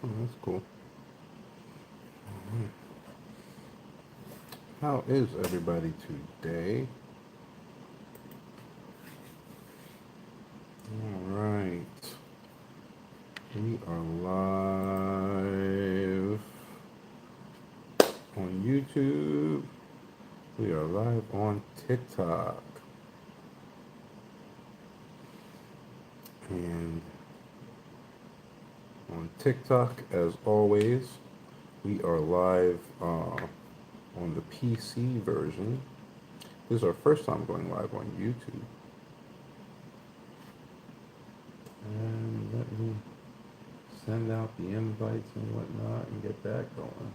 Oh, that's cool. How is everybody today? All right. We are live on YouTube. We are live on TikTok. And on TikTok, as always, we are live on the PC version. This is our first time going live on YouTube. And let me send out the invites and whatnot and get that going.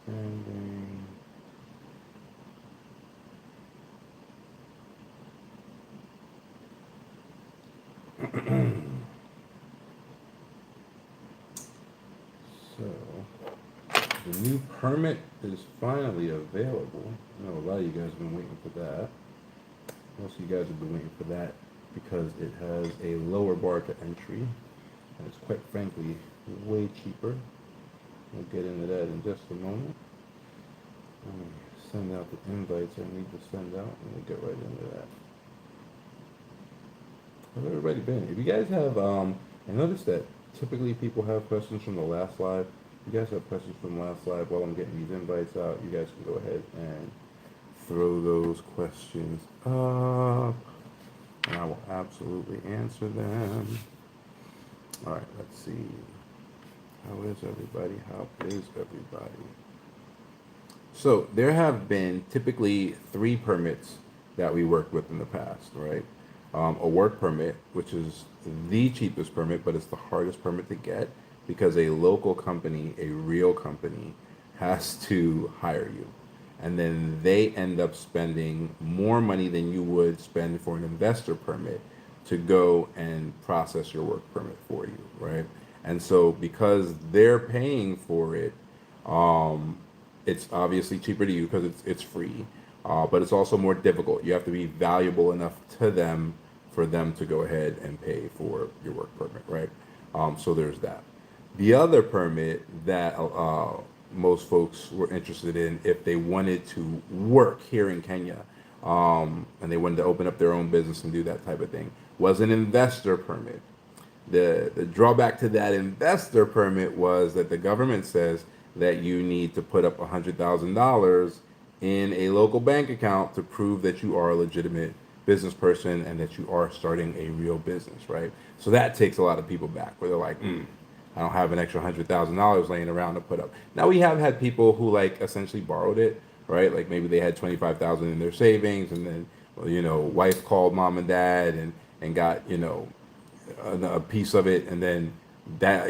Standing. So, the new permit is finally available. I know a lot of you guys have been waiting for that. Most of you guys have been waiting for that because it has a lower bar to entry, and it's quite frankly way cheaper. We'll get into that in just a moment. Send out the invites I need to send out, and we'll get right into that. How's everybody been? If you guys have, I noticed that typically people have questions from the last live. If you guys have questions from the last live while I'm getting these invites out, you guys can go ahead and throw those questions up, and I will absolutely answer them. All right, let's see. How is everybody? How is everybody? So there have been typically three permits that we worked with in the past, right? A work permit, which is the cheapest permit, but it's the hardest permit to get because a local company, a real company, has to hire you. And then they end up spending more money than you would spend for an investor permit to go and process your work permit for you, right? And so because they're paying for it, um, it's obviously cheaper to you because it's free, but it's also more difficult. You have to be valuable enough to them for them to go ahead and pay for your work permit, right? So there's that. The other permit that most folks were interested in if they wanted to work here in Kenya, and they wanted to open up their own business and do that type of thing, was an investor permit. The drawback to that investor permit was that the government says that you need to put up $100,000 in a local bank account to prove that you are a legitimate business person and that you are starting a real business, right? So that takes a lot of people back, where they're like, I don't have an extra $100,000 laying around to put up. Now we have had people who like essentially borrowed it, right? Like maybe they had 25,000 in their savings, and then, well, wife called mom and dad and got a piece of it, and then that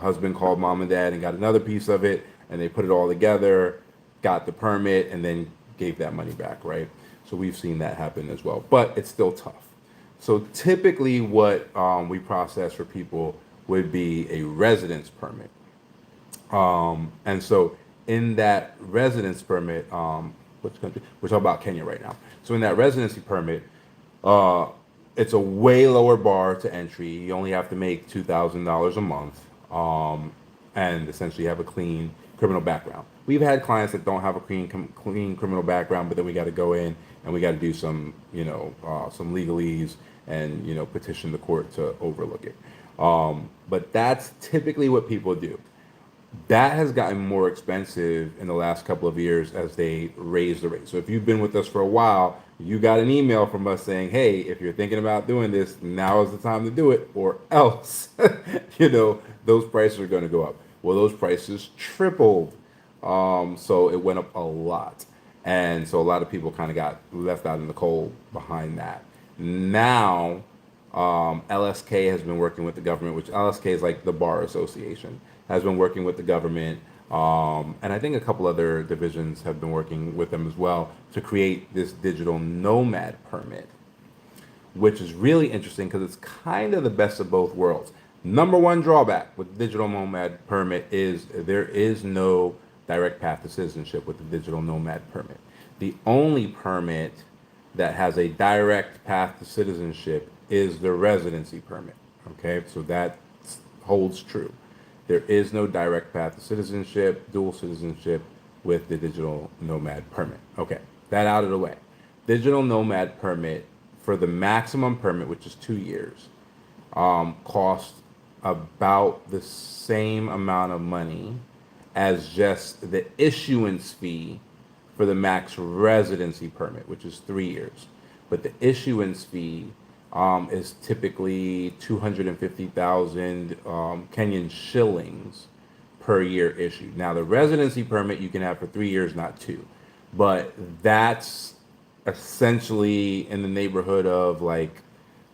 husband called mom and dad and got another piece of it, and they put it all together, got the permit, and then gave that money back, right? So we've seen that happen as well, but it's still tough. So typically what we process for people would be a residence permit. And so in that residence permit, which country? We're talking about Kenya right now. So in that residency permit, uh, it's a way lower bar to entry. You only have to make $2,000 a month, and essentially have a clean criminal background. We've had clients that don't have a clean criminal background, but then we got to go in and we got to do some some legalese and petition the court to overlook it. But that's typically what people do. That has gotten more expensive in the last couple of years as they raise the rate. So if you've been with us for a while, you got an email from us saying, hey, if you're thinking about doing this, now is the time to do it, or else, those prices are going to go up. Well, those prices tripled. So it went up a lot. And so a lot of people kind of got left out in the cold behind that. Now, LSK has been working with the government, which LSK is like the Bar Association, has been working with the government. And I think a couple other divisions have been working with them as well to create this digital nomad permit, which is really interesting because it's kind of the best of both worlds. Number one drawback with digital nomad permit is there is no direct path to citizenship with the digital nomad permit. The only permit that has a direct path to citizenship is the residency permit. Okay, so that holds true. There is no direct path to citizenship, dual citizenship with the digital nomad permit. Okay, that out of the way. Digital nomad permit for the maximum permit, which is 2 years, cost about the same amount of money as just the issuance fee for the max residency permit, which is 3 years. But the issuance fee is typically 250,000 Kenyan shillings per year issued. Now, the residency permit you can have for 3 years, not two, but that's essentially in the neighborhood of like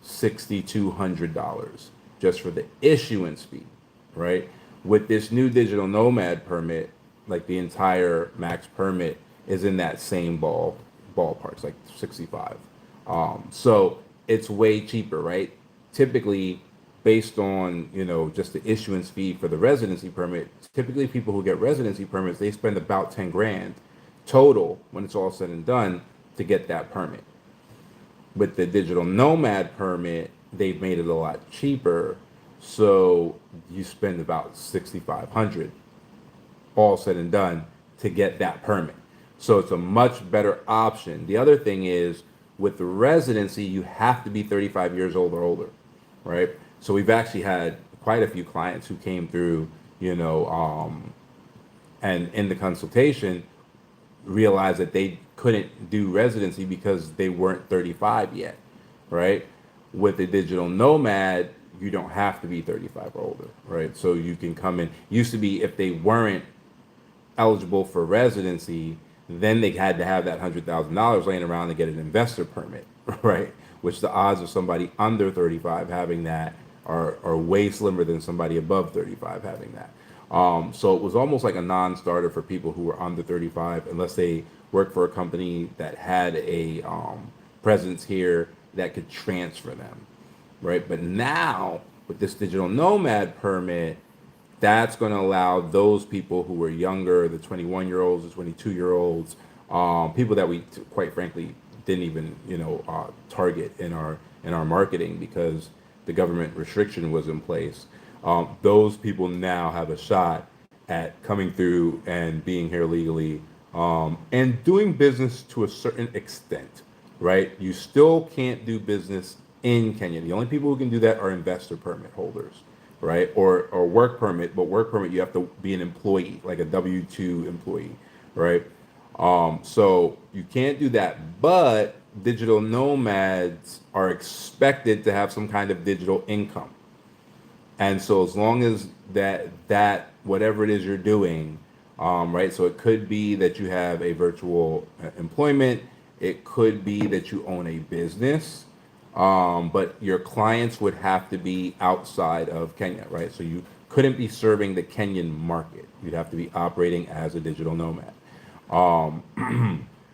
$6,200 just for the issuance fee, right? With this new digital nomad permit, like the entire max permit is in that same ballpark, it's like 65. So it's way cheaper, right? Typically, based on just the issuance fee for the residency permit, typically people who get residency permits, they spend about 10 grand total when it's all said and done to get that permit. With the digital nomad permit, they've made it a lot cheaper, so you spend about 6,500 all said and done to get that permit. So it's a much better option. The other thing is, with the residency, you have to be 35 years old or older, right? So we've actually had quite a few clients who came through, and in the consultation realized that they couldn't do residency because they weren't 35 yet, right? With a digital nomad, you don't have to be 35 or older, right? So you can come in. Used to be if they weren't eligible for residency, then they had to have that $100,000 laying around to get an investor permit, right? Which the odds of somebody under 35 having that are way slimmer than somebody above 35 having that. So it was almost like a non-starter for people who were under 35, unless they worked for a company that had a presence here that could transfer them, right? But now with this digital nomad permit, that's going to allow those people who were younger, the 21-year-olds, the 22-year-olds, people that we quite frankly didn't even target in our marketing because the government restriction was in place. Those people now have a shot at coming through and being here legally and doing business to a certain extent, right? You still can't do business in Kenya. The only people who can do that are investor permit holders, right? Or work permit, but work permit, you have to be an employee, like a W-2 employee, right? So you can't do that, but digital nomads are expected to have some kind of digital income. And so as long as that whatever it is you're doing, right? So it could be that you have a virtual employment. It could be that you own a business, but your clients would have to be outside of Kenya, right? So you couldn't be serving the Kenyan market. You'd have to be operating as a digital nomad.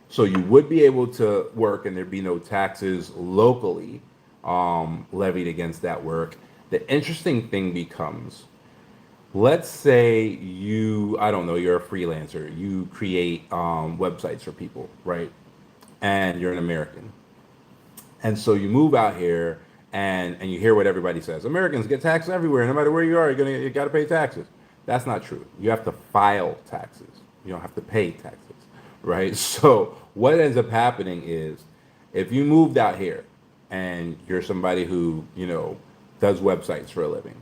So you would be able to work and there'd be no taxes locally levied against that work. The interesting thing becomes, let's say I don't know, you're a freelancer. You create websites for people, right? And you're an American. And so you move out here and you hear what everybody says. Americans get taxed everywhere. No matter where you are, you got to pay taxes. That's not true. You have to file taxes. You don't have to pay taxes, right? So what ends up happening is if you moved out here and you're somebody who, does websites for a living,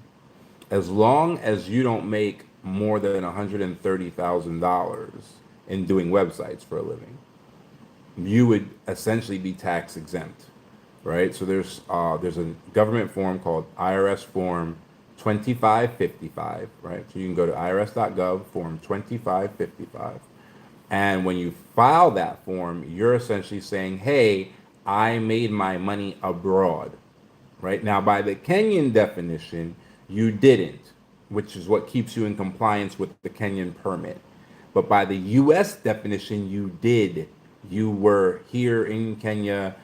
as long as you don't make more than $130,000 in doing websites for a living, you would essentially be tax exempt, right? So there's a government form called IRS Form 2555, right? So you can go to irs.gov, Form 2555. And when you file that form, you're essentially saying, hey, I made my money abroad, right? Now, by the Kenyan definition, you didn't, which is what keeps you in compliance with the Kenyan permit. But by the U.S. definition, you did. You were here in Kenya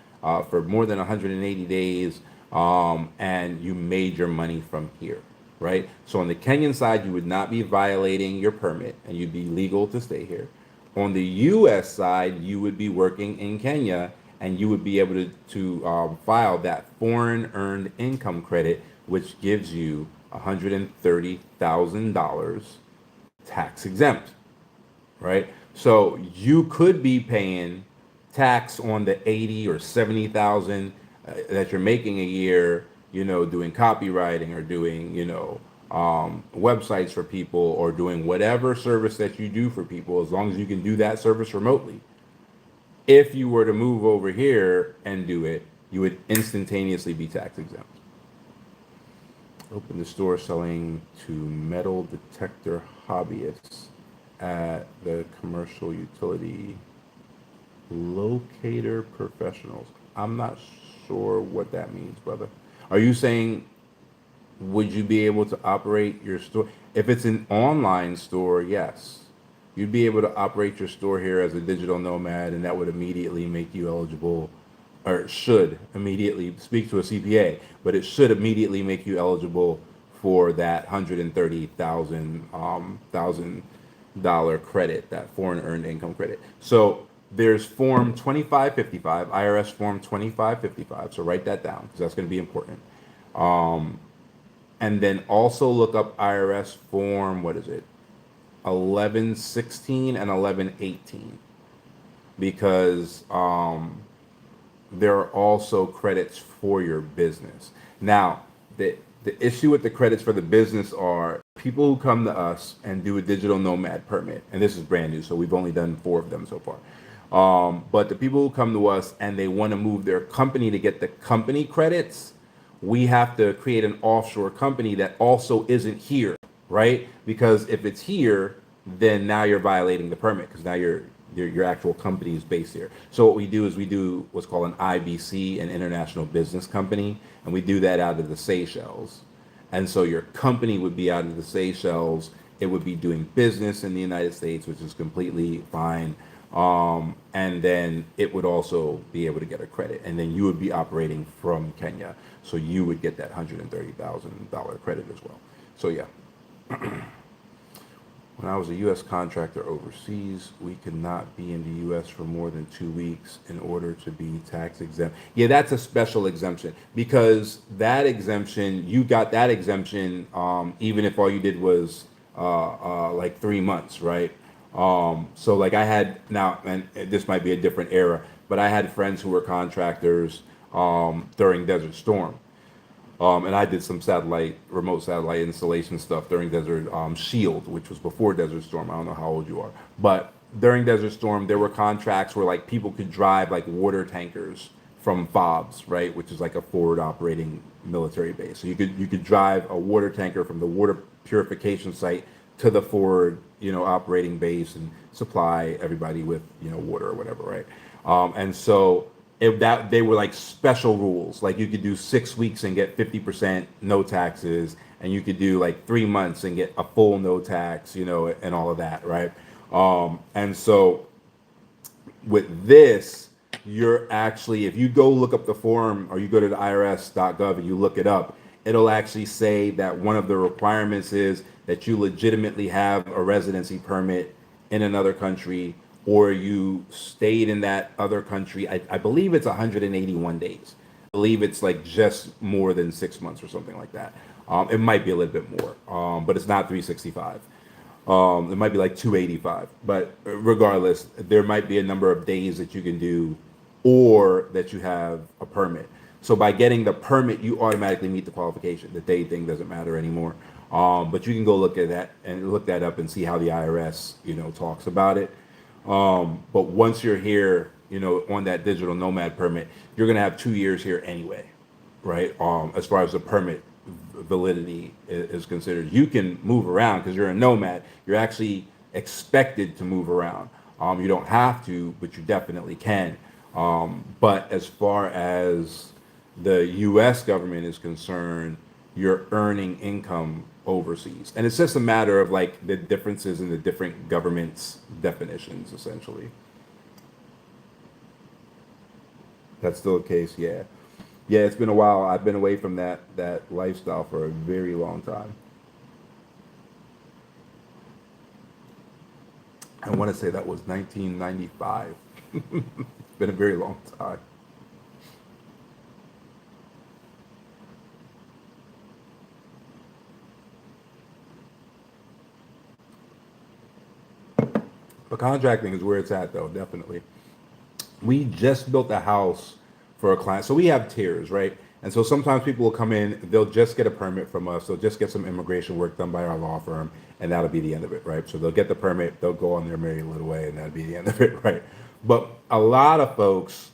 for more than 180 days, and you made your money from here, right? So on the Kenyan side, you would not be violating your permit and you'd be legal to stay here. On the U.S. side, you would be working in Kenya and you would be able to file that foreign earned income credit, which gives you $130,000 tax exempt, right? So you could be paying tax on the 80 or 70,000 that you're making a year, doing copywriting or doing, websites for people or doing whatever service that you do for people, as long as you can do that service remotely. If you were to move over here and do it, you would instantaneously be tax exempt. Open the store selling to metal detector hobbyists at the commercial utility locator professionals. I'm not sure what that means, brother. Are you saying, would you be able to operate your store? If it's an online store, yes. You'd be able to operate your store here as a digital nomad, and that would immediately make you eligible, or it should immediately speak to a CPA, but it should immediately make you eligible for that 130,000 thousand dollar credit, that foreign earned income credit. So there's Form 2555, IRS Form 2555. So write that down because that's going to be important. And then also look up IRS Form, what is it? 1116 and 1118, because there are also credits for your business. Now, the issue with the credits for the business are people who come to us and do a digital nomad permit, and this is brand new, so we've only done 4 of them so far. But the people who come to us and they want to move their company to get the company credits, we have to create an offshore company that also isn't here, right? Because if it's here, then now you're violating the permit because now your actual company is based here. So what we do is we do what's called an IBC, an international business company, and we do that out of the Seychelles. And so your company would be out of the Seychelles. It would be doing business in the United States, which is completely fine. And then it would also be able to get a credit. And then you would be operating from Kenya. So you would get that $130,000 credit as well. So yeah. When I was a U.S. contractor overseas, we could not be in the U.S. for more than 2 weeks in order to be tax exempt. Yeah, that's a special exemption because that exemption, you got that exemption even if all you did was like 3 months, right? So like I had now, and this might be a different era, but I had friends who were contractors during Desert Storm. And I did some remote satellite installation stuff during Desert Shield, which was before Desert Storm. I don't know how old you are, but during Desert Storm, there were contracts where like people could drive like water tankers from FOBs, right, which is like a forward operating military base. So you could drive a water tanker from the water purification site to the forward, operating base and supply everybody with, water or whatever, right? And so if that they were like special rules, like you could do 6 weeks and get 50% no taxes, and you could do like 3 months and get a full no tax, and all of that, right? And so with this, you're actually, if you go look up the form or you go to the irs.gov and you look it up, it'll actually say that one of the requirements is that you legitimately have a residency permit in another country or you stayed in that other country. I believe it's 181 days. I believe it's like just more than 6 months or something like that. It might be a little bit more, but it's not 365. It might be like 285. But regardless, there might be a number of days that you can do or that you have a permit. So by getting the permit, you automatically meet the qualification. The day thing doesn't matter anymore. But you can go look at that and look that up and see how the IRS, talks about it. But once you're here, on that digital nomad permit, you're going to have 2 years here anyway, right? As far as the permit validity is considered, you can move around because you're a nomad. You're actually expected to move around. You don't have to, but you definitely can. But as far as the U.S. government is concerned, you're earning income overseas. And it's just a matter of like the differences in the different governments' definitions, essentially. That's still the case, yeah. Yeah, it's been a while. I've been away from that lifestyle for a very long time. want to say that was 1995. It's been a very long time. But contracting is where it's at, though, definitely. We just built a house for a client. So we have tiers, right? And so sometimes people will come in, they'll just get a permit from us, they'll just get some immigration work done by our law firm, and that'll be the end of it, right? So they'll get the permit, they'll go on their merry little way, and that'll be the end of it, right? But a lot of folks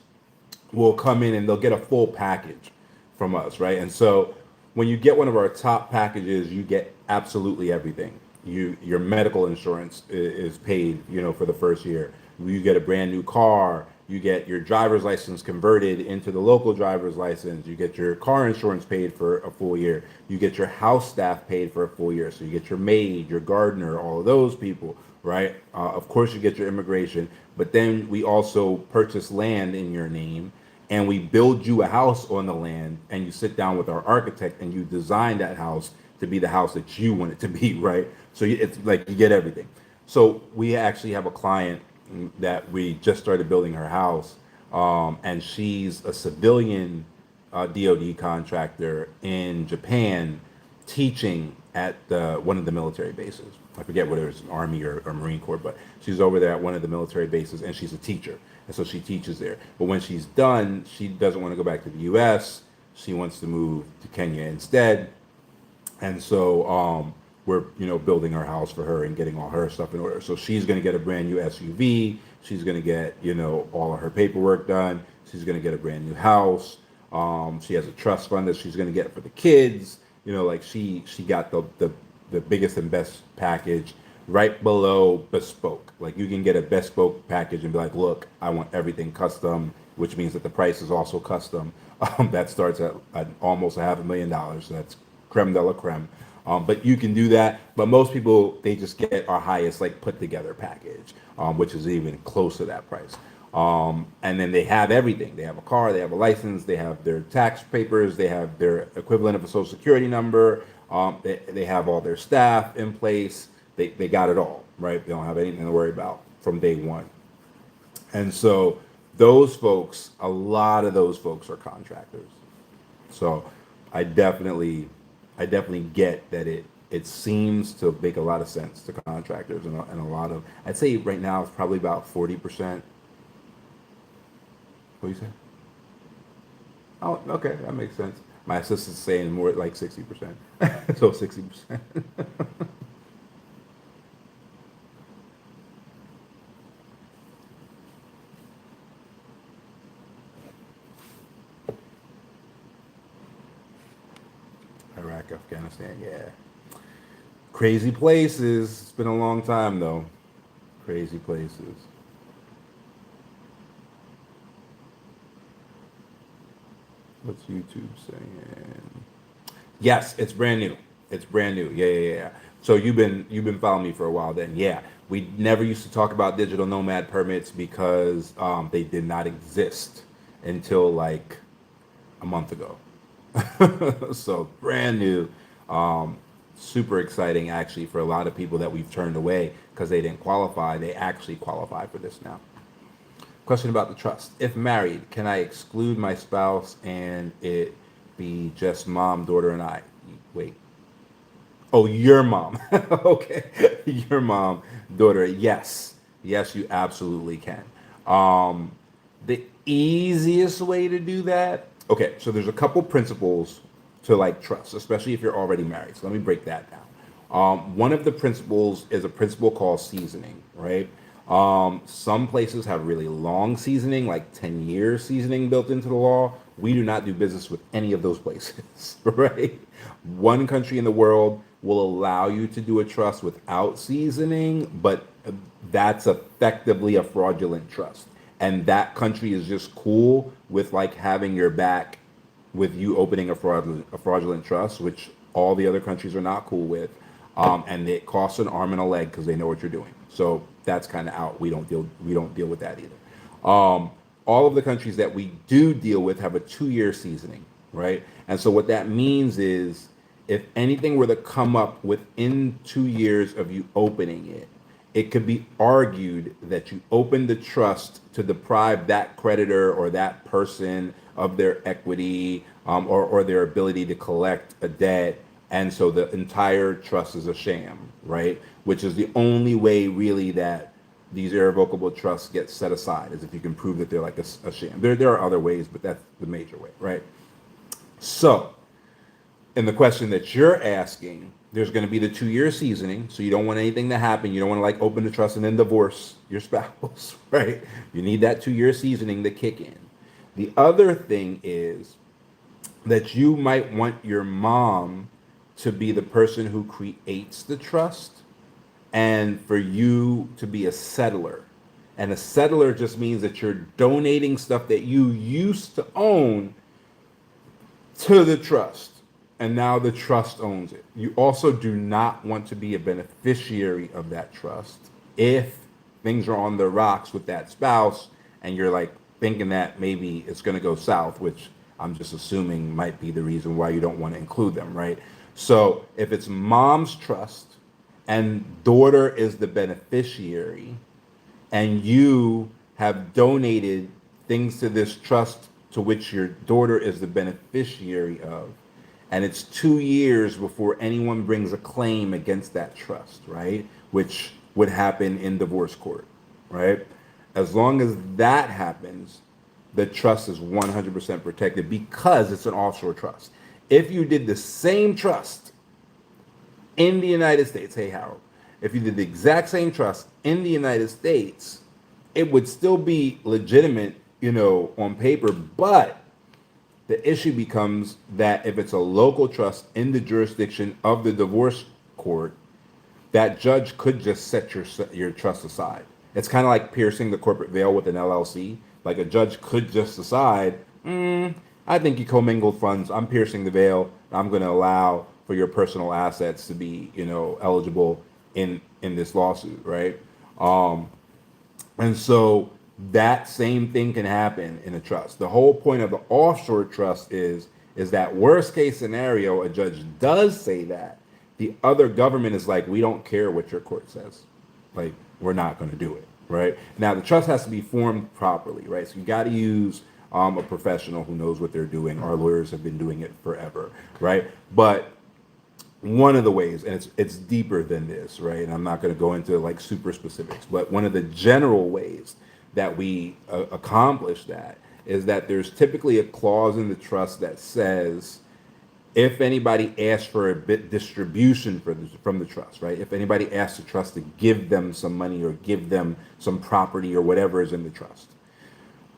will come in and they'll get a full package from us, right? And so when you get one of our top packages, you get absolutely everything. Your medical insurance is paid, for the first year. You get a brand new car. You get your driver's license converted into the local driver's license. You get your car insurance paid for a full year. You get your house staff paid for a full year. So you get your maid, your gardener, all of those people, right? Of course, you get your immigration, but then we also purchase land in your name and we build you a house on the land, and you sit down with our architect and you design that house to be the house that you want it to be, right? So it's like you get everything. So we actually have a client that we just started building her house, and she's a civilian DoD contractor in Japan, teaching at one of the military bases. I forget whether it's Army or Marine Corps, but she's over there at one of the military bases, and she's a teacher, and so she teaches there. But when she's done, she doesn't want to go back to the U.S. She wants to move to Kenya instead, and so we're building our house for her and getting all her stuff in order. So she's going to get a brand new SUV. She's going to get all of her paperwork done. She's going to get a brand new house. She has a trust fund that she's going to get for the kids. Like she got the biggest and best package right below bespoke. Like you can get a bespoke package and be like, look, I want everything custom, which means that the price is also custom. That starts at almost $500,000. So that's creme de la creme. But you can do that. But most people, they just get our highest like put together package, which is even close to that price. And then they have everything. They have a car, they have a license, they have their tax papers, they have their equivalent of a social security number. They have all their staff in place. They got it all, right? They don't have anything to worry about from day one. And so those folks, a lot of those folks are contractors. So I definitely get that it seems to make a lot of sense to contractors, and a lot of, I'd say right now it's probably about 40%. What do you say? Oh, okay, that makes sense. My assistant's saying more like 60%. So 60%. Iraq, Afghanistan, yeah. Crazy places. It's been a long time though. Crazy places. What's YouTube saying? Yes, it's brand new. It's brand new. Yeah, yeah, yeah. So you've been following me for a while then. Yeah. We never used to talk about digital nomad permits because they did not exist until like a month ago. So brand new. Super exciting actually for a lot of people that we've turned away because they didn't qualify. They actually qualify for this now. Question about the trust. If married, can I exclude my spouse and it be just mom, daughter, and I? Wait. Oh, your mom. Okay. Your mom, daughter. Yes. Yes, you absolutely can. The easiest way to do that. Okay, so there's a couple principles to like trust, especially if you're already married. So let me break that down. One of the principles is a principle called seasoning, right? Some places have really long seasoning, like 10 years seasoning built into the law. We do not do business with any of those places, right? One country in the world will allow you to do a trust without seasoning, but that's effectively a fraudulent trust. And that country is just cool with like having your back with you opening a fraudulent trust, which all the other countries are not cool with. And it costs an arm and a leg because they know what you're doing. So that's kind of out. We don't deal with that either. All of the countries that we do deal with have a 2-year seasoning, right? And so what that means is if anything were to come up within 2 years of you opening it, it could be argued that you opened the trust to deprive that creditor or that person of their equity, or their ability to collect a debt. And so the entire trust is a sham, right? Which is the only way really that these irrevocable trusts get set aside, is if you can prove that they're like a sham. There are other ways, but that's the major way, right? So, in the question that you're asking, there's going to be the 2-year seasoning. So you don't want anything to happen. You don't want to like open the trust and then divorce your spouse, right? You need that 2-year seasoning to kick in. The other thing is that you might want your mom to be the person who creates the trust, and for you to be a settler. And a settler just means that you're donating stuff that you used to own to the trust, and now the trust owns it. You also do not want to be a beneficiary of that trust if things are on the rocks with that spouse and you're like thinking that maybe it's going to go south, which I'm just assuming might be the reason why you don't want to include them, right? So if it's mom's trust and daughter is the beneficiary, and you have donated things to this trust to which your daughter is the beneficiary of, and it's 2 years before anyone brings a claim against that trust, right? Which would happen in divorce court, right? As long as that happens, the trust is 100% protected because it's an offshore trust. If you did the same trust in the United States, hey Harold, if you did the exact same trust in the United States, it would still be legitimate, on paper, but the issue becomes that if it's a local trust in the jurisdiction of the divorce court, that judge could just set your trust aside. It's kind of like piercing the corporate veil with an LLC. Like a judge could just decide, I think you commingled funds. I'm piercing the veil. I'm going to allow for your personal assets to be, eligible in this lawsuit, right? And so that same thing can happen in a trust. The whole point of the offshore trust is that worst case scenario, a judge does say that, the other government is like, we don't care what your court says. Like, we're not going to do it, right? Now, the trust has to be formed properly, right? So you got to use a professional who knows what they're doing. Our lawyers have been doing it forever, right? But one of the ways, and it's deeper than this, right? And I'm not going to go into like super specifics, but one of the general ways that we accomplish that is that there's typically a clause in the trust that says, if anybody asks for a bit distribution from the trust, right? If anybody asks the trust to give them some money or give them some property or whatever is in the trust,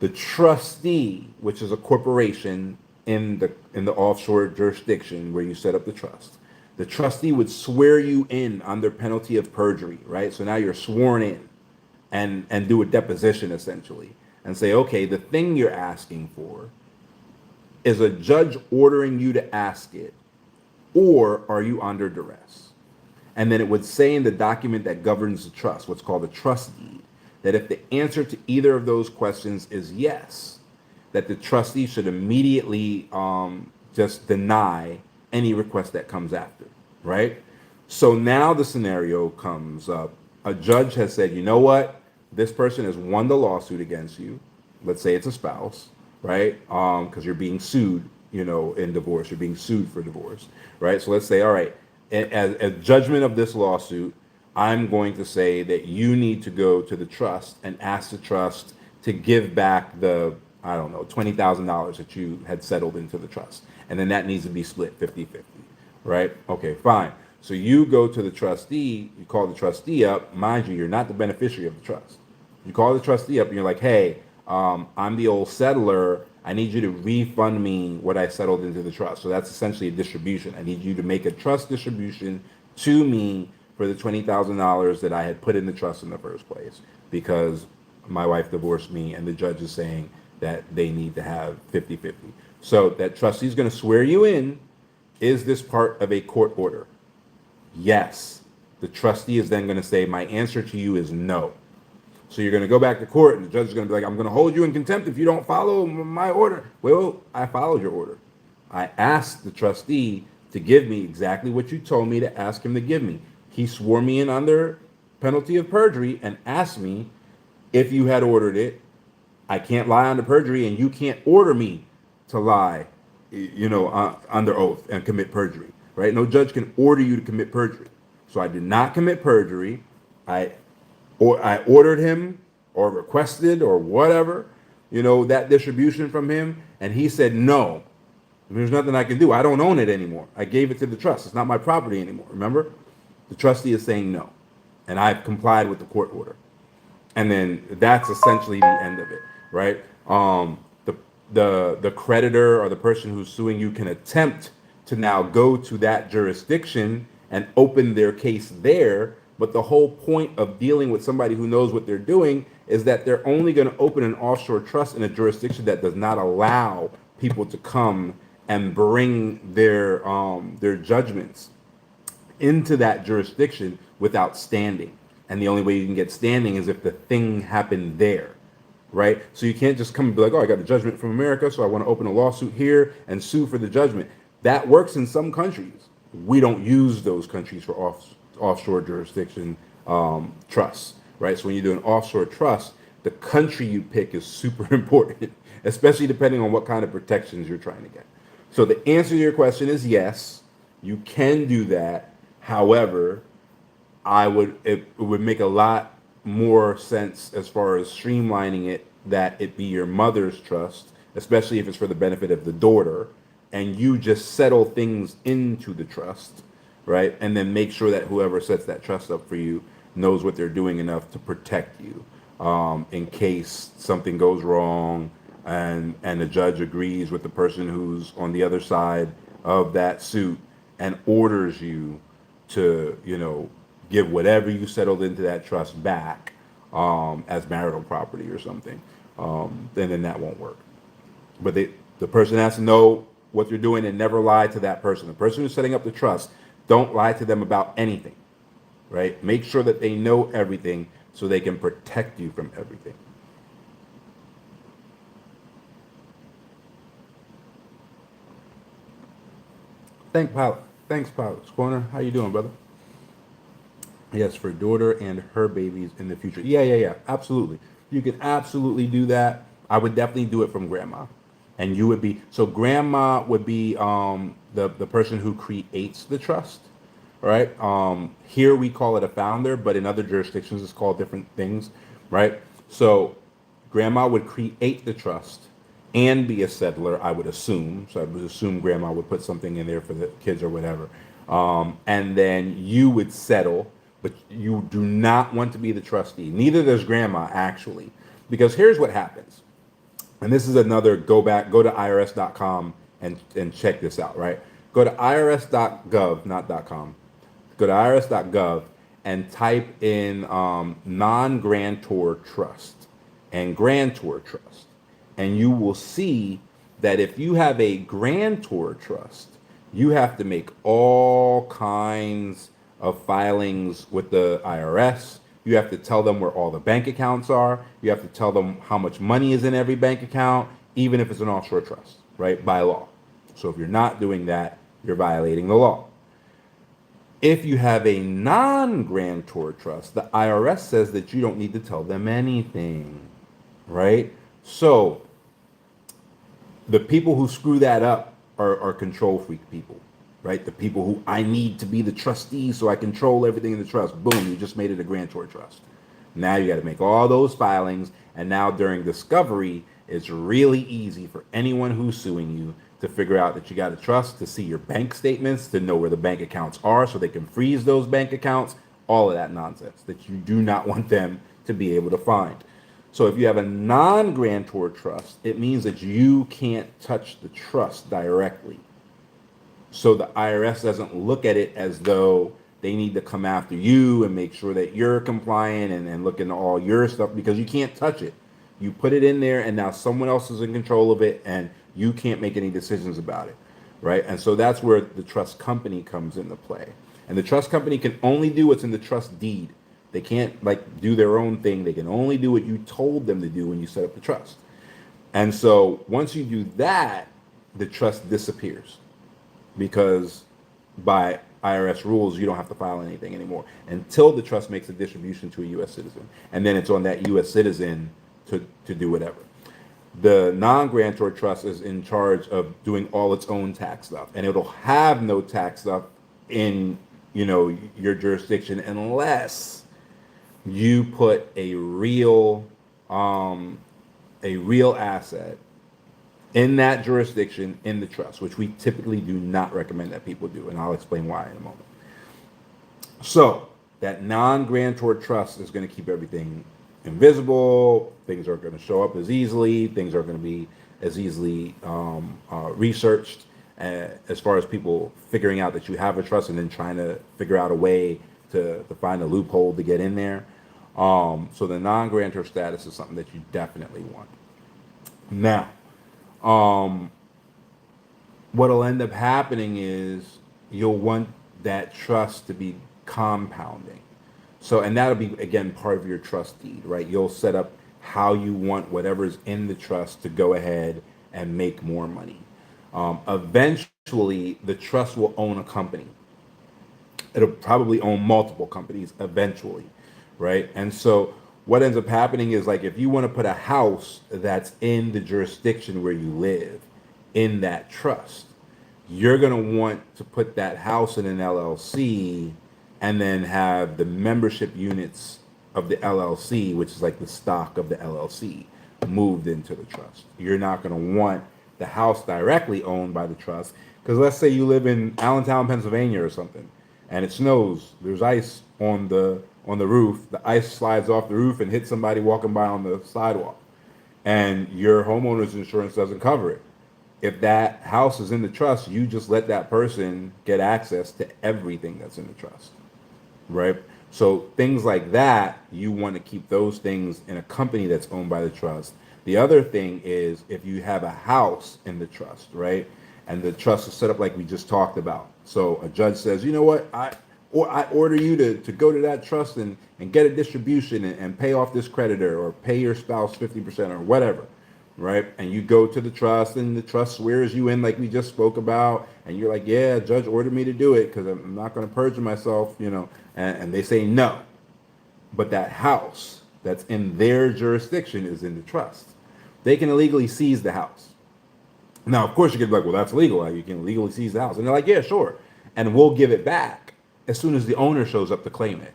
the trustee, which is a corporation in the offshore jurisdiction where you set up the trust, the trustee would swear you in under penalty of perjury, right? So now you're sworn in and do a deposition essentially and say, okay, the thing you're asking for, is a judge ordering you to ask it, or are you under duress? And then it would say in the document that governs the trust, what's called the trust deed, that if the answer to either of those questions is yes, that the trustee should immediately just deny any request that comes after, right? So now the scenario comes up. A judge has said, you know what? This person has won the lawsuit against you. Let's say it's a spouse, right? Because you're being sued, in divorce. You're being sued for divorce, right? So let's say, all right, as judgment of this lawsuit, I'm going to say that you need to go to the trust and ask the trust to give back the, I don't know, $20,000 that you had settled into the trust. And then that needs to be split 50-50, right? Okay, fine. So you go to the trustee, you call the trustee up. Mind you, you're not the beneficiary of the trust. You call the trustee up and you're like, hey, I'm the old settler. I need you to refund me what I settled into the trust. So that's essentially a distribution. I need you to make a trust distribution to me for the $20,000 that I had put in the trust in the first place, because my wife divorced me and the judge is saying that they need to have 50-50. So that trustee is going to swear you in. Is this part of a court order? Yes. The trustee is then going to say, my answer to you is no. So you're going to go back to court and the judge is going to be like, I'm going to hold you in contempt if you don't follow my order. Well, I followed your order. I asked the trustee to give me exactly what you told me to ask him to give me. He swore me in under penalty of perjury and asked me if you had ordered it. I can't lie under perjury, and you can't order me to lie, under oath and commit perjury, right? No judge can order you to commit perjury. So I did not commit perjury. I I ordered him or requested or whatever, that distribution from him, and he said no. There's nothing I can do. I don't own it anymore. I gave it to the trust. It's not my property anymore. Remember, the trustee is saying no, and I've complied with the court order, and then that's essentially the end of it, right? The creditor or the person who's suing you can attempt to now go to that jurisdiction and open their case there. But the whole point of dealing with somebody who knows what they're doing is that they're only going to open an offshore trust in a jurisdiction that does not allow people to come and bring their judgments into that jurisdiction without standing. And the only way you can get standing is if the thing happened there, right? So you can't just come and be like, oh, I got a judgment from America, so I want to open a lawsuit here and sue for the judgment. That works in some countries. We don't use those countries for offshore jurisdiction trusts, right? So when you do an offshore trust, the country you pick is super important, especially depending on what kind of protections you're trying to get. So the answer to your question is yes, you can do that. However, it would make a lot more sense as far as streamlining it that it be your mother's trust, especially if it's for the benefit of the daughter, and you just settle things into the trust, right? And then make sure that whoever sets that trust up for you knows what they're doing enough to protect you in case something goes wrong and the judge agrees with the person who's on the other side of that suit and orders you to, give whatever you settled into that trust back as marital property or something, then that won't work. But the person has to know what they're doing and never lie to that person. The person who's setting up the trust, don't lie to them about anything, right? Make sure that they know everything so they can protect you from everything. Thanks, Pilot's Corner. How you doing, brother? Yes, for daughter and her babies in the future. Yeah. Absolutely. You can absolutely do that. I would definitely do it from grandma. And you would be, so grandma would be the person who creates the trust, right? Here we call it a founder, but in other jurisdictions it's called different things, right? So grandma would create the trust and be a settler, I would assume. So I would assume grandma would put something in there for the kids or whatever. And then you would settle, but you do not want to be the trustee. Neither does grandma, actually. Because here's what happens. And this is another go to irs.com and check this out, right? Go to irs.gov, not .com. Go to irs.gov and type in non-grantor trust and grantor trust. And you will see that if you have a grantor trust, you have to make all kinds of filings with the IRS. You have to tell them where all the bank accounts are. You have to tell them how much money is in every bank account, even if it's an offshore trust, right? By law. So if you're not doing that, you're violating the law. If you have a non-grantor trust, the IRS says that you don't need to tell them anything, right? So the people who screw that up are control freak people, right? The people who, I need to be the trustee so I control everything in the trust. Boom, you just made it a grantor trust. Now you got to make all those filings, and now during discovery, it's really easy for anyone who's suing you to figure out that you got a trust, to see your bank statements, to know where the bank accounts are so they can freeze those bank accounts, all of that nonsense that you do not want them to be able to find. So if you have a non-grantor trust, it means that you can't touch the trust directly. So the IRS doesn't look at it as though they need to come after you and make sure that you're compliant and look into all your stuff, because you can't touch it. You put it in there and now someone else is in control of it and you can't make any decisions about it, right? And so that's where the trust company comes into play. And the trust company can only do what's in the trust deed. They can't do their own thing. They can only do what you told them to do when you set up the trust. And so once you do that, the trust disappears, because by IRS rules, you don't have to file anything anymore until the trust makes a distribution to a U.S. citizen. And then it's on that U.S. citizen to do whatever. The non-grantor trust is in charge of doing all its own tax stuff, and it'll have no tax stuff in, your jurisdiction unless you put a real asset in that jurisdiction in the trust, which we typically do not recommend that people do, and I'll explain why in a moment. So that non-grantor trust is going to keep everything invisible. Things aren't going to show up as easily. Things aren't going to be as easily researched as far as people figuring out that you have a trust and then trying to figure out a way to find a loophole to get in there. So the non-grantor status is something that you definitely want. Now, what'll end up happening is you'll want that trust to be compounding. So, and that'll be, again, part of your trust deed, right? You'll set up how you want whatever's in the trust to go ahead and make more money. Eventually, the trust will own a company. It'll probably own multiple companies eventually, right? And so what ends up happening is, like, if you want to put a house that's in the jurisdiction where you live in that trust, you're going to want to put that house in an LLC and then have the membership units of the LLC, which is like the stock of the LLC, moved into the trust. You're not going to want the house directly owned by the trust, because let's say you live in Allentown, Pennsylvania or something, and it snows, there's ice on the roof, the ice slides off the roof and hits somebody walking by on the sidewalk, and your homeowner's insurance doesn't cover it. If that house is in the trust, you just let that person get access to everything that's in the trust, right? So things like that, you want to keep those things in a company that's owned by the trust. The other thing is, if you have a house in the trust, right, and the trust is set up like we just talked about. So a judge says, you know what, I order you to go to that trust and get a distribution and pay off this creditor, or pay your spouse 50% or whatever, right? And you go to the trust, and the trust swears you in like we just spoke about, and you're like, yeah, judge ordered me to do it because I'm not going to perjure myself, and they say no. But that house that's in their jurisdiction is in the trust. They can illegally seize the house. Now, of course, you could be like, well, that's legal. You can legally seize the house. And they're like, yeah, sure. And we'll give it back as soon as the owner shows up to claim it.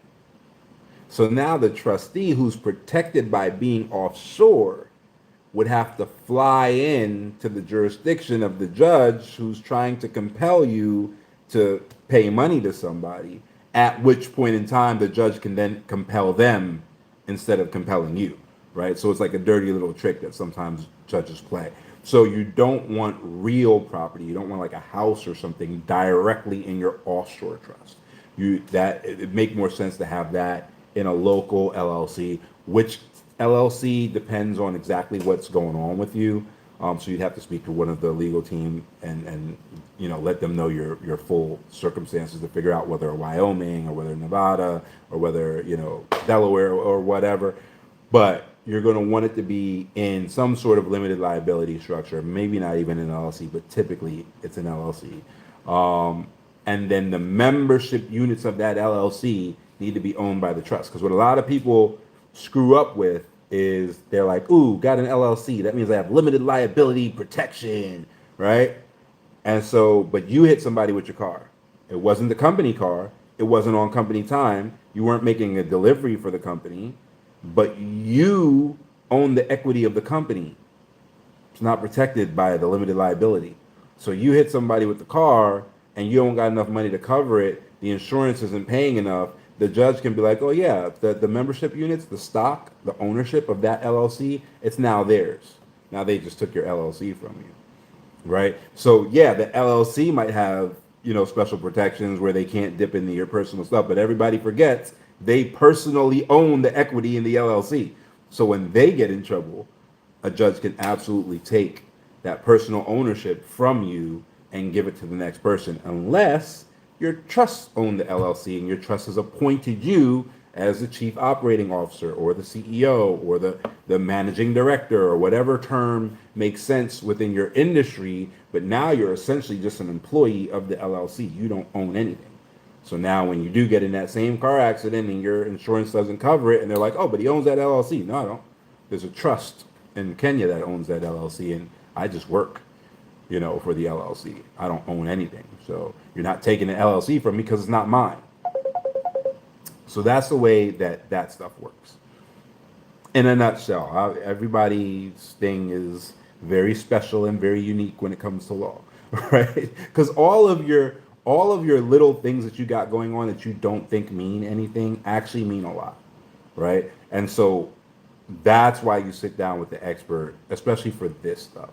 So now the trustee, who's protected by being offshore, would have to fly in to the jurisdiction of the judge who's trying to compel you to pay money to somebody, at which point in time the judge can then compel them instead of compelling you, right? So it's like a dirty little trick that sometimes judges play. So you don't want real property. You don't want like a house or something directly in your offshore trust. It make more sense to have that in a local LLC, which LLC depends on exactly what's going on with you. So you'd have to speak to one of the legal team and let them know your full circumstances to figure out whether Wyoming or whether Nevada or whether Delaware or whatever. But you're going to want it to be in some sort of limited liability structure, maybe not even an LLC, but typically it's an LLC. And then the membership units of that LLC need to be owned by the trust. Because what a lot of people screw up with is they're like, ooh, got an LLC. That means I have limited liability protection, right? And so, but you hit somebody with your car. It wasn't the company car. It wasn't on company time. You weren't making a delivery for the company, but you own the equity of the company. It's not protected by the limited liability. So you hit somebody with the car and you don't got enough money to cover it. The insurance isn't paying enough. The judge can be like, oh yeah, the membership units, the stock, the ownership of that LLC, it's now theirs. Now they just took your LLC from you, right? So yeah, the LLC might have, special protections where they can't dip into your personal stuff, but everybody forgets they personally own the equity in the LLC. So when they get in trouble, a judge can absolutely take that personal ownership from you and give it to the next person, unless your trust owned the LLC and your trust has appointed you as the chief operating officer or the CEO or the managing director or whatever term makes sense within your industry. But now you're essentially just an employee of the LLC. You don't own anything, So now when you do get in that same car accident and your insurance doesn't cover it, and they're like, oh, but he owns that LLC. No, I don't. There's a trust in Kenya that owns that LLC, and I just work, for the LLC. I don't own anything. So you're not taking the LLC from me because it's not mine. So that's the way that stuff works. In a nutshell, everybody's thing is very special and very unique when it comes to law, right? Because all of your little things that you got going on that you don't think mean anything actually mean a lot, right? And so that's why you sit down with the expert, especially for this stuff.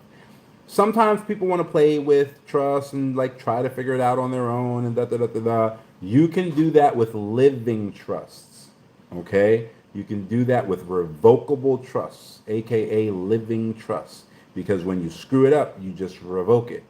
Sometimes people want to play with trust and like try to figure it out on their own and da da da da da. You can do that with living trusts, okay? You can do that with revocable trusts, aka living trusts, because when you screw it up, you just revoke it.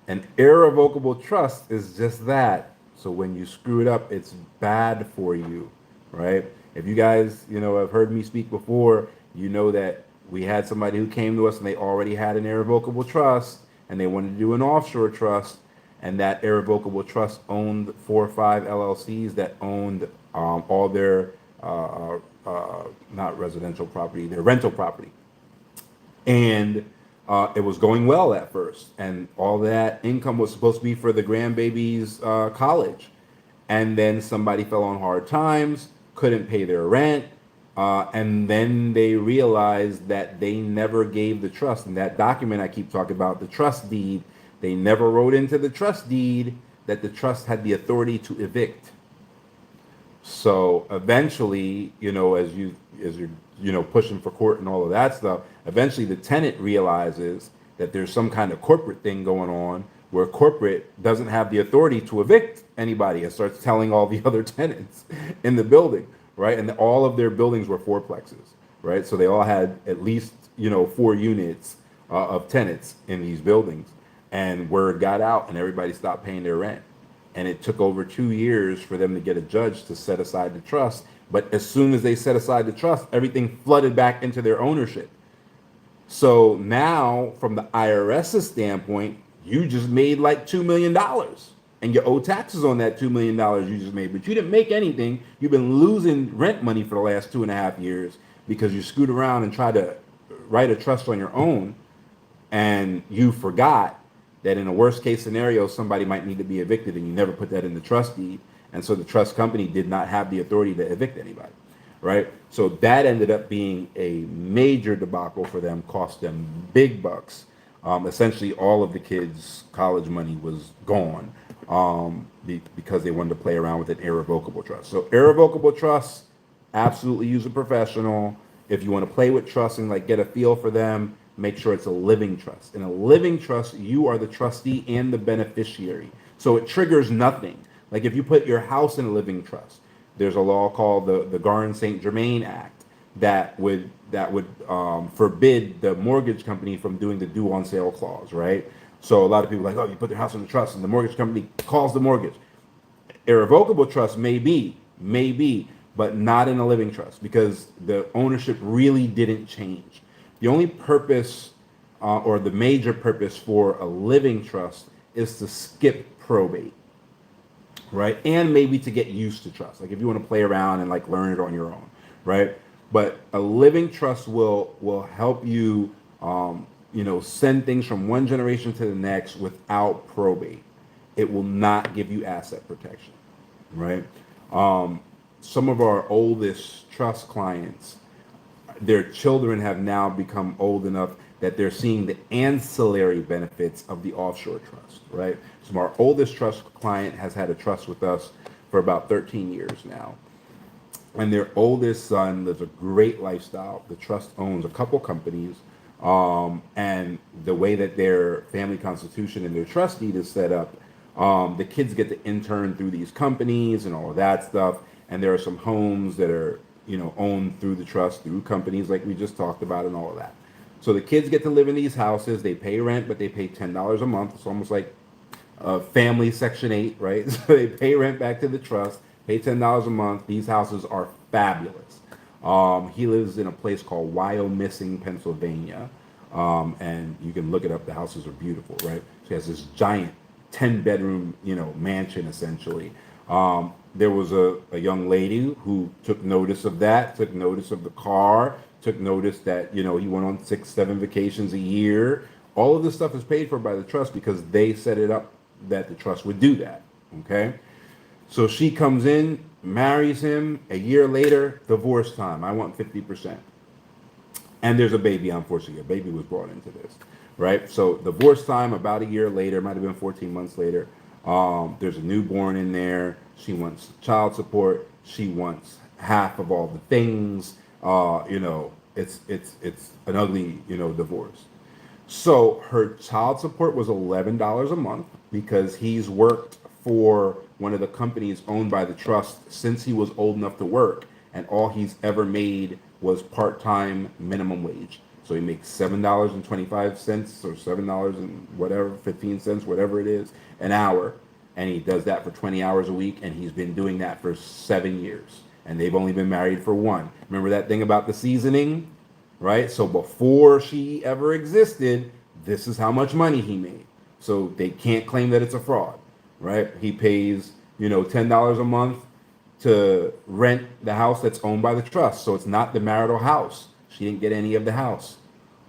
An irrevocable trust is just that. So when you screw it up, it's bad for you, right? If you guys, have heard me speak before, you know that we had somebody who came to us and they already had an irrevocable trust and they wanted to do an offshore trust, and that irrevocable trust owned 4 or 5 LLCs that owned all their not residential property, their rental property. And it was going well at first, and all that income was supposed to be for the grandbaby's college. And then somebody fell on hard times, couldn't pay their rent, and then they realized that they never gave the trust. And that document I keep talking about, the trust deed, they never wrote into the trust deed that the trust had the authority to evict. So eventually, as you're pushing for court and all of that stuff, eventually the tenant realizes that there's some kind of corporate thing going on where corporate doesn't have the authority to evict anybody, and starts telling all the other tenants in the building, right? And all of their buildings were fourplexes, right? So they all had at least 4 units of tenants in these buildings, and word got out and everybody stopped paying their rent. And it took over 2 years for them to get a judge to set aside the trust. But as soon as they set aside the trust, everything flooded back into their ownership. So now, from the IRS's standpoint, you just made like $2 million. And you owe taxes on that $2 million you just made. But you didn't make anything. You've been losing rent money for the last 2.5 years because you screwed around and tried to write a trust on your own. And you forgot that in a worst case scenario, somebody might need to be evicted, and you never put that in the trust deed. And so the trust company did not have the authority to evict anybody, right? So that ended up being a major debacle for them, cost them big bucks. Essentially, all of the kids' college money was gone because they wanted to play around with an irrevocable trust. So irrevocable trusts, absolutely use a professional. If you want to play with trusts and like get a feel for them, make sure it's a living trust. In a living trust, you are the trustee and the beneficiary. So it triggers nothing. Like if you put your house in a living trust, there's a law called the Garn-St. Germain Act that would forbid the mortgage company from doing the due on sale clause, right? So a lot of people are like, oh, you put their house in the trust and the mortgage company calls the mortgage. Irrevocable trust may be, but not in a living trust because the ownership really didn't change. The only purpose or the major purpose for a living trust is to skip probate, right? And maybe to get used to trust. Like if you want to play around and like learn it on your own, right? But a living trust will help you, send things from one generation to the next without probate. It will not give you asset protection, right? Some of our oldest trust clients, their children have now become old enough that they're seeing the ancillary benefits of the offshore trust, right? So our oldest trust client has had a trust with us for about 13 years now. And their oldest son lives a great lifestyle. The trust owns a couple companies. And the way that their family constitution and their trust deed is set up, the kids get to intern through these companies and all of that stuff. And there are some homes that are owned through the trust, through companies like we just talked about and all of that. So the kids get to live in these houses. They pay rent, but they pay $10 a month. It's almost like family Section 8, right? So they pay rent back to the trust, pay $10 a month. These houses are fabulous. He lives in a place called Wyomissing, Pennsylvania. And you can look it up. The houses are beautiful, right? So he has this giant 10-bedroom, mansion essentially. There was a young lady who took notice of that, took notice of the car, took notice that, you know, he went on 6, 7 vacations a year. All of this stuff is paid for by the trust because they set it up that the trust would do that. Okay. So she comes in, marries him. A year later, divorce time. I want 50%. And there's a baby, unfortunately. A baby was brought into this, right? So divorce time, about a year later, might have been 14 months later. There's a newborn in there. She wants child support. She wants half of all the things. It's an ugly, divorce. So her child support was $11 a month because he's worked for one of the companies owned by the trust since he was old enough to work, and all he's ever made was part-time minimum wage. So he makes $7.25 or $7 and whatever, 15 cents, whatever it is, an hour, and he does that for 20 hours a week, and he's been doing that for 7 years, and they've only been married for one. Remember that thing about the seasoning, right? So before she ever existed, this is how much money he made. So they can't claim that it's a fraud, right? He pays, $10 a month to rent the house that's owned by the trust. So it's not the marital house. She didn't get any of the house,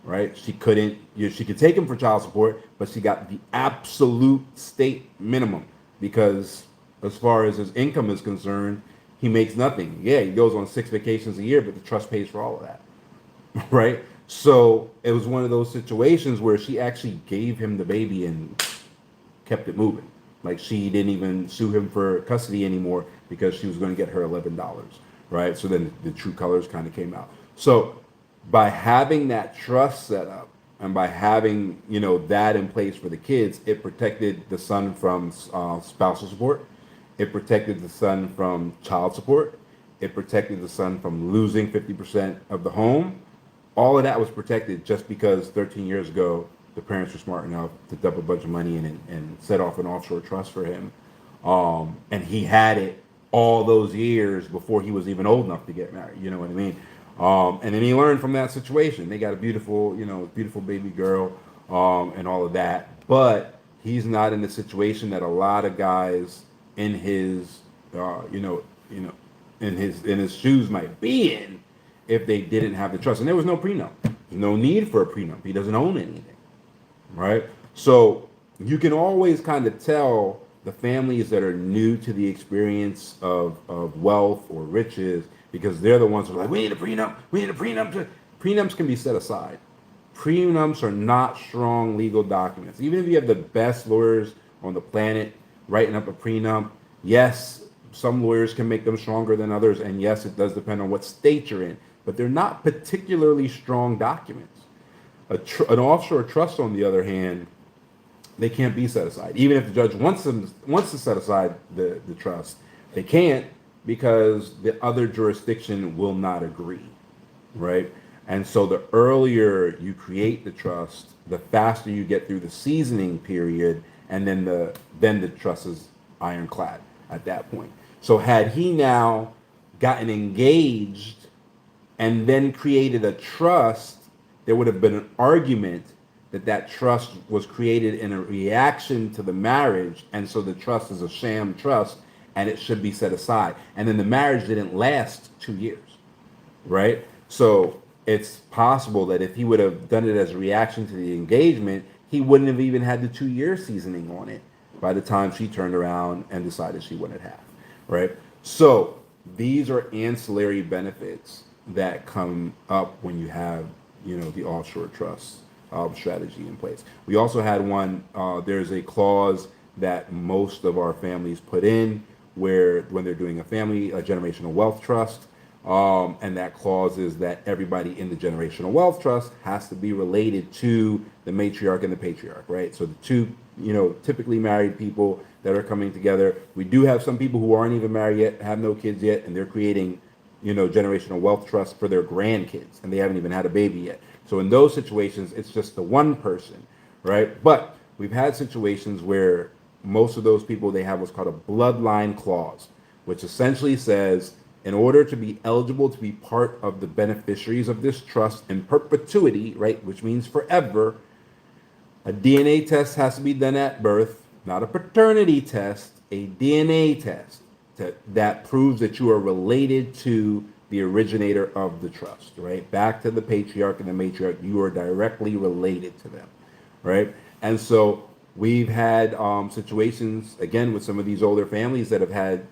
right? She couldn't, she could take him for child support, but she got the absolute state minimum because as far as his income is concerned, he makes nothing. Yeah, he goes on 6 vacations a year, but the trust pays for all of that, right? So it was one of those situations where she actually gave him the baby and kept it moving. Like she didn't even sue him for custody anymore because she was going to get her $11, right? So then the true colors kind of came out. So by having that trust set up and by having, that in place for the kids, it protected the son from spousal support. It protected the son from child support. It protected the son from losing 50% of the home. All of that was protected just because 13 years ago, the parents were smart enough to dump a bunch of money in and set off an offshore trust for him. And he had it all those years before he was even old enough to get married. You know what I mean? And then he learned from that situation. They got a beautiful, beautiful baby girl, and all of that. But he's not in the situation that a lot of guys in his, in his shoes might be in if they didn't have the trust. And there was no prenup. No need for a prenup. He doesn't own anything. Right? So you can always kind of tell the families that are new to the experience of wealth or riches because they're the ones who are like, we need a prenup, we need a prenup. Prenups can be set aside. Prenups are not strong legal documents. Even if you have the best lawyers on the planet writing up a prenup, yes, some lawyers can make them stronger than others, and yes, it does depend on what state you're in, but they're not particularly strong documents. An offshore trust, on the other hand, they can't be set aside. Even if the judge wants to set aside the trust, they can't because the other jurisdiction will not agree, right? And so the earlier you create the trust, the faster you get through the seasoning period, and then the trust is ironclad at that point. So had he now gotten engaged and then created a trust, there would have been an argument that trust was created in a reaction to the marriage, and so the trust is a sham trust, and it should be set aside. And then the marriage didn't last 2 years, right? So it's possible that if he would have done it as a reaction to the engagement, he wouldn't have even had the 2-year seasoning on it by the time she turned around and decided she wanted half, right? So these are ancillary benefits that come up when you have the offshore trust strategy in place. We also had one, there's a clause that most of our families put in where when they're doing a generational wealth trust, and that clause is that everybody in the generational wealth trust has to be related to the matriarch and the patriarch, right? So the two, typically married people that are coming together. We do have some people who aren't even married yet, have no kids yet, and they're creating generational wealth trust for their grandkids, and they haven't even had a baby yet. So in those situations, it's just the one person, right? But we've had situations where most of those people, they have what's called a bloodline clause, which essentially says, in order to be eligible to be part of the beneficiaries of this trust in perpetuity, right, which means forever, a DNA test has to be done at birth, not a paternity test, a DNA test. that proves that you are related to the originator of the trust, right? Back to the patriarch and the matriarch, you are directly related to them, right? And so we've had situations, again, with some of these older families that have had,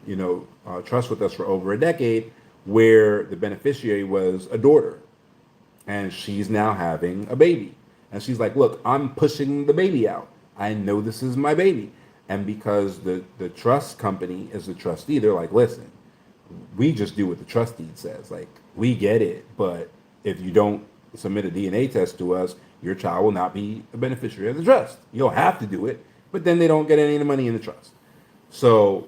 trust with us for over a decade, where the beneficiary was a daughter, and she's now having a baby. And she's like, look, I'm pushing the baby out. I know this is my baby. And because the trust company is the trustee, they're like, listen, we just do what the trust deed says. Like, we get it, but if you don't submit a DNA test to us, your child will not be a beneficiary of the trust. You'll have to do it, but then they don't get any of the money in the trust. So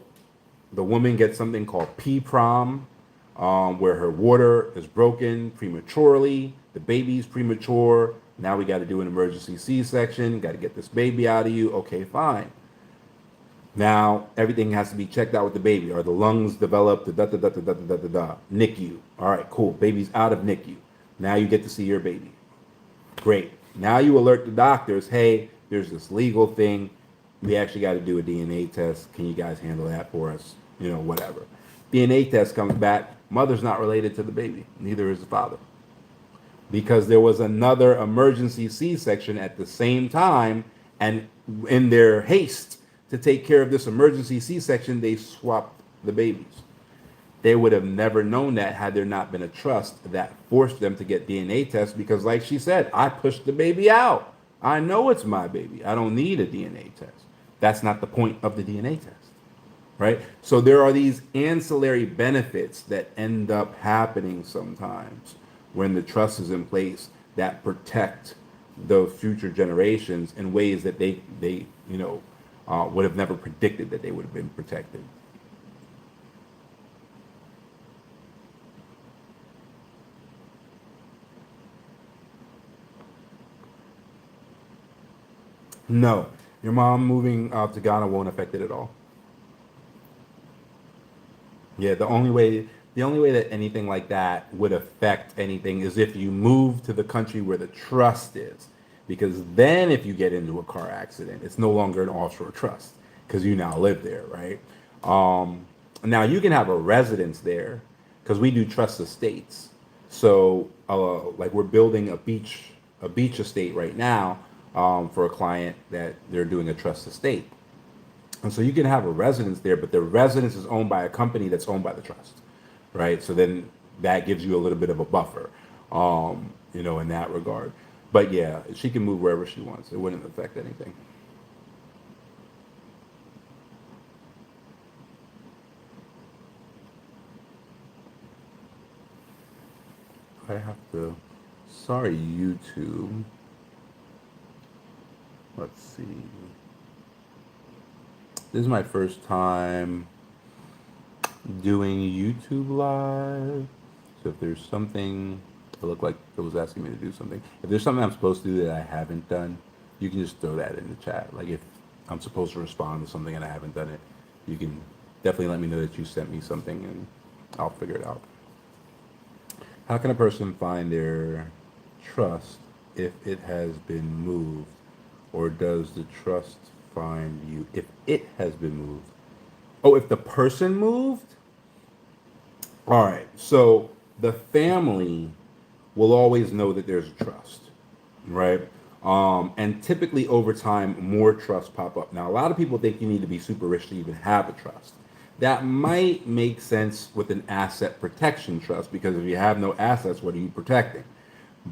the woman gets something called P-prom, where her water is broken prematurely, the baby's premature. Now we got to do an emergency C-section, got to get this baby out of you. Okay, fine. Now everything has to be checked out with the baby. Are the lungs developed? NICU. All right, cool. Baby's out of NICU. Now you get to see your baby. Great. Now you alert the doctors, hey, there's this legal thing. We actually got to do a DNA test. Can you guys handle that for us? Whatever. DNA test comes back. Mother's not related to the baby. Neither is the father. Because there was another emergency C-section at the same time, and in their haste to take care of this emergency C-section, they swapped the babies. They would have never known that had there not been a trust that forced them to get DNA tests, because like she said, I pushed the baby out. I know it's my baby. I don't need a DNA test. That's not the point of the DNA test, right? So there are these ancillary benefits that end up happening sometimes when the trust is in place that protect those future generations in ways that they would have never predicted that they would have been protected. No, your mom moving to Ghana won't affect it at all. Yeah, the only way that anything like that would affect anything is if you move to the country where the trust is. Because then if you get into a car accident, it's no longer an offshore trust because you now live there, right? Now you can have a residence there because we do trust estates. So like we're building a beach estate right now for a client that they're doing a trust estate. And so you can have a residence there, but the residence is owned by a company that's owned by the trust, right? So then that gives you a little bit of a buffer, in that regard. But yeah, she can move wherever she wants. It wouldn't affect anything. I have to, sorry, YouTube. Let's see. This is my first time doing YouTube live. So if there's something, it looked like it was asking me to do something. If there's something I'm supposed to do that I haven't done, you can just throw that in the chat. Like if I'm supposed to respond to something and I haven't done it, you can definitely let me know that you sent me something and I'll figure it out. How can a person find their trust if it has been moved? Or does the trust find you if it has been moved? Oh, if the person moved? All right. So the family will always know that there's a trust, right? And typically over time, more trusts pop up. Now, a lot of people think you need to be super rich to even have a trust. That might make sense with an asset protection trust, because if you have no assets, what are you protecting?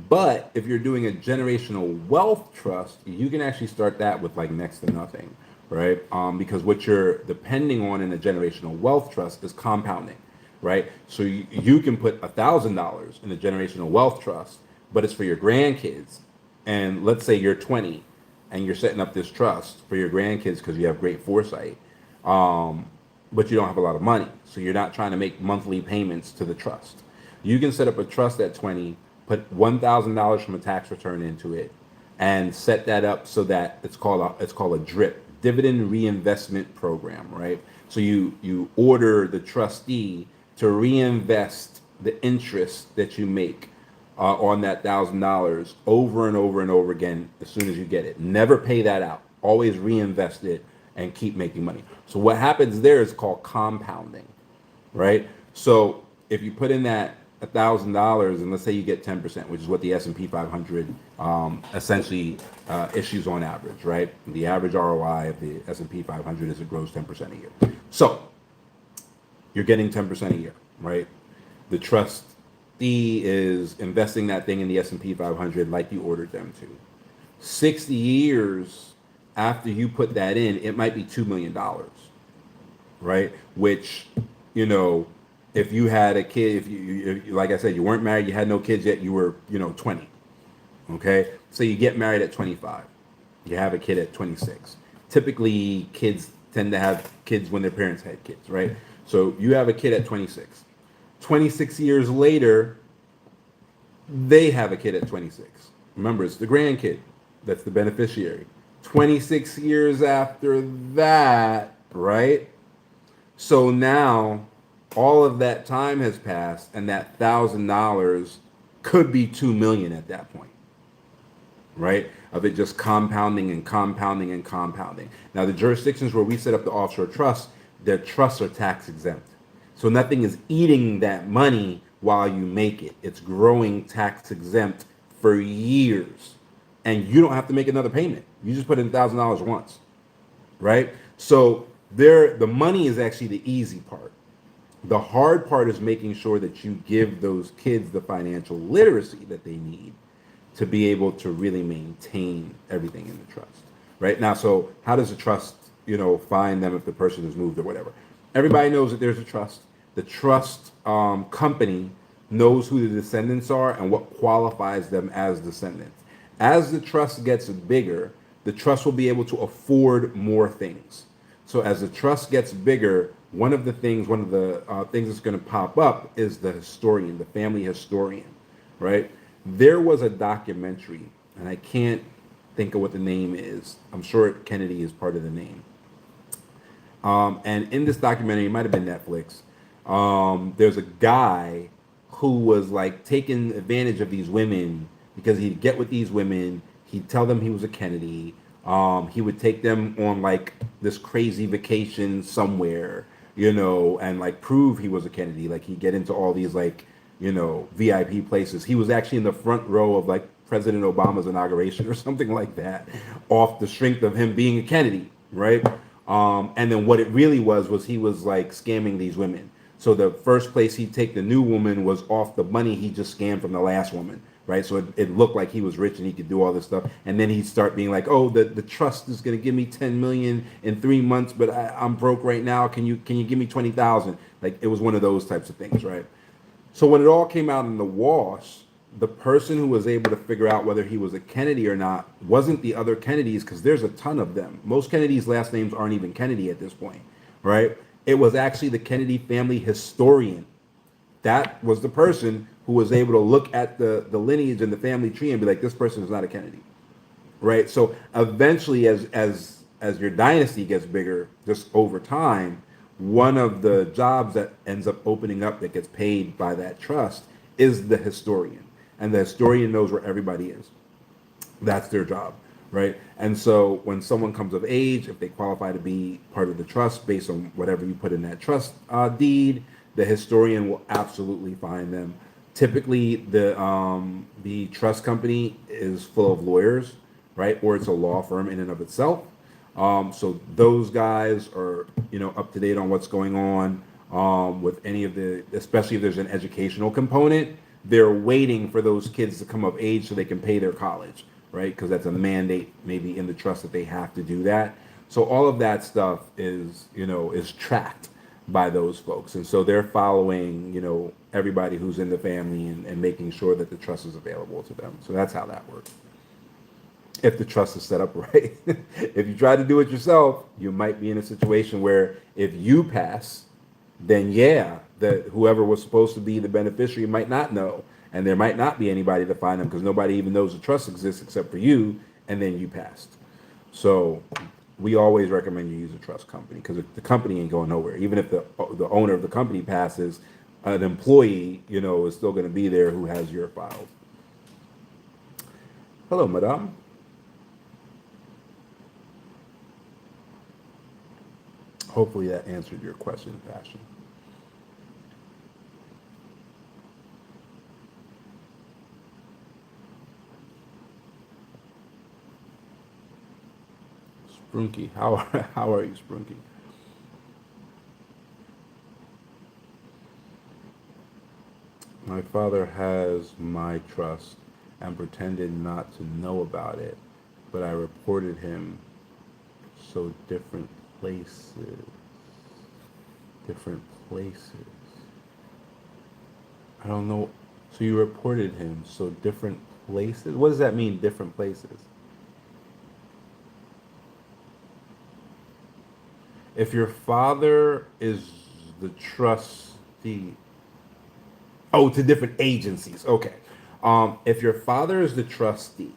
But if you're doing a generational wealth trust, you can actually start that with like next to nothing, right? Because what you're depending on in a generational wealth trust is compounding, right? So you can put $1,000 in a generational wealth trust, but it's for your grandkids. And let's say you're 20 and you're setting up this trust for your grandkids because you have great foresight, but you don't have a lot of money. So you're not trying to make monthly payments to the trust. You can set up a trust at 20, put $1,000 from a tax return into it, and set that up so that it's called a DRIP, dividend reinvestment program, right? So you order the trustee to reinvest the interest that you make on that $1,000 over and over and over again as soon as you get it. Never pay that out. Always reinvest it and keep making money. So what happens there is called compounding, right? So if you put in that $1,000 and let's say you get 10%, which is what the S&P 500 essentially issues on average, right? The average ROI of the S&P 500 is it grows 10% a year. So you're getting 10% a year, right? The trustee is investing that thing in the S&P 500 like you ordered them to. 60 years after you put that in, it might be $2 million, right? Which, you know, if you had a kid, if like I said, you weren't married, you had no kids yet, you were, 20, okay? So you get married at 25, you have a kid at 26. Typically, kids tend to have kids when their parents had kids, right? So you have a kid at 26. 26 years later, they have a kid at 26. Remember, it's the grandkid that's the beneficiary. 26 years after that, right? So now all of that time has passed, and that $1,000 could be 2 million at that point, right? Of it just compounding and compounding and compounding. Now, the jurisdictions where we set up the offshore trusts, their trusts are tax exempt. So nothing is eating that money while you make it. It's growing tax exempt for years. And you don't have to make another payment. You just put in $1,000 once, right? So the money is actually the easy part. The hard part is making sure that you give those kids the financial literacy that they need to be able to really maintain everything in the trust, right? Now, so how does a trust, find them if the person has moved or whatever? Everybody knows that there's a trust. The trust company knows who the descendants are and what qualifies them as descendants. As the trust gets bigger, the trust will be able to afford more things. So as the trust gets bigger, one of the things that's going to pop up is the historian, the family historian, right? There was a documentary, and I can't think of what the name is. I'm sure Kennedy is part of the name. And in this documentary, it might have been Netflix. There's a guy who was like taking advantage of these women because he'd get with these women. He'd tell them he was a Kennedy. He would take them on like this crazy vacation somewhere, and like prove he was a Kennedy. Like he'd get into all these like, VIP places. He was actually in the front row of like President Obama's inauguration or something like that, off the strength of him being a Kennedy, right? And then what it really was he was like scamming these women. So the first place he'd take the new woman was off the money he just scammed from the last woman, right? So it looked like he was rich and he could do all this stuff. And then he'd start being like, oh, the trust is going to give me 10 million in 3 months, but I'm broke right now. Can you give me 20,000? Like it was one of those types of things, right? So when it all came out in the wash, the person who was able to figure out whether he was a Kennedy or not wasn't the other Kennedys, because there's a ton of them. Most Kennedys' last names aren't even Kennedy at this point, right? It was actually the Kennedy family historian. That was the person who was able to look at the lineage and the family tree and be like, this person is not a Kennedy, right? So eventually, as your dynasty gets bigger, just over time, one of the jobs that ends up opening up that gets paid by that trust is the historian. And the historian knows where everybody is. That's their job, right? And so when someone comes of age, if they qualify to be part of the trust based on whatever you put in that trust deed, the historian will absolutely find them. Typically, the trust company is full of lawyers, right? Or it's a law firm in and of itself. So those guys are, up to date on what's going on with any of especially if there's an educational component. They're waiting for those kids to come of age so they can pay their college, right? Because that's a mandate maybe in the trust that they have to do that. So all of that stuff is tracked by those folks. And so they're following, everybody who's in the family and making sure that the trust is available to them. So that's how that works. If the trust is set up right. If you try to do it yourself, you might be in a situation where if you pass, then that whoever was supposed to be the beneficiary might not know, and there might not be anybody to find them because nobody even knows the trust exists except for you, and then you passed. So we always recommend you use a trust company because the company ain't going nowhere. Even if the owner of the company passes, an employee, is still going to be there who has your files. Hello, madame. Hopefully that answered your question, Passion. Sprunky. How are you, Sprunky? My father has my trust and pretended not to know about it, but I reported him. So different places. I don't know. So you reported him. So different places. What does that mean? Different places. If your father is the trustee, oh, to different agencies. Okay. If your father is the trustee,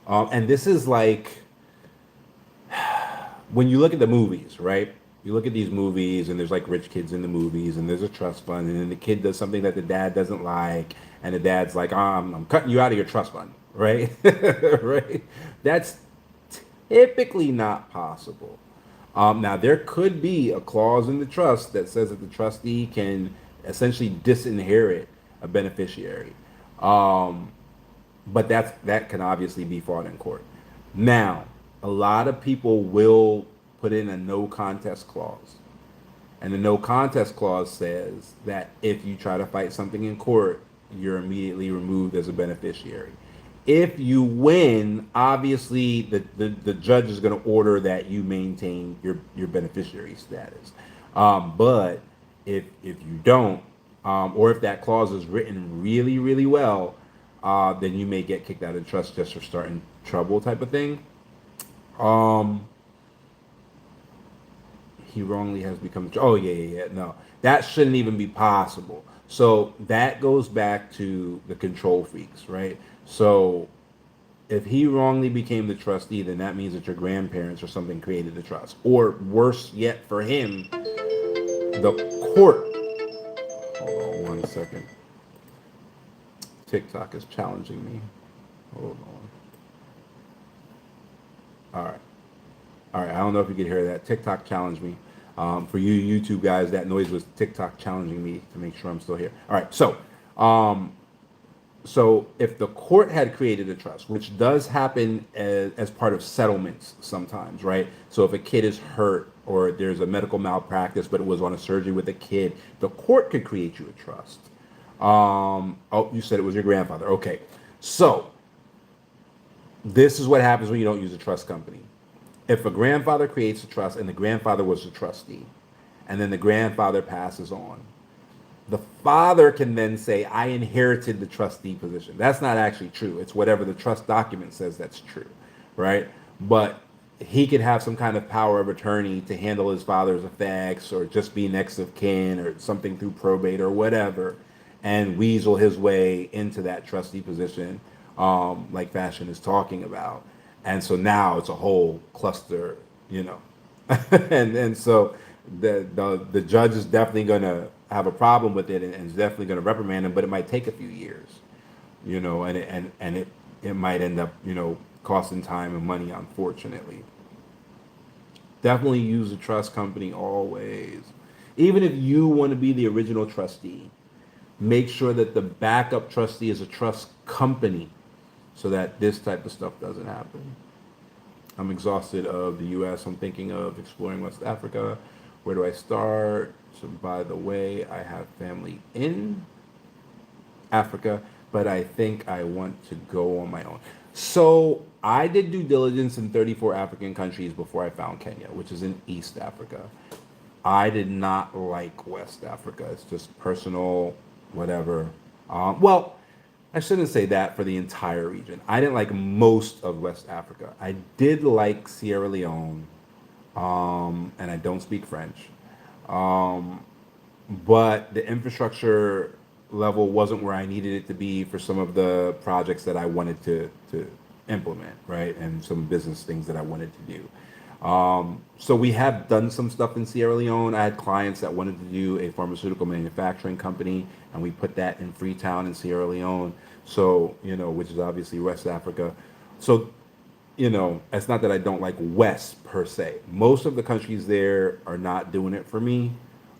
and this is like when you look at the movies, right? You look at these movies, and there's like rich kids in the movies, and there's a trust fund, and then the kid does something that the dad doesn't like, and the dad's like, I'm cutting you out of your trust fund, right? Right? That's typically not possible. Now, there could be a clause in the trust that says that the trustee can essentially disinherit a beneficiary. Um, but that can obviously be fought in court. Now, a lot of people will put in a no contest clause. And the no contest clause says that if you try to fight something in court, you're immediately removed as a beneficiary. If you win, obviously the judge is going to order that you maintain your beneficiary status. But if you don't, or if that clause is written really, really well, then you may get kicked out of trust just for starting trouble type of thing. Um, he wrongly has become. Oh yeah. No, that shouldn't even be possible. So that goes back to the control freaks, right? So if he wrongly became the trustee, then that means that your grandparents or something created the trust, or worse yet, for him, the court. Hold on 1 second. TikTok is challenging me. Hold on. All right. All right, I don't know if you could hear that. TikTok challenged me. For you YouTube guys, that noise was TikTok challenging me to make sure I'm still here. All right, um, so if the court had created a trust, which does happen as part of settlements sometimes, right? So if a kid is hurt or there's a medical malpractice, but it was on a surgery with a kid, the court could create you a trust. Oh, you said it was your grandfather. Okay, so this is what happens when you don't use a trust company. If a grandfather creates a trust and the grandfather was the trustee, and then the grandfather passes on, the father can then say, I inherited the trustee position. That's not actually true. It's whatever the trust document says that's true, right? But he could have some kind of power of attorney to handle his father's effects or just be next of kin or something through probate or whatever and weasel his way into that trustee position, like Fashion is talking about. And so now it's a whole cluster, you know. And so the judge is definitely going to have a problem with it and is definitely going to reprimand him, but it might take a few years, you know, and it might end up, you know, costing time and money, unfortunately. Definitely use a trust company always. Even if you want to be the original trustee, make sure that the backup trustee is a trust company so that this type of stuff doesn't happen. I'm exhausted of the US. I'm thinking of exploring West Africa. Where do I start? So, by the way, I have family in Africa, but I think I want to go on my own. So, I did due diligence in 34 African countries before I found Kenya, which is in East Africa. I did not like West Africa. It's just personal, whatever. Well, I shouldn't say that for the entire region. I didn't like most of West Africa. I did like Sierra Leone, and I don't speak French. Um, but the infrastructure level wasn't where I needed it to be for some of the projects that I wanted to implement, right? And some business things that I wanted to do. So we have done some stuff in Sierra Leone. I had clients that wanted to do a pharmaceutical manufacturing company, and we put that in Freetown in Sierra Leone. So, you know, which is obviously West Africa. So, you know, it's not that I don't like West per se. Most of the countries there are not doing it for me.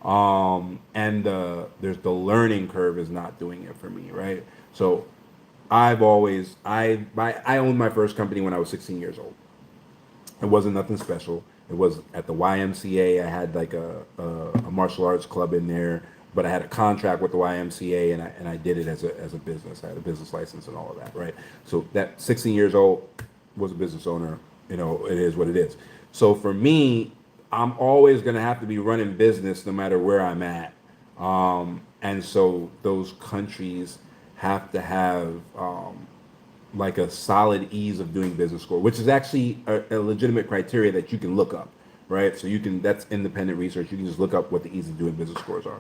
And there's the learning curve is not doing it for me, right? So I owned my first company when I was 16 years old. It wasn't nothing special. It was at the YMCA. I had like a martial arts club in there, but I had a contract with the YMCA, and I did it as a business. I had a business license and all of that, right? So that 16 years old, was a business owner. You know, it is what it is. So for me, I'm always going to have to be running business no matter where I'm at. And so those countries have to have like a solid ease of doing business score, which is actually a legitimate criteria that you can look up, right? So you can, that's independent research. You can just look up what the ease of doing business scores are.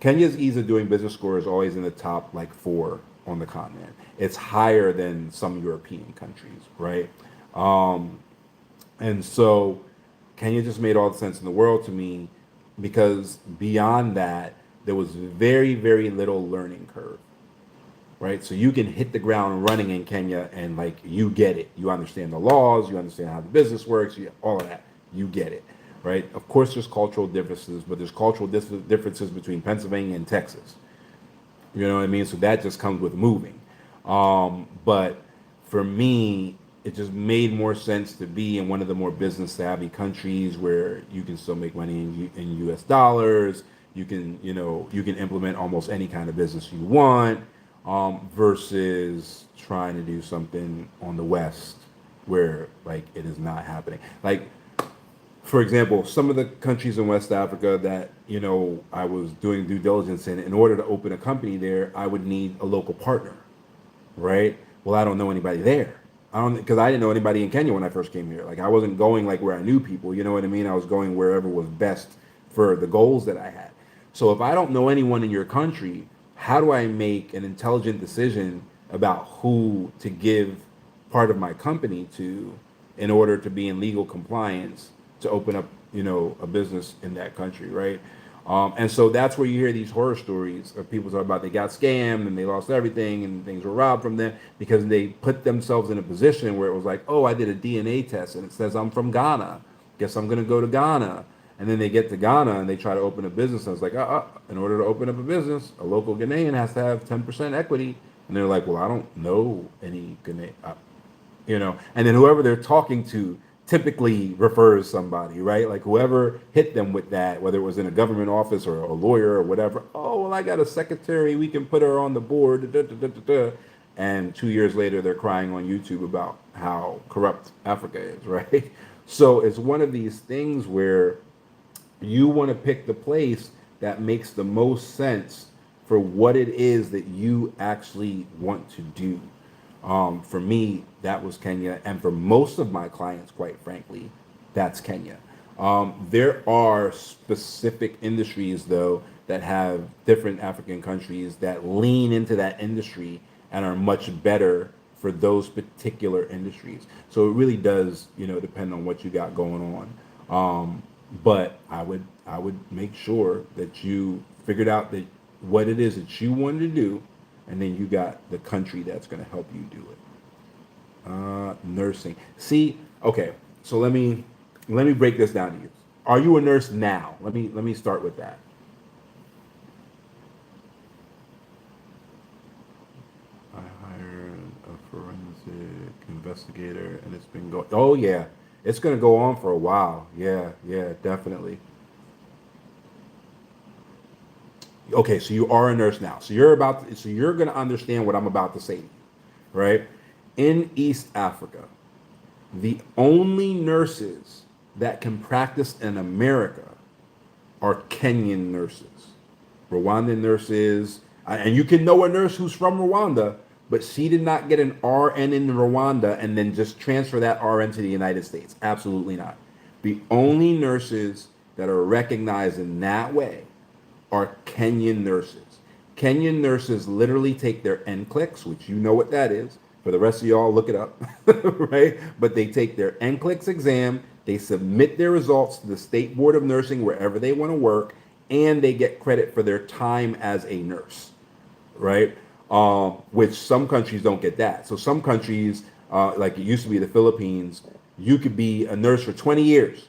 Kenya's ease of doing business score is always in the top like 4 on the continent. It's higher than some European countries, right? And so Kenya just made all the sense in the world to me because beyond that, there was very, very little learning curve, right? So you can hit the ground running in Kenya and like you get it. You understand the laws, you understand how the business works, all of that. You get it, right? Of course, there's cultural differences, but there's cultural differences between Pennsylvania and Texas. You know what I mean? So that just comes with moving. But for me, it just made more sense to be in one of the more business savvy countries where you can still make money in US dollars. You can, you know, you can implement almost any kind of business you want, versus trying to do something on the West where like it is not happening. Like, for example, some of the countries in West Africa that, you know, I was doing due diligence in order to open a company there, I would need a local partner, right? Well, I don't know anybody there. I don't, because I didn't know anybody in Kenya when I first came here. Like I wasn't going like where I knew people, you know what I mean? I was going wherever was best for the goals that I had. So if I don't know anyone in your country, how do I make an intelligent decision about who to give part of my company to in order to be in legal compliance to open up, you know, a business in that country, right? And so that's where you hear these horror stories of people talking about they got scammed and they lost everything and things were robbed from them because they put themselves in a position where it was like, oh, I did a DNA test and it says I'm from Ghana. Guess I'm going to go to Ghana. And then they get to Ghana and they try to open a business. And it's like, in order to open up a business, a local Ghanaian has to have 10% equity. And they're like, well, I don't know any Ghanaian, you know. And then whoever they're talking to typically refers somebody, right? Like whoever hit them with that, whether it was in a government office or a lawyer or whatever. Oh, well, I got a secretary. We can put her on the board. Da, da, da, da, da. And 2 years later, they're crying on YouTube about how corrupt Africa is, right? So it's one of these things where you want to pick the place that makes the most sense for what it is that you actually want to do. For me, that was Kenya. And for most of my clients, quite frankly, that's Kenya. There are specific industries, though, that have different African countries that lean into that industry and are much better for those particular industries. So it really does, you know, depend on what you got going on. But I would make sure that you figured out that what it is that you wanted to do, and then you got the country that's going to help you do it. Nursing. See, okay. So let me break this down to you. Are you a nurse now? Let me start with that. I hired a forensic investigator, and it's been going. Oh yeah, it's going to go on for a while. Yeah, definitely. Okay, so you are a nurse now. So you're going to understand what I'm about to say to you, right? In East Africa, the only nurses that can practice in America are Kenyan nurses. Rwandan nurses, and you can know a nurse who's from Rwanda, but she did not get an RN in Rwanda and then just transfer that RN to the United States. Absolutely not. The only nurses that are recognized in that way are Kenyan nurses. Kenyan nurses literally take their NCLEX, which you know what that is. For the rest of y'all, look it up, right? But they take their NCLEX exam, they submit their results to the State Board of Nursing wherever they want to work, and they get credit for their time as a nurse, right? Which some countries don't get that. So some countries, like it used to be the Philippines, you could be a nurse for 20 years.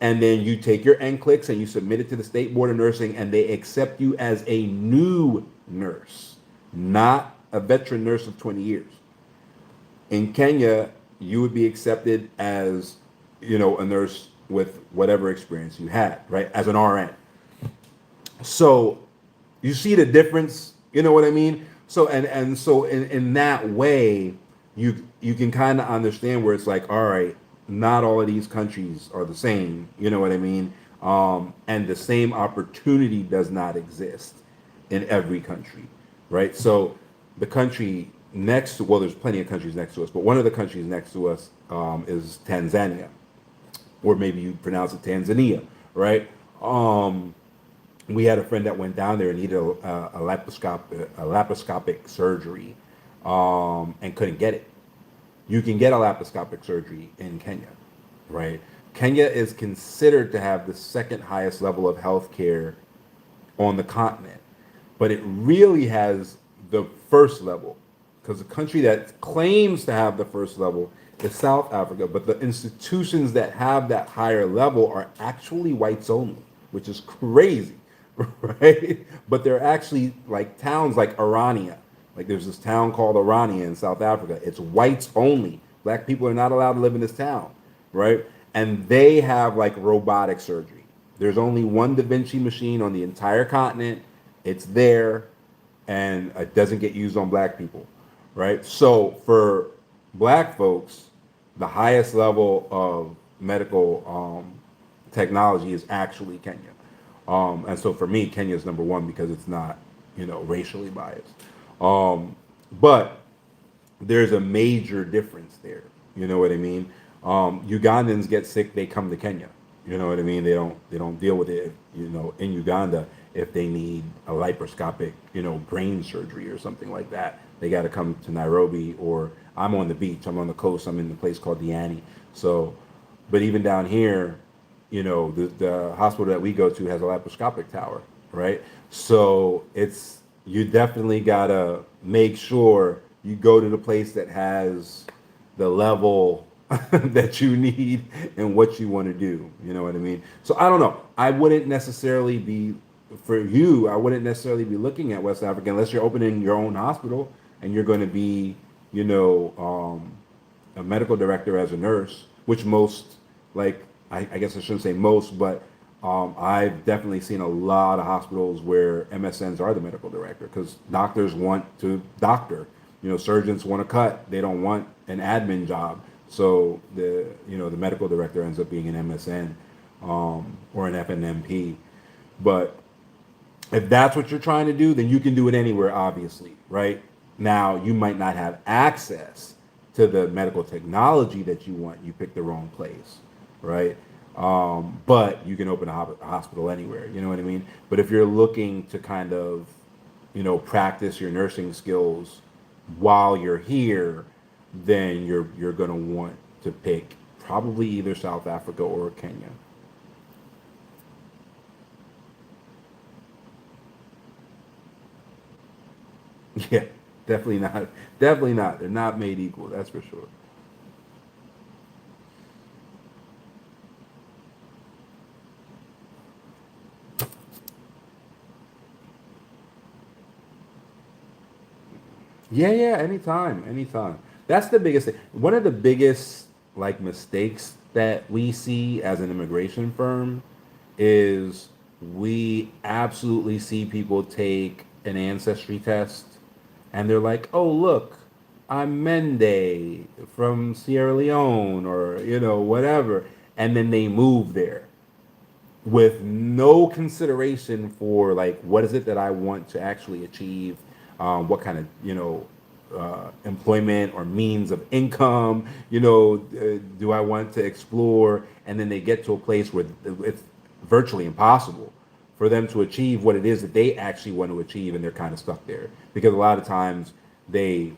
And then you take your NCLEX and you submit it to the State Board of Nursing, and they accept you as a new nurse, not a veteran nurse of 20 years. In Kenya, you would be accepted as a nurse with whatever experience you had, right, as an RN. So you see the difference, you know what I mean? So so in that way, you can kind of understand where it's like, all right, not all of these countries are the same, you know what I mean? And the same opportunity does not exist in every country, right? So the country next to, well, there's plenty of countries next to us, but one of the countries next to us is Tanzania, or maybe you pronounce it Tanzania, right? Um, we had a friend that went down there and needed a laparoscopic surgery, and couldn't get it. You can get a laparoscopic surgery in Kenya, right? Kenya is considered to have the second highest level of healthcare on the continent, but it really has the first level, because the country that claims to have the first level is South Africa, but the institutions that have that higher level are actually whites only, which is crazy, right? But they're actually like towns like Arania. Like there's this town called Arania in South Africa. It's whites only. Black people are not allowed to live in this town, right? And they have like robotic surgery. There's only one Da Vinci machine on the entire continent. It's there, and it doesn't get used on black people, right? So for black folks, the highest level of medical technology is actually Kenya. And so for me, Kenya is number one because it's not, racially biased. But there's a major difference there. You know what I mean? Ugandans get sick, they come to Kenya. You know what I mean? They don't deal with it, in Uganda if they need a laparoscopic, brain surgery or something like that. They got to come to Nairobi, or I'm on the beach, I'm on the coast, I'm in a place called Diani. So, but even down here, the hospital that we go to has a laparoscopic tower, right? So you definitely gotta make sure you go to the place that has the level that you need and what you want to do. You know what I mean? So I don't know. I wouldn't necessarily be looking at West Africa unless you're opening your own hospital and you're going to be, a medical director as a nurse, which most, like, I guess I shouldn't say most, but I've definitely seen a lot of hospitals where MSNs are the medical director because doctors want to doctor. Surgeons want to cut. They don't want an admin job. So the medical director ends up being an MSN, or an FNMP. But if that's what you're trying to do, then you can do it anywhere, obviously, right? Now, you might not have access to the medical technology that you want. You pick the wrong place, right? But you can open a hospital anywhere, you know what I mean? But if you're looking to kind of, practice your nursing skills while you're here, then you're going to want to pick probably either South Africa or Kenya. Yeah, definitely not. Definitely not. They're not made equal, that's for sure. Yeah, yeah, anytime, anytime. That's the biggest thing. One of the biggest like mistakes that we see as an immigration firm is we absolutely see people take an ancestry test and they're like, "Oh, look, I'm Mende from Sierra Leone or, whatever." And then they move there with no consideration for like what is it that I want to actually achieve, what kind of employment or means of income do I want to explore, and then they get to a place where it's virtually impossible for them to achieve what it is that they actually want to achieve, and they're kind of stuck there because a lot of times they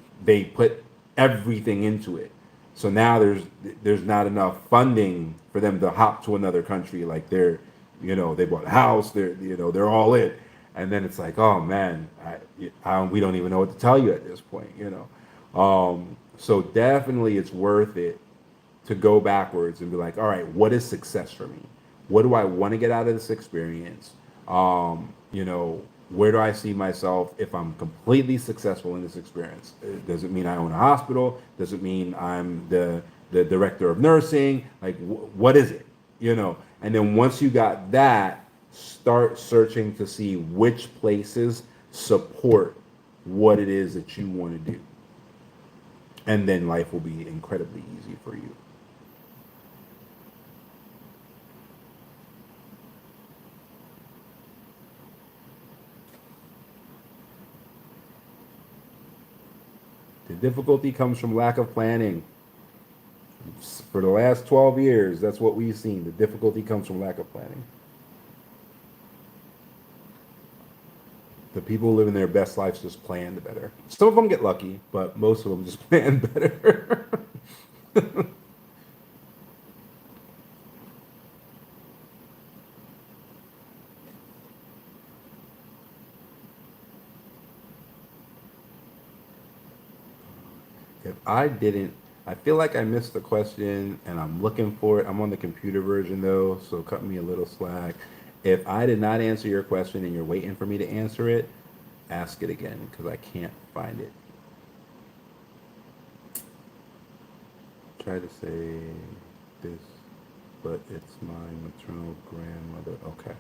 put everything into it. So now there's not enough funding for them to hop to another country. Like they bought a house, they're all in, and then it's like, oh man, we don't even know what to tell you at this point. So definitely it's worth it to go backwards and be like, all right, what is success for me? What do I want to get out of this experience? Where do I see myself if I'm completely successful in this experience? Does it mean I own a hospital? Does it mean I'm the the director of nursing, like what is it, and then once you got that, start searching to see which places support what it is that you want to do, and then life will be incredibly easy for you. The difficulty comes from lack of planning. For the last 12 years, that's what we've seen. The difficulty comes from lack of planning. The people living their best lives just planned better. Some of them get lucky, but most of them just plan better. If I didn't, I feel like I missed the question and I'm looking for it. I'm on the computer version though, so cut me a little slack. If I did not answer your question and you're waiting for me to answer it, ask it again because I can't find it. Try to say this, but it's my maternal grandmother. Okay.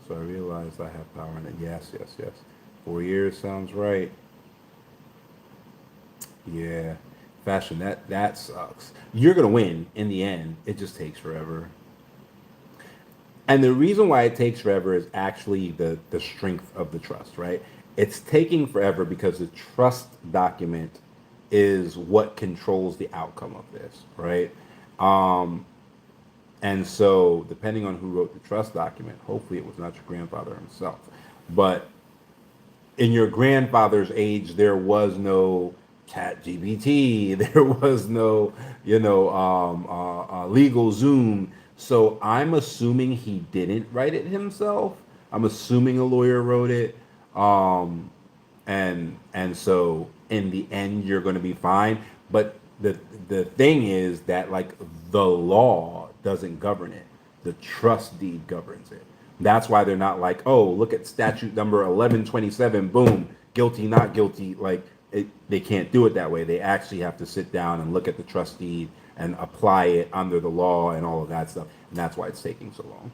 So I realized I have power in it. Yes, yes, yes. 4 years sounds right. Yeah. Fashion, that sucks. You're gonna win in the end. It just takes forever. And the reason why it takes forever is actually the strength of the trust, right? It's taking forever because the trust document is what controls the outcome of this, right? Um, and so, depending on who wrote the trust document, hopefully it was not your grandfather himself. But in your grandfather's age, there was no chat GBT, there was no, legal Zoom. So I'm assuming he didn't write it himself. I'm assuming a lawyer wrote it. Um, and so in the end, you're going to be fine. But the thing is that like the law doesn't govern it. The trust deed governs it. That's why they're not like, oh, look at statute number 1127, boom, guilty, not guilty. Like they can't do it that way. They actually have to sit down and look at the trust deed and apply it under the law and all of that stuff. And that's why it's taking so long.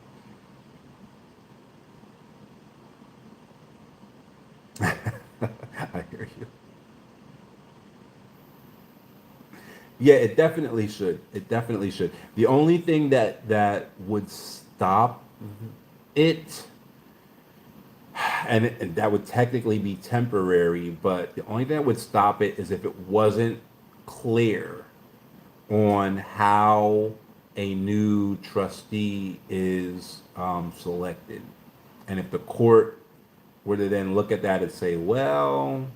I hear you. Yeah, it definitely should. It definitely should. The only thing that would stop it, and that would technically be temporary, but the only thing that would stop it is if it wasn't clear on how a new trustee is selected. And if the court were to then look at that and say, well,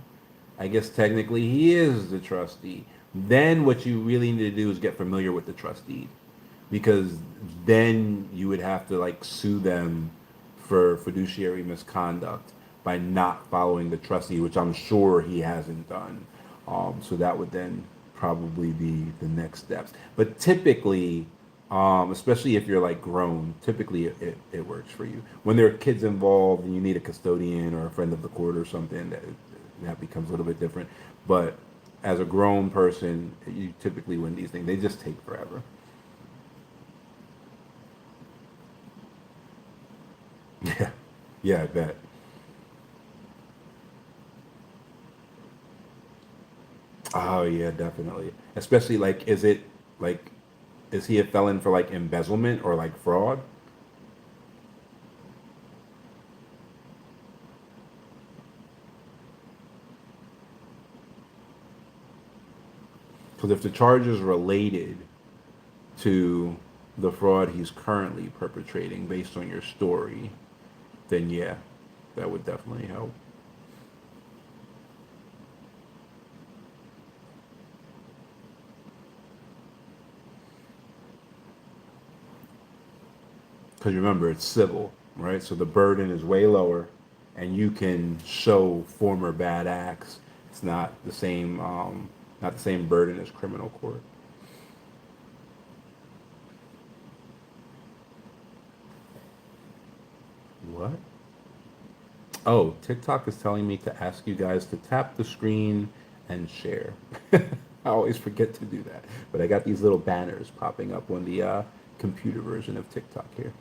I guess technically he is the trustee, then what you really need to do is get familiar with the trustee, because then you would have to like sue them for fiduciary misconduct by not following the trustee, which I'm sure he hasn't done. So that would then probably be the next steps. But typically, especially if you're like grown, typically it works for you. When there are kids involved and you need a custodian or a friend of the court or something, that becomes a little bit different. But as a grown person, you typically win these things. They just take forever. Yeah, yeah, I bet. Oh yeah, definitely. Especially like, is it like, is he a felon for like embezzlement or like fraud? Because if the charge is related to the fraud he's currently perpetrating based on your story, then yeah, that would definitely help. Because remember, it's civil, right? So the burden is way lower, and you can show former bad acts. It's not the same burden as criminal court. What? Oh, TikTok is telling me to ask you guys to tap the screen and share. I always forget to do that. But I got these little banners popping up on the computer version of TikTok here.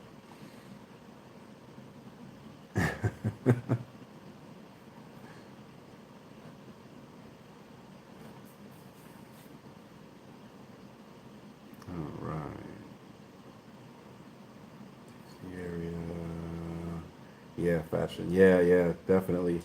All right. The area. Yeah, fashion. Yeah, yeah, definitely.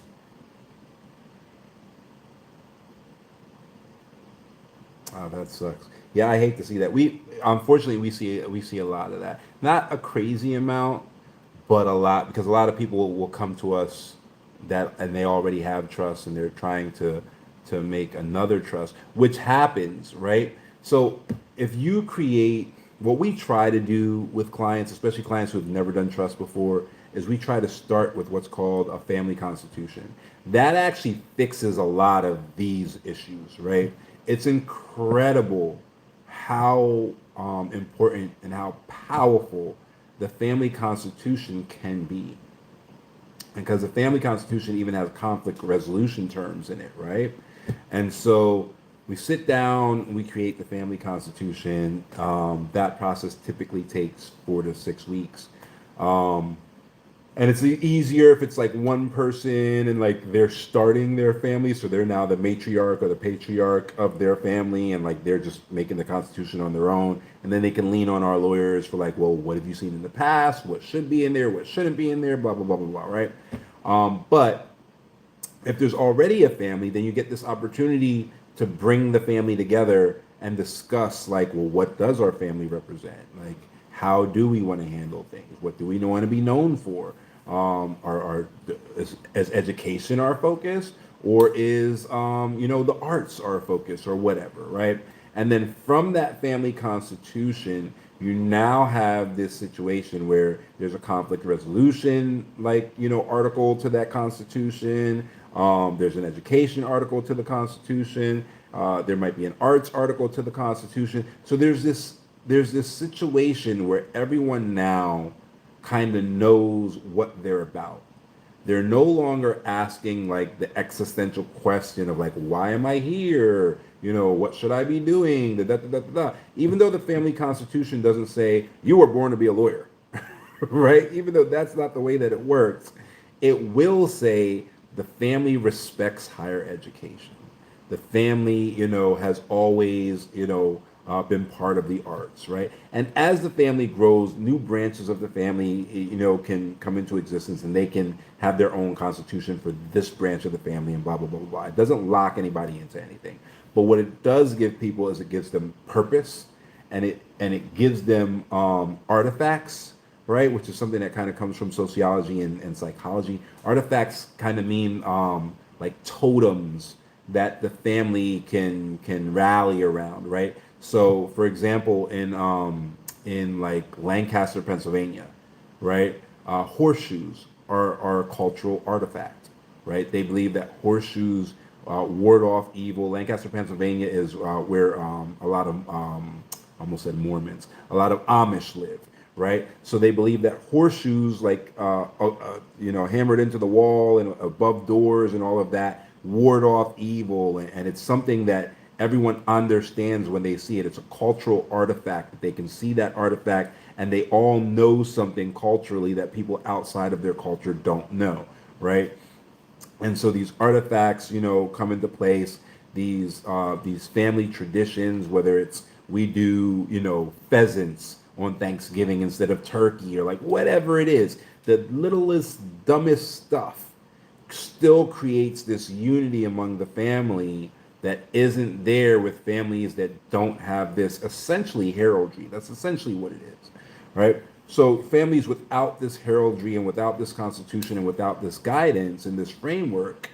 Oh, that sucks. Yeah, I hate to see that. We unfortunately we see a lot of that. Not a crazy amount, but a lot because a lot of people will come to us that and they already have trust and they're trying to make another trust, which happens, right? So if you create what we try to do with clients, especially clients who have never done trust before, is we try to start with what's called a family constitution. That actually fixes a lot of these issues, right? It's incredible how important and how powerful the family constitution can be. Because the family constitution even has conflict resolution terms in it, right? And so we sit down, we create the family constitution. That process typically takes 4 to 6 weeks. Um, and it's easier if it's like one person and like they're starting their family, so they're now the matriarch or the patriarch of their family, and like they're just making the constitution on their own. And then they can lean on our lawyers for like, well, what have you seen in the past? What should be in there? What shouldn't be in there? Blah blah blah blah blah. Right? But if there's already a family, then you get this opportunity to bring the family together and discuss like, well, what does our family represent? Like, how do we want to handle things? What do we want to be known for? Is education our focus, or is the arts our focus, or whatever, right? And then from that family constitution, you now have this situation where there's a conflict resolution, like article to that constitution. There's an education article to the constitution. There might be an arts article to the constitution. So there's this situation where everyone now kind of knows what they're about. They're no longer asking like the existential question of like, why am I here? What should I be doing? Da, da, da, da, da. Even though the family constitution doesn't say you were born to be a lawyer, right? Even though that's not the way that it works, it will say the family respects higher education. The family, has always, been part of the arts, right? And as the family grows, new branches of the family, can come into existence, and they can have their own constitution for this branch of the family, and blah blah blah blah blah. It doesn't lock anybody into anything, but what it does give people is it gives them purpose, and it gives them artifacts, right? Which is something that kind of comes from sociology and psychology. Artifacts kind of mean like totems that the family can rally around, right? So, for example, in like Lancaster, Pennsylvania, right, horseshoes are a cultural artifact, right? They believe that horseshoes ward off evil. Lancaster, Pennsylvania is where a lot of almost said Mormons, a lot of Amish live, right? So they believe that horseshoes, like hammered into the wall and above doors and all of that, ward off evil, and it's something that everyone understands when they see it. It's a cultural artifact that they can see that artifact, and they all know something culturally that people outside of their culture don't know, right? And so these artifacts, come into place. These family traditions, whether it's we do, pheasants on Thanksgiving instead of turkey, or like whatever it is, the littlest, dumbest stuff still creates this unity among the family that isn't there with families that don't have this essentially heraldry. That's essentially what it is, right? So families without this heraldry and without this constitution and without this guidance and this framework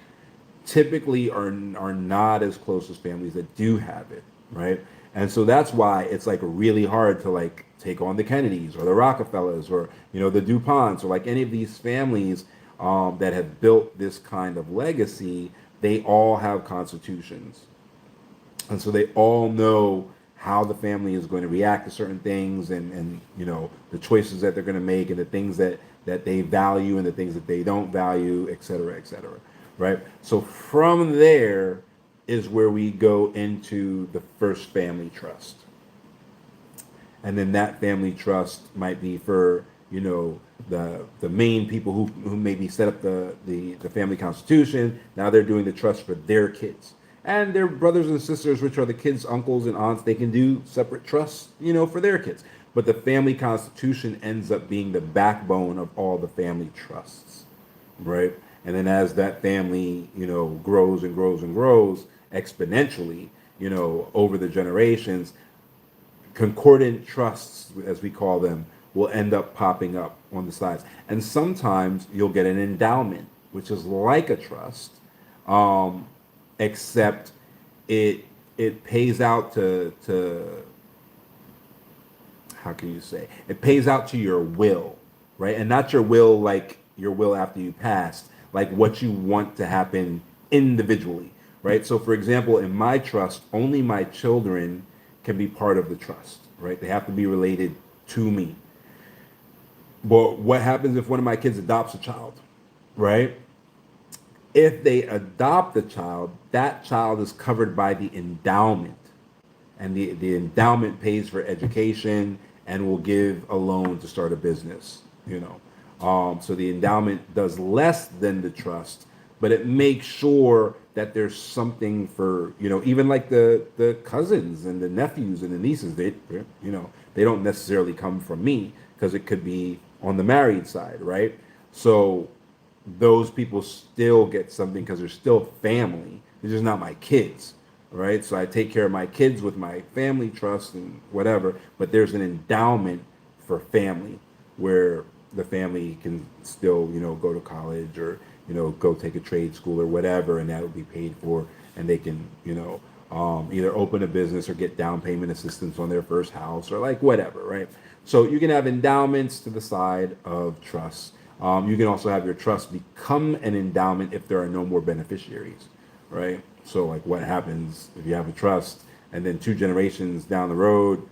typically are not as close as families that do have it, right? And so that's why it's like really hard to like take on the Kennedys or the Rockefellers or the DuPonts or like any of these families that have built this kind of legacy. They all have constitutions, and so they all know how the family is going to react to certain things, and the choices that they're going to make, and the things that they value and the things that they don't value, et cetera, right? So from there, is where we go into the first family trust. And then that family trust might be for, you know, the main people who maybe set up the family constitution. Now they're doing the trust for their kids. And their brothers and sisters, which are the kids' uncles and aunts, they can do separate trusts, you know, for their kids. But the family constitution ends up being the backbone of all the family trusts, right? And then as that family, you know, grows and grows and grows exponentially, you know, over the generations, concordant trusts, as we call them, will end up popping up on the sides. And sometimes you'll get an endowment, which is like a trust, um, except it pays out to how can you say, it pays out to your will, right? And not your will like your will after you passed, like what you want to happen individually, right? So for example, in my trust, only my children can be part of the trust, right? They have to be related to me. But what happens if one of my kids adopts a child, right? If they adopt a child, that child is covered by the endowment. And the endowment pays for education and will give a loan to start a business, you know. So the endowment does less than the trust, but it makes sure that there's something for, you know, even like the cousins and the nephews and the nieces, you know, they don't necessarily come from me because it could be on the married side, right? So those people still get something because they're still family. They're just not my kids, right? So I take care of my kids with my family trust and whatever, but there's an endowment for family where the family can still, you know, go to college or, you know, go take a trade school or whatever, and that will be paid for, and they can, you know, either open a business or get down payment assistance on their first house or like whatever, right? So you can have endowments to the side of trusts. You can also have your trust become an endowment if there are no more beneficiaries, right? So like what happens if you have a trust and then 2 generations down the road,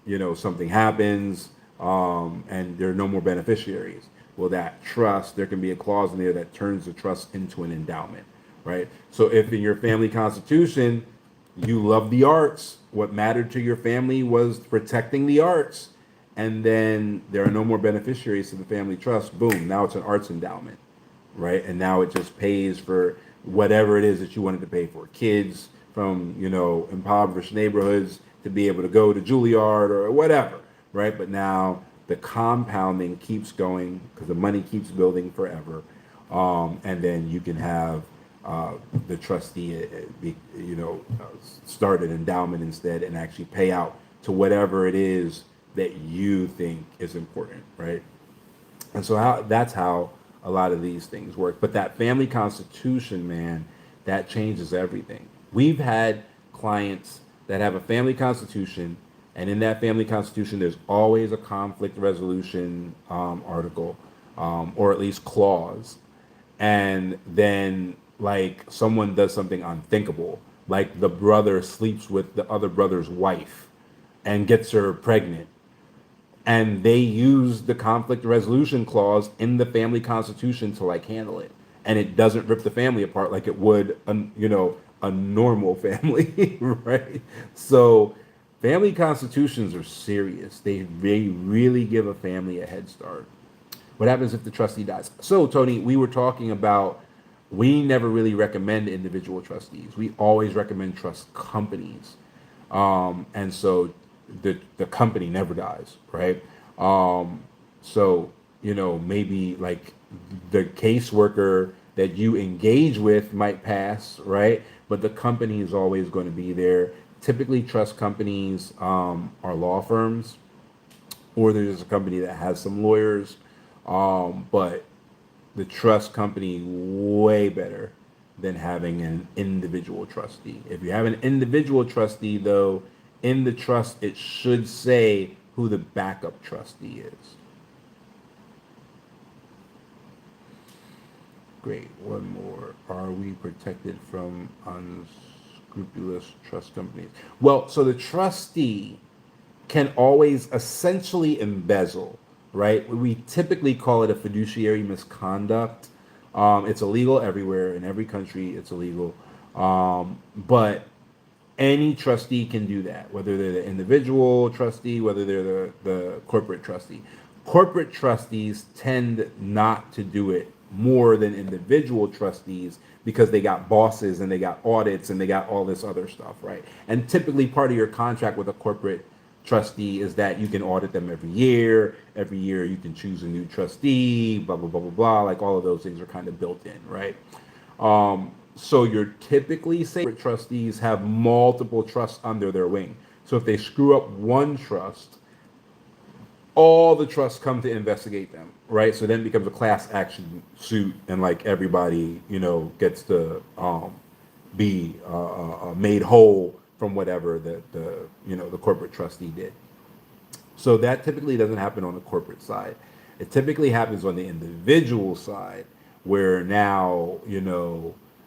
you know, something happens, and there are no more beneficiaries. Well, that trust, there can be a clause in there that turns the trust into an endowment, right? So if in your family constitution, you love the arts, what mattered to your family was protecting the arts, and then there are no more beneficiaries to the family trust, boom, now it's an arts endowment, right? And now it just pays for whatever it is that you wanted to pay for. Kids from, you know, impoverished neighborhoods to be able to go to Juilliard or whatever, right? But now the compounding keeps going because the money keeps building forever. And then you can have the trustee, start an endowment instead and actually pay out to whatever it is that you think is important, right? And so that's how a lot of these things work. But that family constitution, man, that changes everything. We've had clients that have a family constitution, and in that family constitution, there's always a conflict resolution article, or at least clause. And then, like, someone does something unthinkable, like the brother sleeps with the other brother's wife and gets her pregnant, and they use the conflict resolution clause in the family constitution to like handle it, and it doesn't rip the family apart like it would a normal family. Right? So family constitutions are serious. They really give a family a head start. What happens if the trustee dies? So Tony, we were talking about, we never really recommend individual trustees. We always recommend trust companies. And so the company never dies, right? So, you know, maybe like the caseworker that you engage with might pass, right? But the company is always going to be there. Typically, trust companies are law firms, or there's a company that has some lawyers. But the trust company way better than having an individual trustee. If you have an individual trustee, though, in the trust, it should say who the backup trustee is. Great. One more. Are we protected from unscrupulous trust companies? Well, so the trustee can always essentially embezzle, right? We typically call it a fiduciary misconduct. It's illegal everywhere. In every country, it's illegal. But any trustee can do that, whether they're the individual trustee, whether they're the corporate trustee. Corporate trustees tend not to do it more than individual trustees because they got bosses and they got audits and they got all this other stuff, right? And typically part of your contract with a corporate trustee is that you can audit them every year. Every year you can choose a new trustee, blah, blah, blah, blah, blah. Like all of those things are kind of built in, right? So you're typically safe. Trustees have multiple trusts under their wing. So if they screw up one trust, all the trusts come to investigate them, right? So then it becomes a class action suit, and like everybody, gets to be made whole from whatever the corporate trustee did. So that typically doesn't happen on the corporate side. It typically happens on the individual side, where now,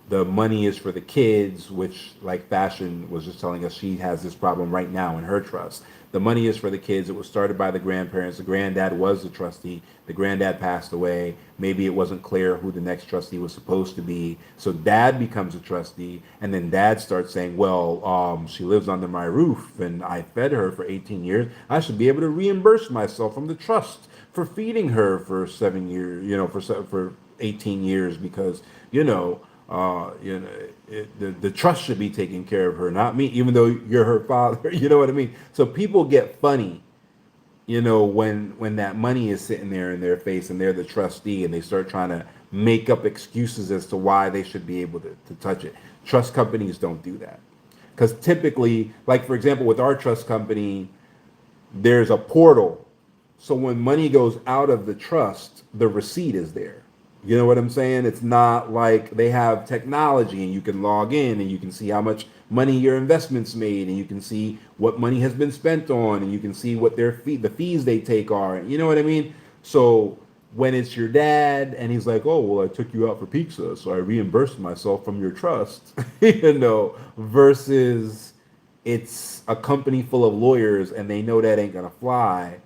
the money is for the kids, which, like Fashion was just telling us, she has this problem right now in her trust. The money is for the kids. It was started by the grandparents. The granddad was the trustee. The granddad passed away. Maybe it wasn't clear who the next trustee was supposed to be. So dad becomes a trustee, and then dad starts saying, well, she lives under my roof, and I fed her for 18 years. I should be able to reimburse myself from the trust for feeding her for 7 years, for 18 years, because, the trust should be taking care of her, not me, even though you're her father. You know what I mean? So people get funny, when that money is sitting there in their face and they're the trustee, and they start trying to make up excuses as to why they should be able to touch it. Trust companies don't do that. Because typically, like for example, with our trust company, there's a portal. So when money goes out of the trust, the receipt is there. You know what I'm saying? It's not like they have technology and you can log in and you can see how much money your investments made, and you can see what money has been spent on, and you can see what the fees they take are. You know what I mean? So when it's your dad and he's like, oh, well, I took you out for pizza, so I reimbursed myself from your trust, versus it's a company full of lawyers and they know that ain't gonna fly,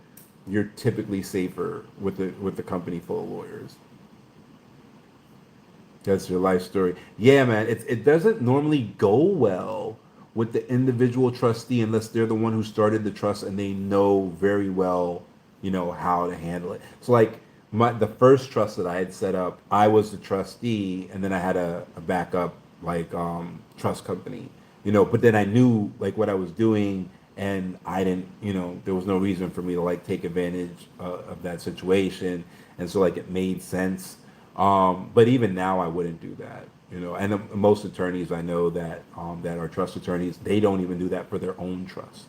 you're typically safer with the company full of lawyers. That's your life story. Yeah, man. It doesn't normally go well with the individual trustee unless they're the one who started the trust and they know very well, how to handle it. So like the first trust that I had set up, I was the trustee, and then I had a backup like trust company, but then I knew like what I was doing, and I didn't, there was no reason for me to like take advantage of that situation, and so like it made sense. But even now, I wouldn't do that, And most attorneys I know that that are trust attorneys, they don't even do that for their own trust.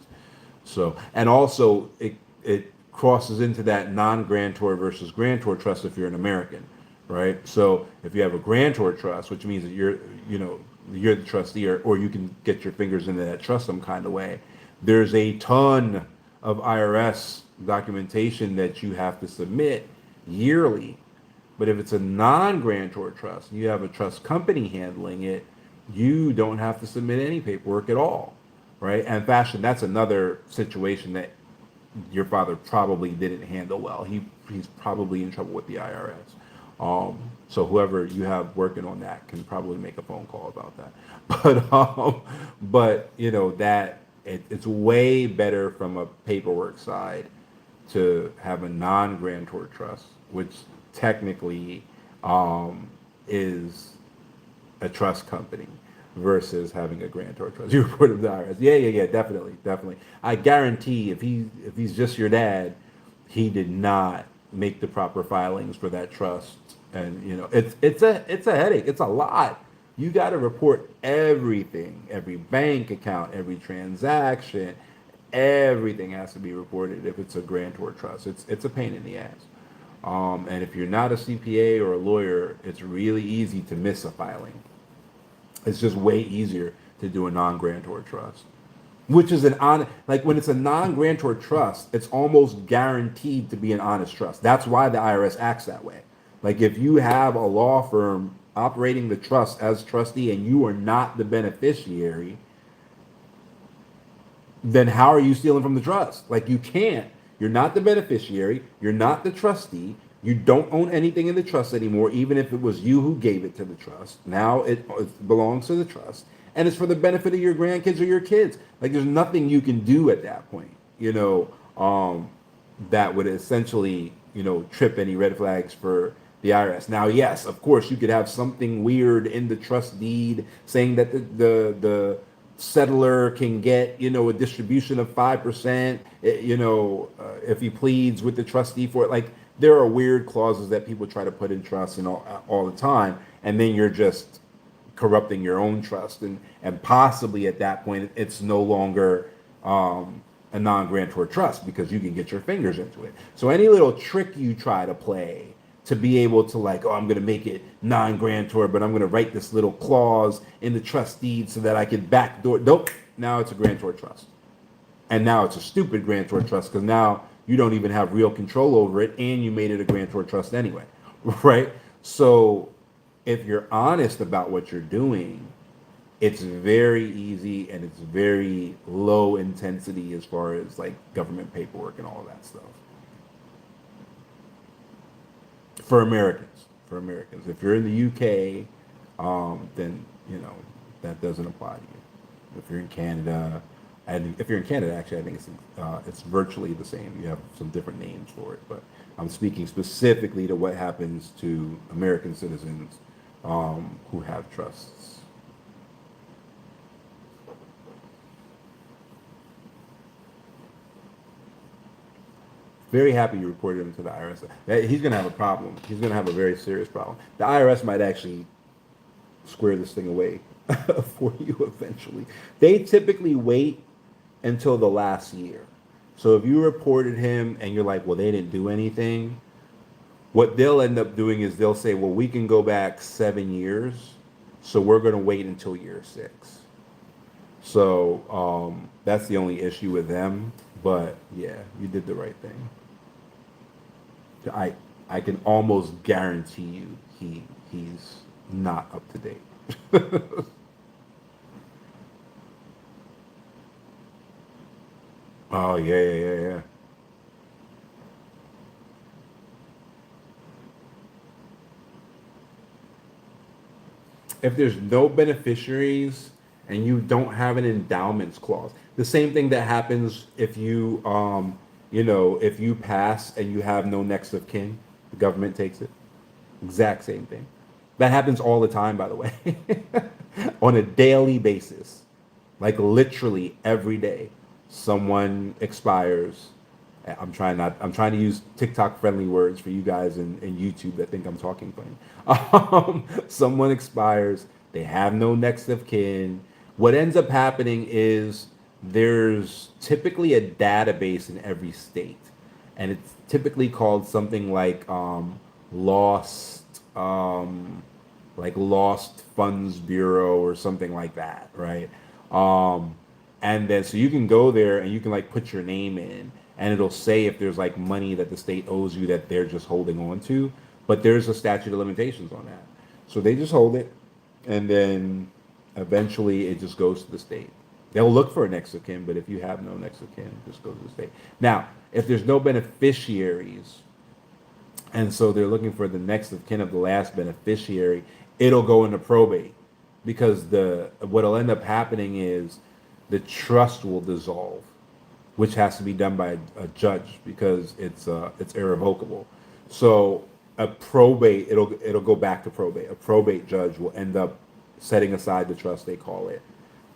So, and also it crosses into that non-grantor versus grantor trust if you're an American, right? So if you have a grantor trust, which means that you're the trustee, or you can get your fingers into that trust some kind of way. There's a ton of IRS documentation that you have to submit yearly. But if it's a non-grantor trust, you have a trust company handling it, you don't have to submit any paperwork at all, right? And Fashion, that's another situation that your father probably didn't handle well. He's probably in trouble with the IRS. So whoever you have working on that can probably make a phone call about that. But that it's way better from a paperwork side to have a non-grantor trust, which technically is a trust company, versus having a grantor trust. You report him to the IRS. Yeah, definitely. I guarantee if he's just your dad, he did not make the proper filings for that trust, and it's a headache. It's a lot. You got to report everything, every bank account, every transaction, everything has to be reported if it's a grantor trust. It's a pain in the ass. And if you're not a CPA or a lawyer, it's really easy to miss a filing. It's just way easier to do a non-grantor trust, which is like when it's a non-grantor trust, it's almost guaranteed to be an honest trust. That's why the IRS acts that way. Like if you have a law firm operating the trust as trustee and you are not the beneficiary, then how are you stealing from the trust? Like you can't. You're not the beneficiary. You're not the trustee. You don't own anything in the trust anymore, even if it was you who gave it to the trust. Now it belongs to the trust, and it's for the benefit of your grandkids or your kids. Like there's nothing you can do at that point, that would essentially, trip any red flags for the IRS. Now, yes, of course, you could have something weird in the trust deed saying that the settler can get, a distribution of 5%, if he pleads with the trustee for it. Like there are weird clauses that people try to put in trust and all the time, and then you're just corrupting your own trust, and possibly at that point it's no longer a non-grantor trust because you can get your fingers into it. So any little trick you try to play to be able to like, oh, I'm going to make it non-grantor, but I'm going to write this little clause in the trust deed so that I can backdoor. Nope. Now it's a grantor trust. And now it's a stupid grantor trust because now you don't even have real control over it and you made it a grantor trust anyway, right? So if you're honest about what you're doing, it's very easy and it's very low intensity as far as like government paperwork and all of that stuff. For Americans. If you're in the UK, then that doesn't apply to you. If you're in Canada, and if you're in Canada, actually, I think it's virtually the same. You have some different names for it, but I'm speaking specifically to what happens to American citizens who have trusts. Very happy you reported him to the IRS. He's going to have a problem. He's going to have a very serious problem. The IRS might actually square this thing away for you eventually. They typically wait until the last year. So if you reported him and you're like, well, they didn't do anything, what they'll end up doing is they'll say, well, we can go back 7 years, so we're going to wait until year 6. So that's the only issue with them. But yeah, you did the right thing. I can almost guarantee you he's not up to date. Oh yeah. If there's no beneficiaries and you don't have an endowments clause, the same thing that happens if you if you pass and you have no next of kin, the government takes it. Exact same thing. That happens all the time, by the way, on a daily basis, like literally every day. Someone expires. I'm trying to use TikTok friendly words for you guys in YouTube that think I'm talking funny. Someone expires. They have no next of kin. What ends up happening is there's typically a database in every state, and it's typically called something lost lost funds bureau or something like that, right? And then so you can go there and you can like put your name in, and it'll say if there's like money that the state owes you that they're just holding on to, but there's a statute of limitations on that, so they just hold it, and then eventually it just goes to the state. They'll look for a next of kin, but if you have no next of kin, it just goes to the state. Now, if there's no beneficiaries, and so they're looking for the next of kin of the last beneficiary, it'll go into probate, because what'll end up happening is the trust will dissolve, which has to be done by a judge because it's irrevocable. So a probate, it'll go back to probate. A probate judge will end up setting aside the trust, they call it,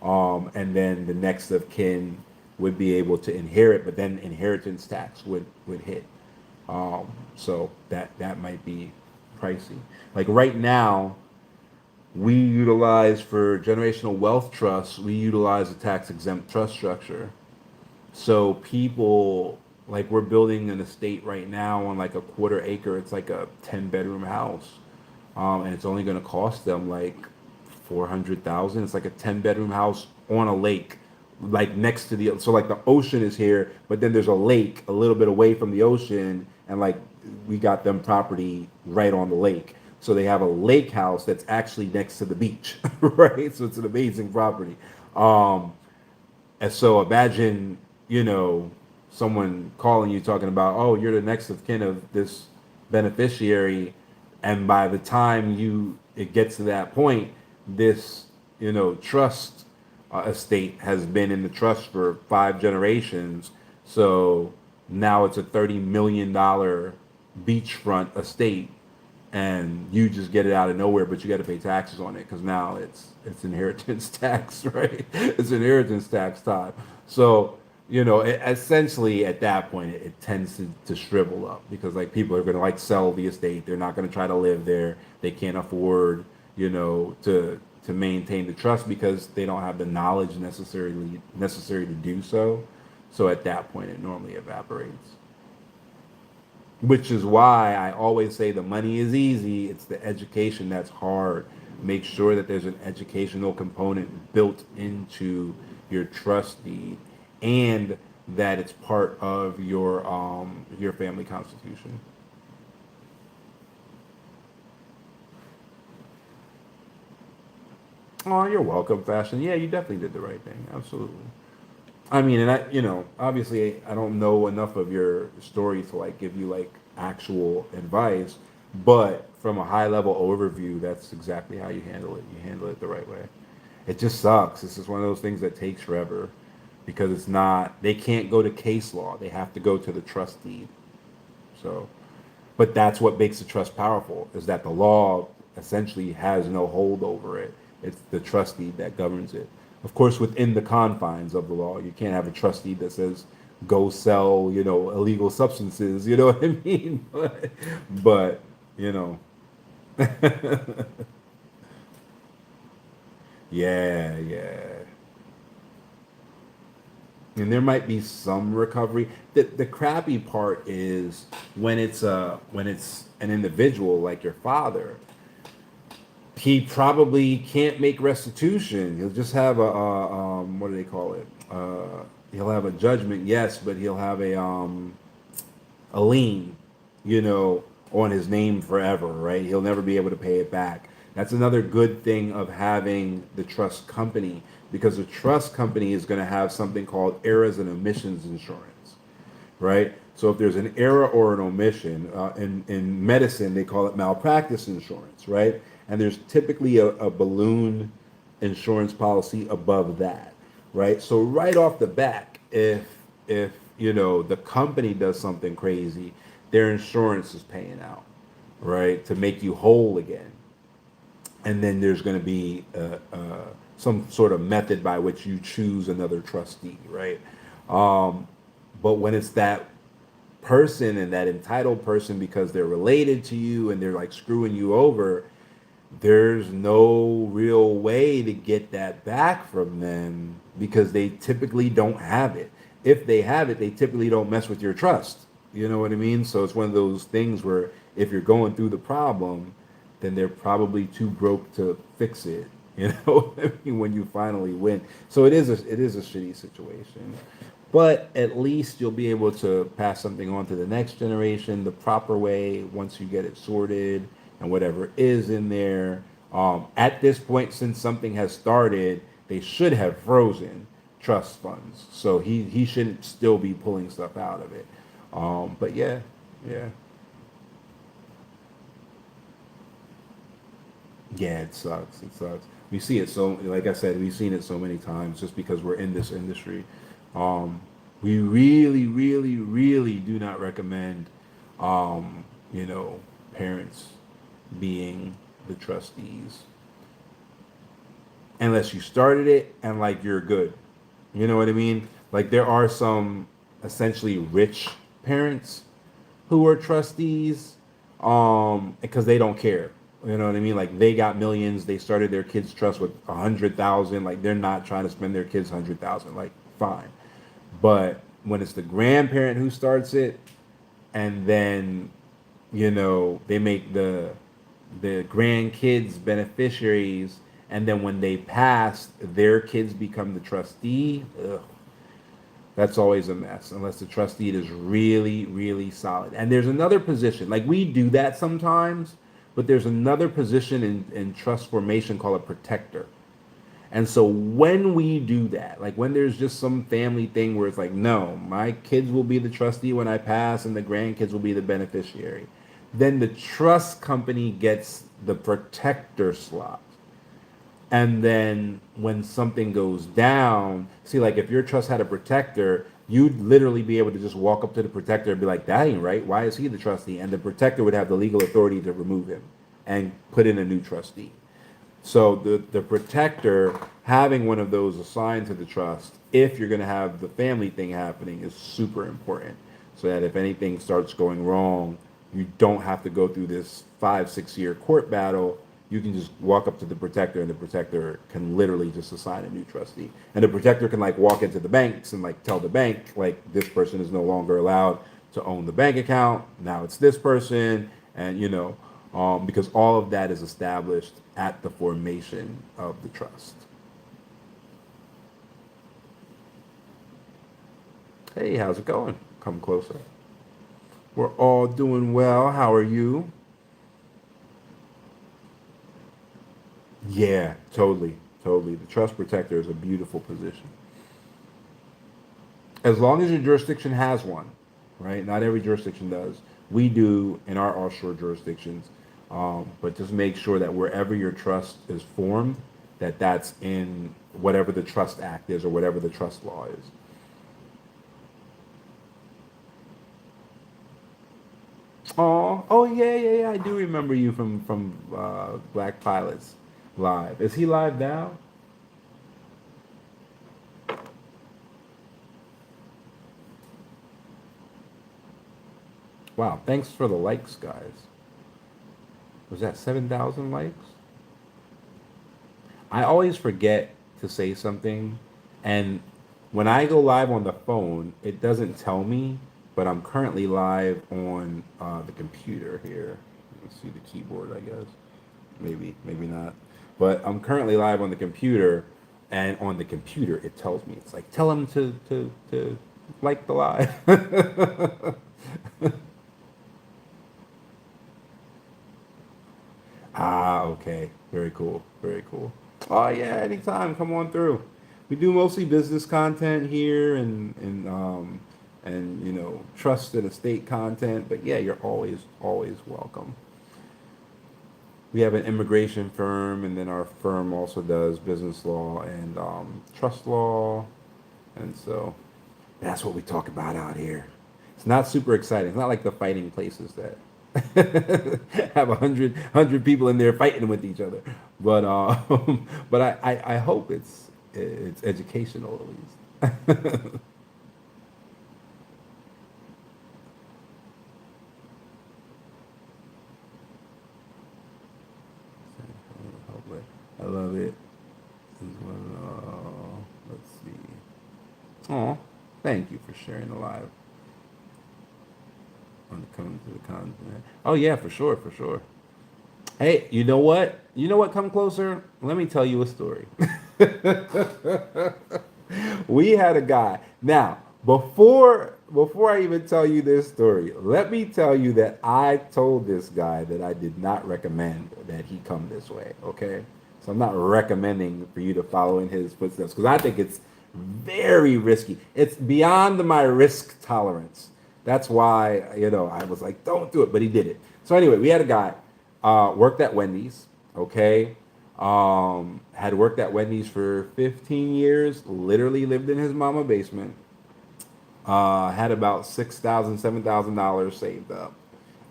and then the next of kin would be able to inherit, but then inheritance tax would hit. So that might be pricey. Like right now, we utilize for generational wealth trusts, we utilize a tax exempt trust structure. So people, like we're building an estate right now on like a 1/4 acre. It's like a 10-bedroom house, and it's only going to cost them like 400,000. It's like a 10-bedroom house on a lake, like next to so like the ocean is here, but then there's a lake a little bit away from the ocean, and like we got them property right on the lake. So they have a lake house that's actually next to the beach, right? So it's an amazing property. And so imagine, someone calling you talking about, oh, you're the next of kin of this beneficiary, and by the time it gets to that point, this trust estate has been in the trust for 5 generations. So now it's a $30 million beachfront estate, and you just get it out of nowhere, but you got to pay taxes on it because now it's inheritance tax, right? It's inheritance tax time. So essentially at that point, it tends to shrivel up because like people are going to like sell the estate. They're not going to try to live there. They can't afford to maintain the trust because they don't have the knowledge necessary to do so. So at that point, it normally evaporates. Which is why I always say the money is easy. It's the education that's hard. Make sure that there's an educational component built into your trust deed, and that it's part of your family constitution. Oh, you're welcome, fashion. Yeah, you definitely did the right thing. Absolutely. I mean, and obviously, I don't know enough of your story to like give you like actual advice, but from a high level overview, that's exactly how you handle it. You handle it the right way. It just sucks. This is one of those things that takes forever because it's not, they can't go to case law. They have to go to the trust deed. So, but that's what makes the trust powerful is that the law essentially has no hold over it. It's the trust deed that governs it. Of course, within the confines of the law, you can't have a trust deed that says go sell, illegal substances. You know what I mean? But you know, yeah, yeah. And there might be some recovery. The crappy part is when it's an individual like your father, he probably can't make restitution. He'll just have what do they call it? He'll have a judgment, yes, but he'll have a lien, on his name forever, right? He'll never be able to pay it back. That's another good thing of having the trust company because the trust company is going to have something called errors and omissions insurance, right? So if there's an error or an omission, in medicine, they call it malpractice insurance, right? And there's typically a balloon insurance policy above that, right? So right off the back, if the company does something crazy, their insurance is paying out, right, to make you whole again. And then there's going to be some sort of method by which you choose another trustee, right? But when it's that person and that entitled person because they're related to you and they're like screwing you over, there's no real way to get that back from them because they typically don't have it. If they have it, they typically don't mess with your trust. You know what I mean? So it's one of those things where if you're going through the problem, then they're probably too broke to fix it. You know, I mean, when you finally win. So it is a shitty situation. But at least you'll be able to pass something on to the next generation the proper way once you get it sorted and whatever is in there. At this point, since something has started, they should have frozen trust funds. So he shouldn't still be pulling stuff out of it. But yeah, yeah. Yeah, it sucks. It sucks. We see it so, like I said, we've seen it so many times just because we're in this industry. Um, we really, really, really do not recommend, um, parents being the trustees unless you started it and like you're good. You know what I mean? Like there are some essentially rich parents who are trustees because they don't care. You know what I mean? Like they got millions. They started their kids' trust with 100,000. Like they're not trying to spend their kids 100,000. Like fine, but when it's the grandparent who starts it, and then they make the grandkids beneficiaries, and then when they pass, their kids become the trustee. Ugh, that's always a mess unless the trustee is really, really solid. And there's another position, like we do that sometimes, but there's another position in trust formation called a protector. And so when we do that, like when there's just some family thing where it's like, no, my kids will be the trustee when I pass and the grandkids will be the beneficiary. Then the trust company gets the protector slot. And then when something goes down, see, like if your trust had a protector, you'd literally be able to just walk up to the protector and be like, that ain't right. Why is he the trustee? And the protector would have the legal authority to remove him and put in a new trustee. So the protector having one of those assigned to the trust, if you're going to have the family thing happening, is super important. So that if anything starts going wrong, you don't have to go through this 5-6 year court battle. You can just walk up to the protector, and the protector can literally just assign a new trustee. And the protector can like walk into the banks and like tell the bank like this person is no longer allowed to own the bank account. Now it's this person, and because all of that is established at the formation of the trust. Hey, how's it going? Come closer. We're all doing well. How are you? Yeah, totally, totally. The trust protector is a beautiful position. As long as your jurisdiction has one, right? Not every jurisdiction does. We do in our offshore jurisdictions, but just make sure that wherever your trust is formed, that's in whatever the trust act is or whatever the trust law is. Oh yeah, yeah, yeah. I do remember you from Black Pilots Live. Is he live now? Wow, thanks for the likes, guys. Was that 7,000 likes? I always forget to say something, and when I go live on the phone, it doesn't tell me, but I'm currently live on the computer here. Let's see the keyboard, I guess. Maybe, maybe not. But I'm currently live on the computer, and on the computer, it tells me. It's like, tell him to like the live. Ah, okay. Very cool. Very cool. Oh yeah, anytime. Come on through. We do mostly business content here and trust and estate content, but yeah, you're always welcome. We have an immigration firm, and then our firm also does business law and trust law, and so that's what we talk about out here. It's not super exciting. It's not like the fighting places that have 100 people in there fighting with each other. But but I hope it's educational at least. I love it. Let's see. Oh, thank you for sharing the live on coming to the content. Oh yeah, for sure, for sure. Hey, you know what? You know what? Come closer. Let me tell you a story. We had a guy. Now, before I even tell you this story, let me tell you that I told this guy that I did not recommend that he come this way. Okay, so I'm not recommending for you to follow in his footsteps because I think it's very risky. It's beyond my risk tolerance. That's why I was like, don't do it, but he did it. So anyway, we had a guy worked at Wendy's. Okay, had worked at Wendy's for 15 years. Literally lived in his mama basement. Had about $7,000 saved up.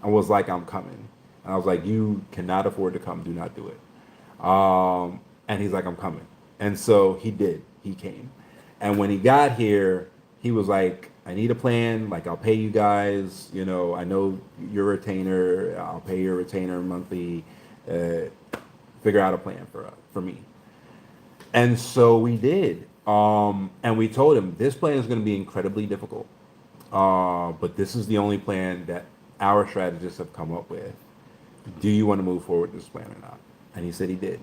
I was like, I'm coming. And I was like, you cannot afford to come. Do not do it. And he's like, I'm coming. And so he did. He came. And when he got here, he was like, I need a plan. Like, I'll pay you guys. I know you're a retainer. I'll pay your retainer monthly. Uh, Figure out a plan for me. And so we did. And we told him this plan is going to be incredibly difficult. But this is the only plan that our strategists have come up with. Do you want to move forward with this plan or not? And he said he did.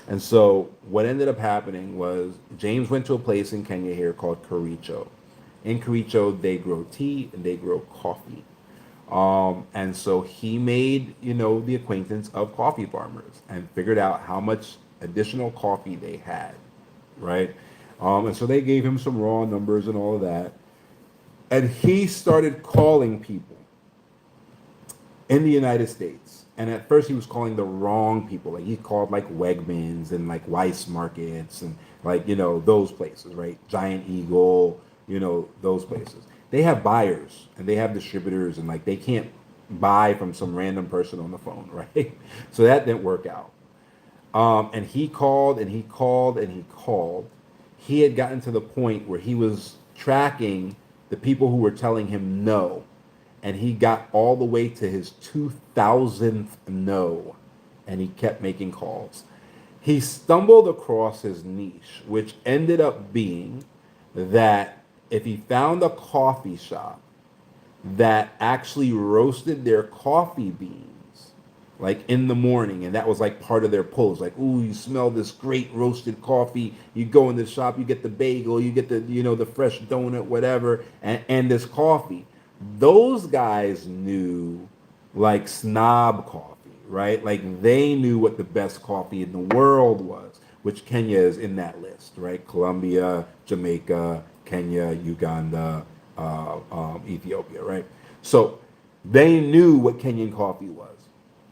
And so what ended up happening was James went to a place in Kenya here called Kericho. In Kericho, they grow tea and they grow coffee. And so he made, the acquaintance of coffee farmers and figured out how much additional coffee they had, right? And so they gave him some raw numbers and all of that. And he started calling people in the United States. And at first he was calling the wrong people. Like he called like Wegmans and like Weiss Markets and like, those places, right? Giant Eagle, those places. They have buyers and they have distributors and like they can't buy from some random person on the phone, right? So that didn't work out. And he called and he called and he called. He had gotten to the point where he was tracking the people who were telling him no. And he got all the way to his 2000th no. And he kept making calls. He stumbled across his niche, which ended up being that if he found a coffee shop that actually roasted their coffee beans like in the morning, and that was like part of their pulls, like, ooh, you smell this great roasted coffee, you go in the shop, you get the bagel, you get the the fresh donut, whatever, and this coffee. Those guys knew like snob coffee, right? Like they knew what the best coffee in the world was, which Kenya is in that list, right? Colombia, Jamaica, Kenya, Uganda, Ethiopia, right? So they knew what Kenyan coffee was.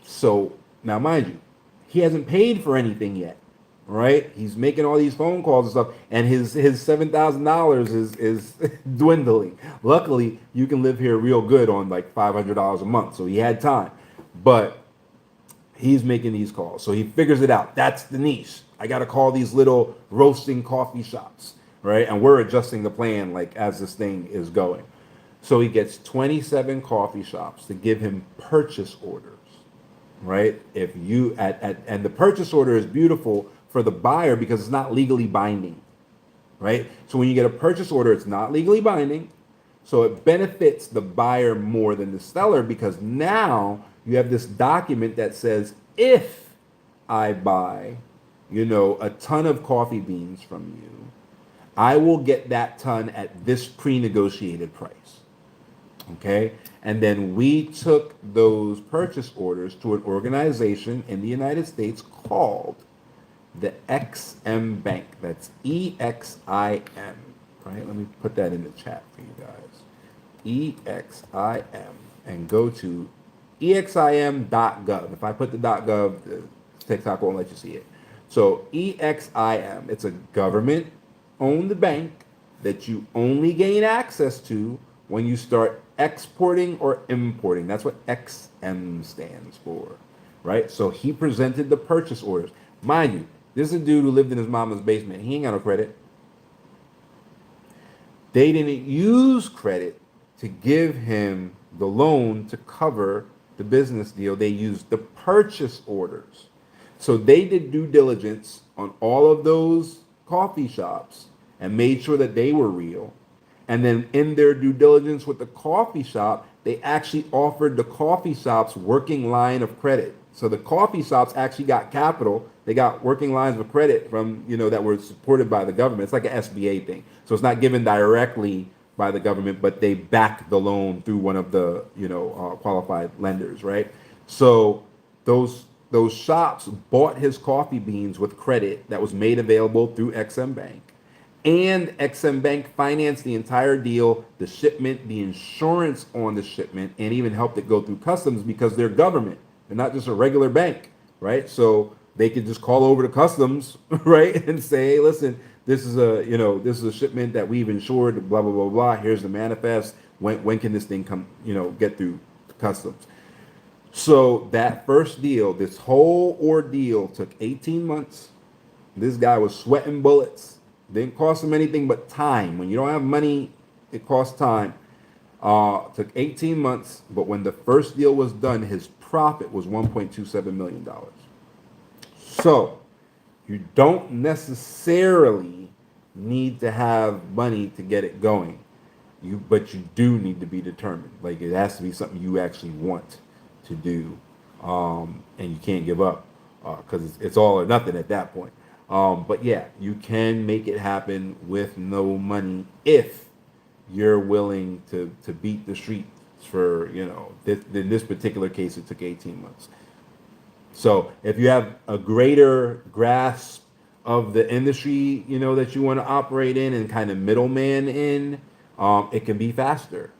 So now, mind you, he hasn't paid for anything yet, right? He's making all these phone calls and stuff, and his $7,000 is dwindling. Luckily, you can live here real good on like $500 a month, so he had time, but he's making these calls. So he figures it out. That's the niche. I got to call these little roasting coffee shops, right? And we're adjusting the plan like as this thing is going. So he gets 27 coffee shops to give him purchase orders, right? If you and the purchase order is beautiful for the buyer because it's not legally binding, right? So when you get a purchase order, it's not legally binding. So it benefits the buyer more than the seller because now you have this document that says, if I buy, a ton of coffee beans from you, I will get that ton at this pre-negotiated price. Okay? And then we took those purchase orders to an organization in the United States called the XM Bank. That's EXIM. Right? Let me put that in the chat for you guys. EXIM. And go to exim.gov. If I put the .gov, TikTok won't let you see it. So EXIM, it's a government-owned bank that you only gain access to when you start exporting or importing. That's what XM stands for, right? So he presented the purchase orders. Mind you, this is a dude who lived in his mama's basement. He ain't got no credit. They didn't use credit to give him the loan to cover the business deal. They used the purchase orders. So they did due diligence on all of those coffee shops and made sure that they were real. And then in their due diligence with the coffee shop, they actually offered the coffee shops working line of credit. So the coffee shops actually got capital. They got working lines of credit from, that were supported by the government. It's like an SBA thing. So it's not given directly by the government, but they back the loan through one of the, qualified lenders, right? So those shops bought his coffee beans with credit that was made available through XM Bank. And XM Bank financed the entire deal, the shipment, the insurance on the shipment, and even helped it go through customs because they're government. They're not just a regular bank, right? So they could just call over to customs, right, and say, hey, listen, this is a shipment that we've insured, blah blah blah blah. Here's the manifest. When can this thing come, get through customs? So that first deal, this whole ordeal took 18 months. This guy was sweating bullets. Didn't cost him anything but time. When you don't have money, it costs time. Took 18 months, but when the first deal was done, his profit was $1.27 million. So you don't necessarily need to have money to get it going. But you do need to be determined. Like it has to be something you actually want to do, and you can't give up because it's all or nothing at that point. But yeah, you can make it happen with no money if you're willing to beat the streets for, in this particular case, it took 18 months. So if you have a greater grasp of the industry, that you want to operate in and kind of middleman in, it can be faster.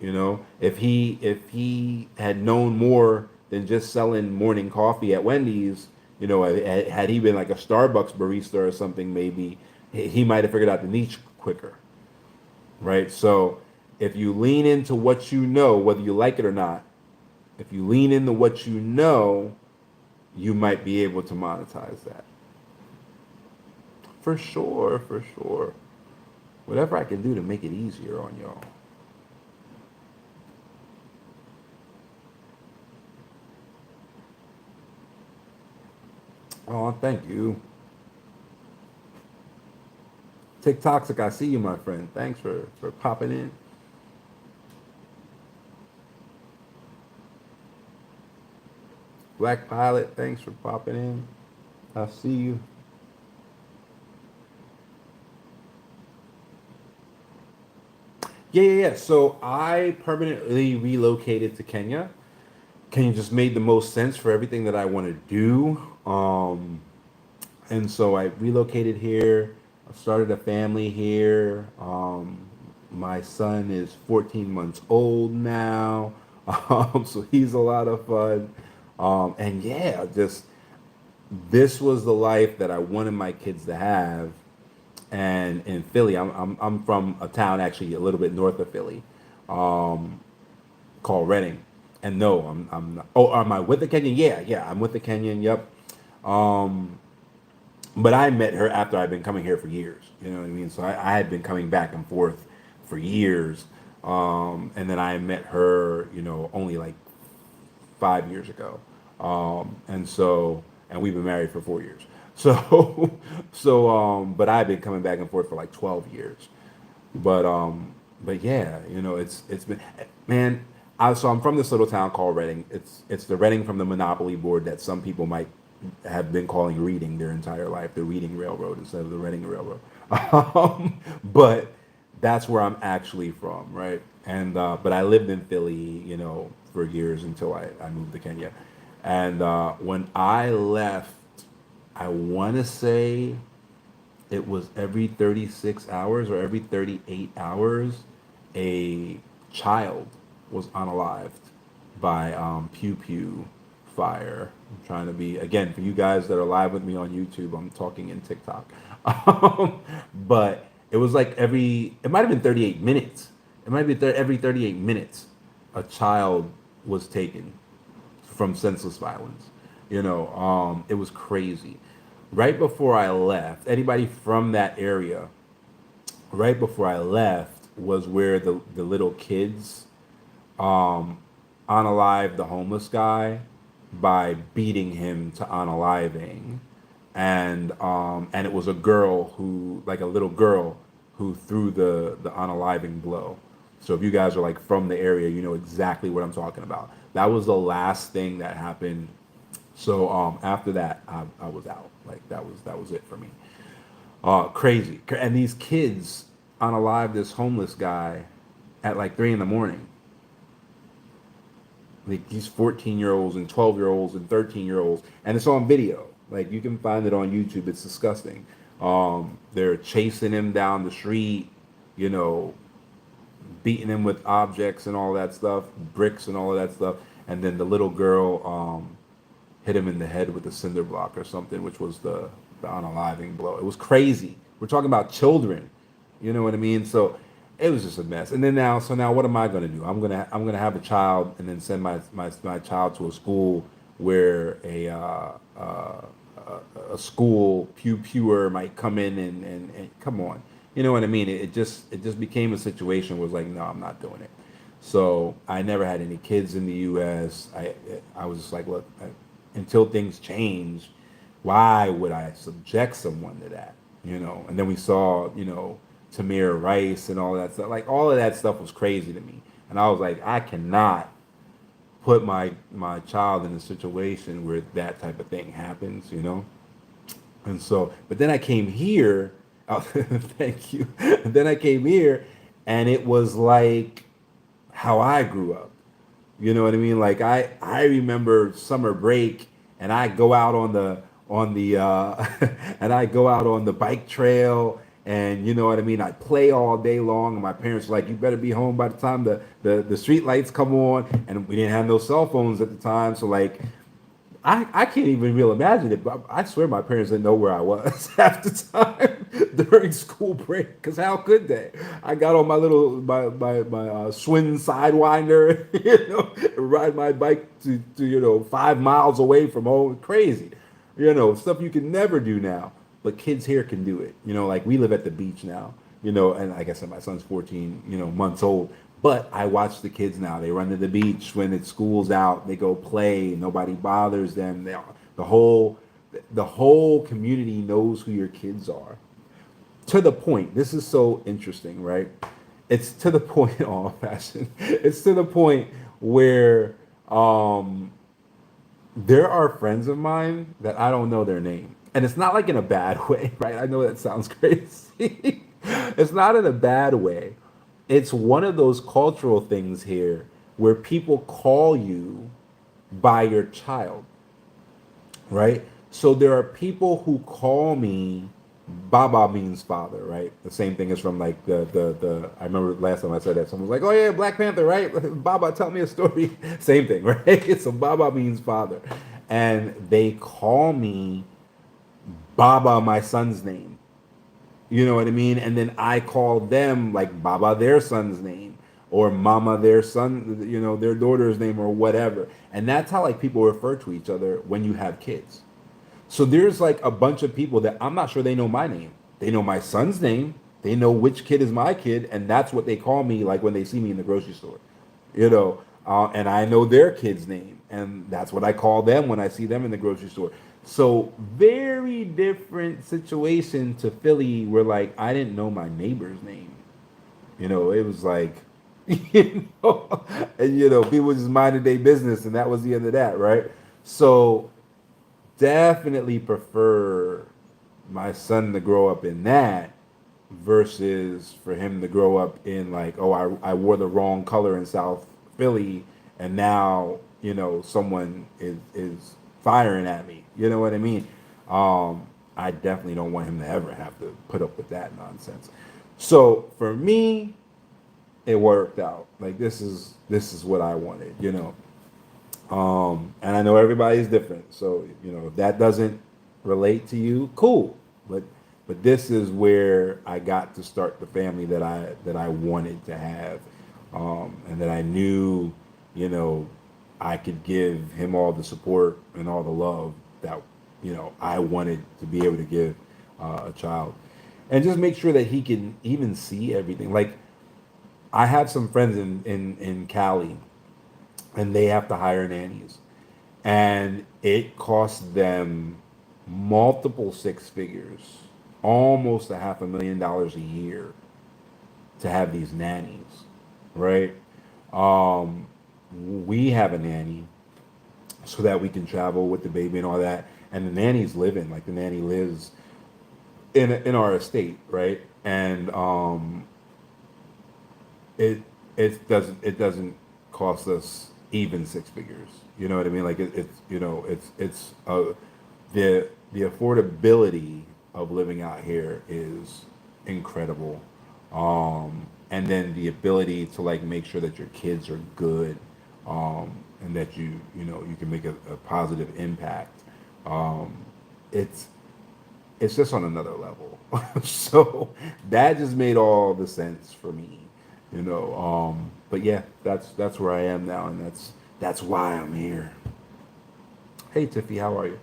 You know, if he had known more than just selling morning coffee at Wendy's, had he been like a Starbucks barista or something, maybe he might have figured out the niche quicker, right? So if you lean into what you know, whether you like it or not, if you lean into what you know, you might be able to monetize that. For sure, for sure. Whatever I can do to make it easier on y'all. Oh, thank you. TikToxic, I see you, my friend. Thanks for popping in. Black Pilot, thanks for popping in. I see you. Yeah. So I permanently relocated to Kenya. Kenya just made the most sense for everything that I want to do. And so I relocated here. I started a family here. My son is 14 months old now. So he's a lot of fun. And yeah, just this was the life that I wanted my kids to have. And in Philly, I'm from a town actually a little bit north of Philly, um, called Reading. And no, I'm not. Oh, am I with the Kenyan? Yeah, I'm with the Kenyan. Yep. Um, but I met her after I've been coming here for years. You know what I mean? So I had been coming back and forth for years. And then I met her, only like 5 years ago. And we've been married for 4 years. So, but I've been coming back and forth for like 12 years. But, um, but yeah, it's been, man. So I'm from this little town called Reading. It's the Reading from the Monopoly board that some people might have been calling Reading their entire life, the Reading Railroad instead of the Reading Railroad. But that's where I'm actually from, right? And but I lived in Philly, for years until I moved to Kenya. And when I left, I want to say it was every 36 hours or every 38 hours, a child was unalived by pew pew fire. I'm trying to be, again, for you guys that are live with me on YouTube, I'm talking in TikTok. But it was like it might have been 38 minutes. It might be every 38 minutes, a child was taken from senseless violence. It was crazy. Right before I left, anybody from that area, right before I left was where the little kids um, unalived the homeless guy by beating him to unaliving, and it was a girl who, like a little girl, who threw the unaliving blow. So if you guys are like from the area, you know exactly what I'm talking about. That was the last thing that happened. So after that, I was out. Like that was it for me. Crazy. And these kids unalive this homeless guy at like 3 in the morning. Like these 14-year-olds and 12-year-olds and 13-year-olds, and it's on video. Like you can find it on YouTube. It's disgusting. They're chasing him down the street, you know, beating him with objects and all that stuff, bricks and all of that stuff, and then the little girl hit him in the head with a cinder block or something, which was the unaliving blow. It was crazy. We're talking about children, you know what I mean? So it was just a mess. And then now what am I going to do? I'm gonna have a child and then send my child to a school where a school pewer might come in and come on. You know what I mean? It just became a situation where it was like, no, I'm not doing it. So I never had any kids in the U.S. I was just like, look, until things change, why would I subject someone to that? And then we saw, Tamir Rice and all that stuff. Like all of that stuff was crazy to me, and I was like, I cannot put my child in a situation where that type of thing happens. And so, but then I came here. Oh, thank you. And then I came here, and it was like how I grew up. You know what I mean? Like I remember summer break, and I go out on the and I go out on the bike trail, And you know what I mean? I play all day long, and my parents were like, you better be home by the time the street lights come on. And we didn't have no cell phones at the time. So like I can't even really imagine it, but I swear my parents didn't know where I was half the time during school break. Because how could they? I got on my little Schwinn Sidewinder, ride my bike to 5 miles away from home. Crazy, stuff you can never do now. But kids here can do it. Like we live at the beach now. And like I said, my son's 14, months old. But I watch the kids now. They run to the beach when it's school's out. They go play. Nobody bothers them. The whole the whole community knows who your kids are. To the point. This is so interesting, right? It's to the point. Oh, fashion. It's to the point where there are friends of mine that I don't know their name, and it's not like in a bad way, right? I know that sounds crazy. It's not in a bad way. It's one of those cultural things here where people call you by your child, right? So there are people who call me Baba means father, right? The same thing is from like the I remember last time I said that someone was like, "Oh yeah, Black Panther, right? Baba, tell me a story." Same thing, right? So Baba means father. And they call me Baba, my son's name. You know what I mean? And then I call them like Baba, their son's name, or Mama, their son, their daughter's name, or whatever. And that's how like people refer to each other when you have kids. So there's like a bunch of people that I'm not sure they know my name. They know my son's name. They know which kid is my kid, and that's what they call me like when they see me in the grocery store. And I know their kid's name, and that's what I call them when I see them in the grocery store. So very different situation to Philly, where like I didn't know my neighbor's name. It was like, and people just minded their business, and that was the end of that, right? So definitely prefer my son to grow up in that versus for him to grow up in like, oh, I wore the wrong color in South Philly, and now someone is firing at me. You know what I mean? I definitely don't want him to ever have to put up with that nonsense. So for me, it worked out. Like this is what I wanted. And I know everybody's different. So, if that doesn't relate to you, cool. But this is where I got to start the family that I wanted to have. And that I knew, I could give him all the support and all the love that, I wanted to be able to give a child. And just make sure that he can even see everything. Like I have some friends in Cali, and they have to hire nannies, and it costs them multiple six figures, almost $500,000 a year to have these nannies, right? We have a nanny so that we can travel with the baby and all that, and the nanny's living like the nanny lives in our estate, right? And it doesn't cost us even six figures. You know what I mean? Like the affordability of living out here is incredible. And then the ability to like make sure that your kids are good, and that you can make a positive impact. It's just on another level. So that just made all the sense for me. But yeah, that's where I am now, and that's why I'm here. Hey Tiffy, how are you?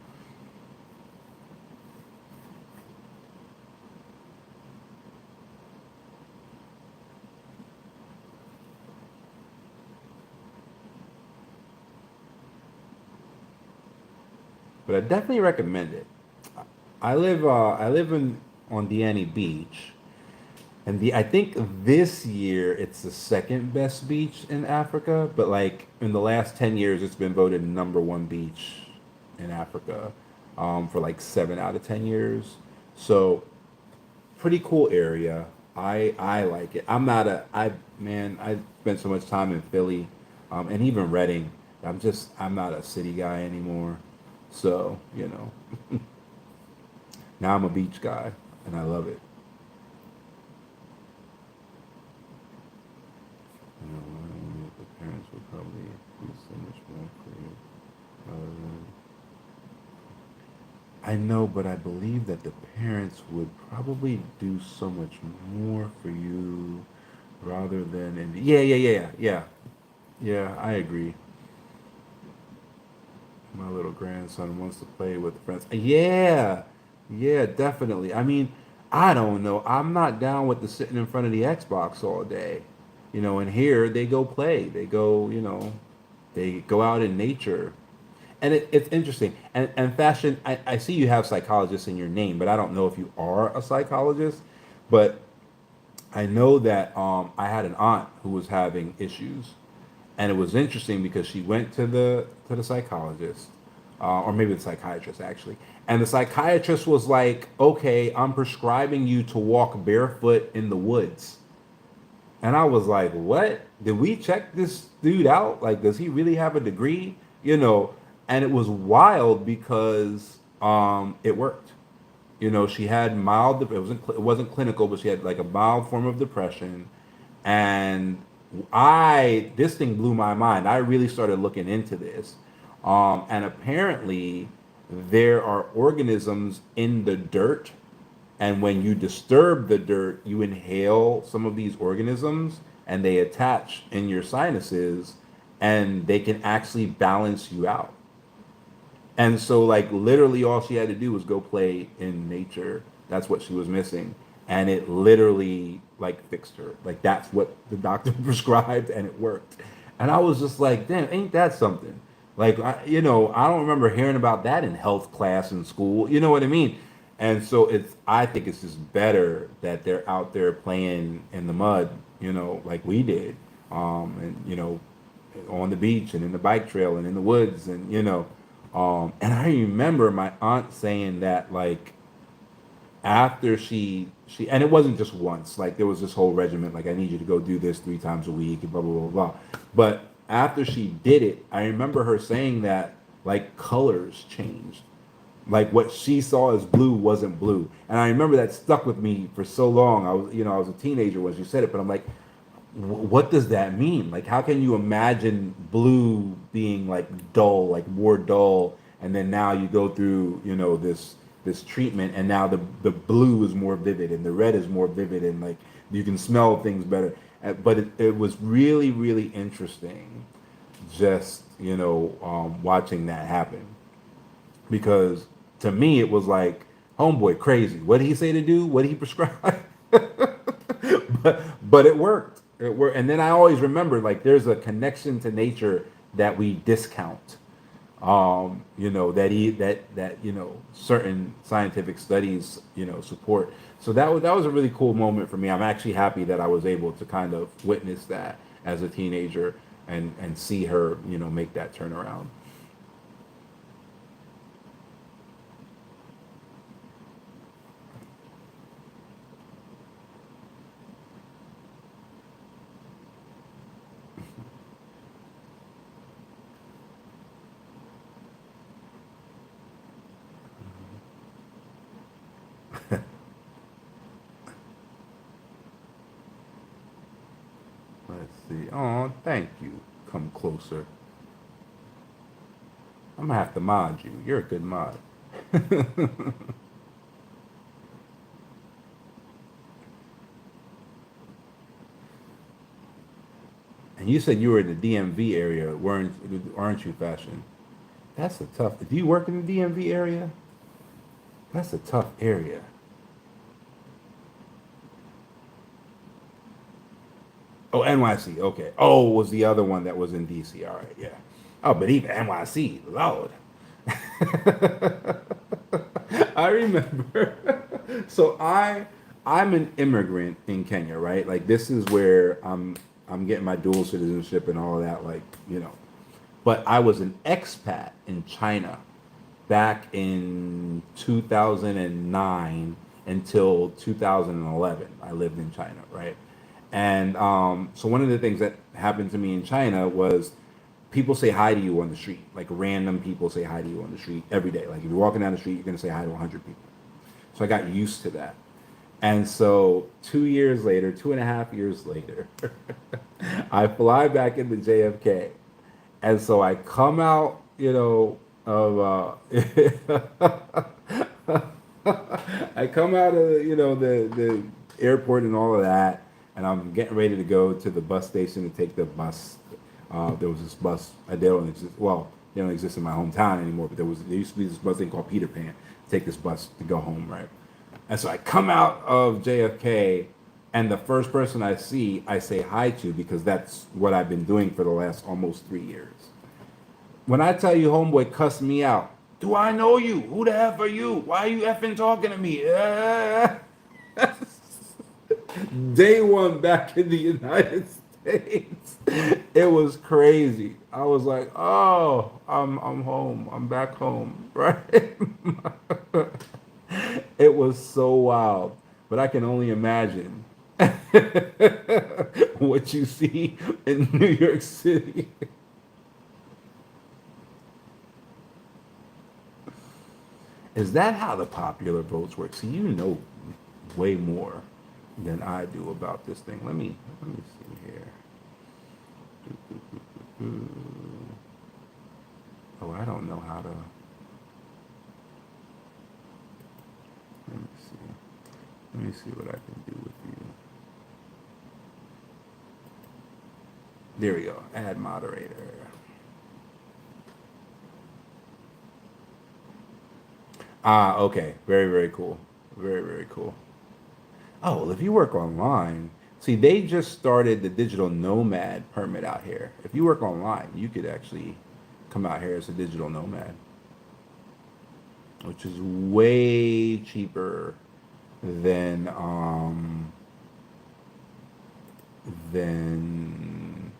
But I definitely recommend it. I live in on Deani Beach, and I think this year it's the second best beach in Africa. But like in the last 10 years, it's been voted number one beach in Africa, for like 7 out of 10 years. So pretty cool area. I like it. I spent so much time in Philly, and even Reading. I'm not a city guy anymore. So now I'm a beach guy, and I love it. You know, the parents would probably do so much more for you. I know, but I believe that the parents would probably do so much more for you rather than yeah, I agree. My little grandson wants to play with friends. Yeah, definitely. I mean, I don't know. I'm not down with the sitting in front of the Xbox all day. You know, and here they go play. They go, they go out in nature. And it's interesting. And fashion, I see you have psychologist in your name, but I don't know if you are a psychologist. But I know that I had an aunt who was having issues, and it was interesting because she went to the psychologist, or maybe the psychiatrist actually, and the psychiatrist was like, "Okay, I'm prescribing you to walk barefoot in the woods." And I was like, what? Did we check this dude out? Like, does he really have a degree? You know, and it was wild because it worked. You know, she had mild, it wasn't clinical, but she had like a mild form of depression. And this thing blew my mind. I really started looking into this. And apparently there are organisms in the dirt, and when you disturb the dirt, you inhale some of these organisms and they attach in your sinuses and they can actually balance you out. And so, like, literally, all she had to do was go play in nature. That's what she was missing. And it literally, like, fixed her. Like, that's what the doctor prescribed, and it worked. And I was just like, damn, ain't that something? Like, I don't remember hearing about that in health class in school. You know what I mean? And so I think it's just better that they're out there playing in the mud, like we did. And, on the beach and in the bike trail and in the woods and I remember my aunt saying that, like, after she and it wasn't just once, like there was this whole regiment, like, I need you to go do this 3 times a week and blah blah blah blah. But after she did it, I remember her saying that, like, colors changed. Like, what she saw as blue wasn't blue. And I remember that stuck with me for so long. I was a teenager when she said it, but I'm like, what does that mean? Like, how can you imagine blue being like dull, like more dull, and then now you go through, this treatment, and now the blue is more vivid and the red is more vivid, and like you can smell things better. But it was really, really interesting, just watching that happen, because to me it was like, homeboy crazy. What did he say to do? What did he prescribe? but it worked. It worked. And then I always remember, like, there's a connection to nature that we discount. That certain scientific studies support. So that was a really cool moment for me. I'm actually happy that I was able to kind of witness that as a teenager and see her make that turnaround. Let's see. Oh, thank you. Come closer. I'm gonna have to mod you. You're a good mod. And you said you were in the DMV area, aren't you, Fashion? That's a tough. Do you work in the DMV area? That's a tough area. Oh, NYC. Okay. Oh, was the other one that was in DC. All right. Yeah. Oh, but even NYC, Lord. I remember. So I'm an immigrant in Kenya, right? Like, this is where I'm getting my dual citizenship and all of that, like, But I was an expat in China back in 2009 until 2011. I lived in China, right? And so one of the things that happened to me in China was people say hi to you on the street. Like, random people say hi to you on the street every day. Like, if you're walking down the street, you're going to say hi to 100 people. So I got used to that. And so 2 years later, 2.5 years later, I fly back into JFK. And so I come out, of I come out of the airport and all of that, and I'm getting ready to go to the bus station to take the bus. There was this bus. They don't exist. Well, they don't exist in my hometown anymore. But there used to be this bus thing called Peter Pan. Take this bus to go home, right? And so I come out of JFK, and the first person I see, I say hi to because that's what I've been doing for the last almost 3 years. When I tell you homeboy cussed me out, do I know you? Who the F are you? Why are you effing talking to me? Day one back in the United States. It was crazy. I was like, oh, I'm home. I'm back home. Right? It was so wild. But I can only imagine what you see in New York City. Is that how the popular votes work? See, you know way more than I do about this thing. Let me see here. Oh, I don't know how to. Let me see. Let me see what I can do with you. There we go. Add moderator. Ah, okay. Very, very cool. Very, very cool. Oh, well, if you work online, see, they just started the digital nomad permit out here. If you work online, you could actually come out here as a digital nomad, which is way cheaper than than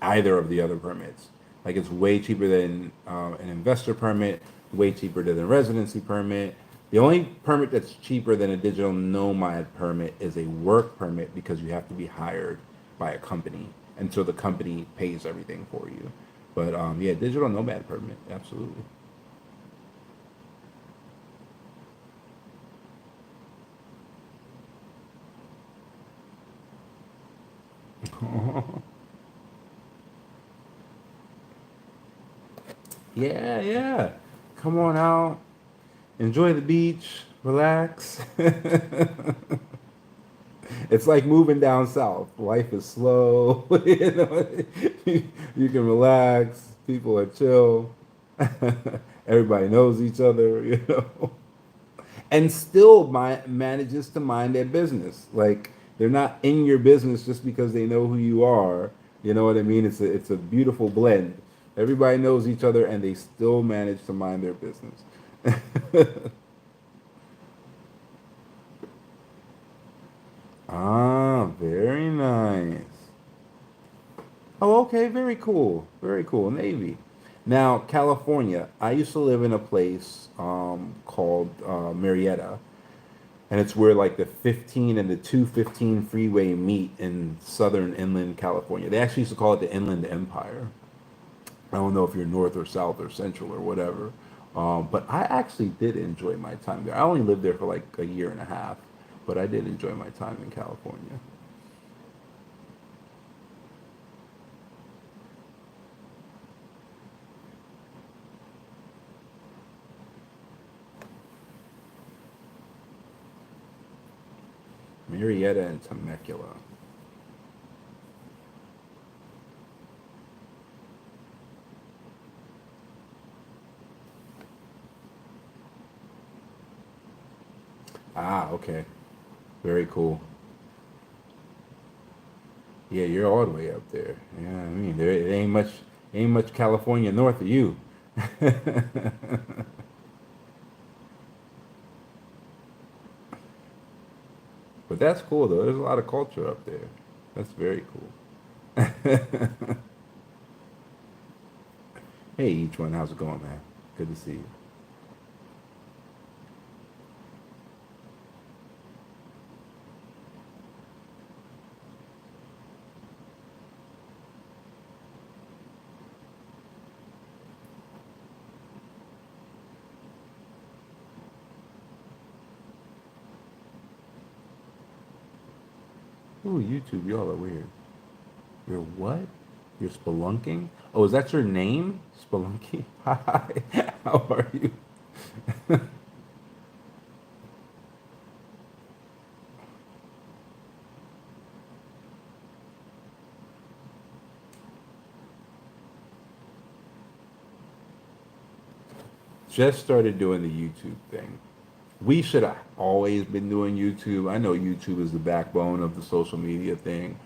either of the other permits. Like it's way cheaper than an investor permit, way cheaper than a residency permit. The only permit that's cheaper than a digital nomad permit is a work permit because you have to be hired by a company, and so the company pays everything for you. But yeah, digital nomad permit, absolutely. Yeah, yeah. Come on out, enjoy the beach, relax. It's like moving down south. Life is slow. You can relax. People are chill. Everybody knows each other. And still manages to mind their business. Like they're not in your business just because they know who you are. You know what I mean? It's a beautiful blend. Everybody knows each other, and they still manage to mind their business. Ah, very nice. Oh, okay, very cool. Very cool. Navy. Now, California. I used to live in a place called Marietta, and it's where like the 15 and the 215 freeway meet in southern inland California. They actually used to call it the Inland Empire. I don't know if you're north or south or central or whatever, but I actually did enjoy my time there. I only lived there for like a year and a half, but I did enjoy my time in California. Marietta and Temecula. Ah, okay. Very cool. Yeah, you're all the way up there. Yeah, I mean, there it ain't much California north of you. But that's cool though. There's a lot of culture up there. That's very cool. Hey, each one, how's it going, man? Good to see you. Ooh, YouTube, y'all are weird. You're what? You're spelunking? Oh, is that your name? Spelunky? Hi, how are you? Just started doing the YouTube thing. We should have always been doing YouTube. I know YouTube is the backbone of the social media thing,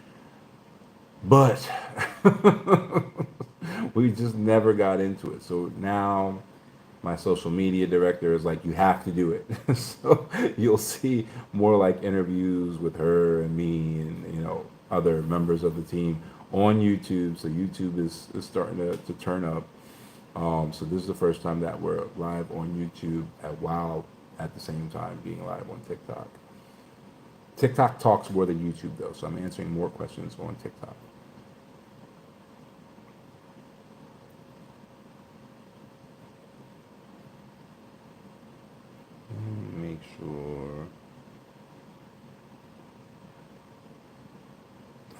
but we just never got into it. So now my social media director is like, you have to do it. So you'll see more like interviews with her and me and other members of the team on YouTube. So YouTube is starting to turn up. So this is the first time that we're live on YouTube while at the same time being live on TikTok. TikTok talks more than YouTube though, so I'm answering more questions on TikTok. Make sure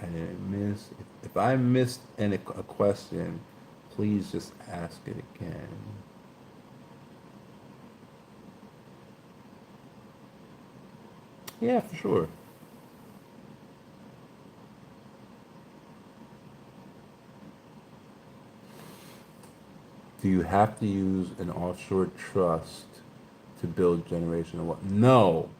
I didn't miss. If I missed a question, please just ask it again. Yeah, for sure. Do you have to use an offshore trust to build generational wealth? No.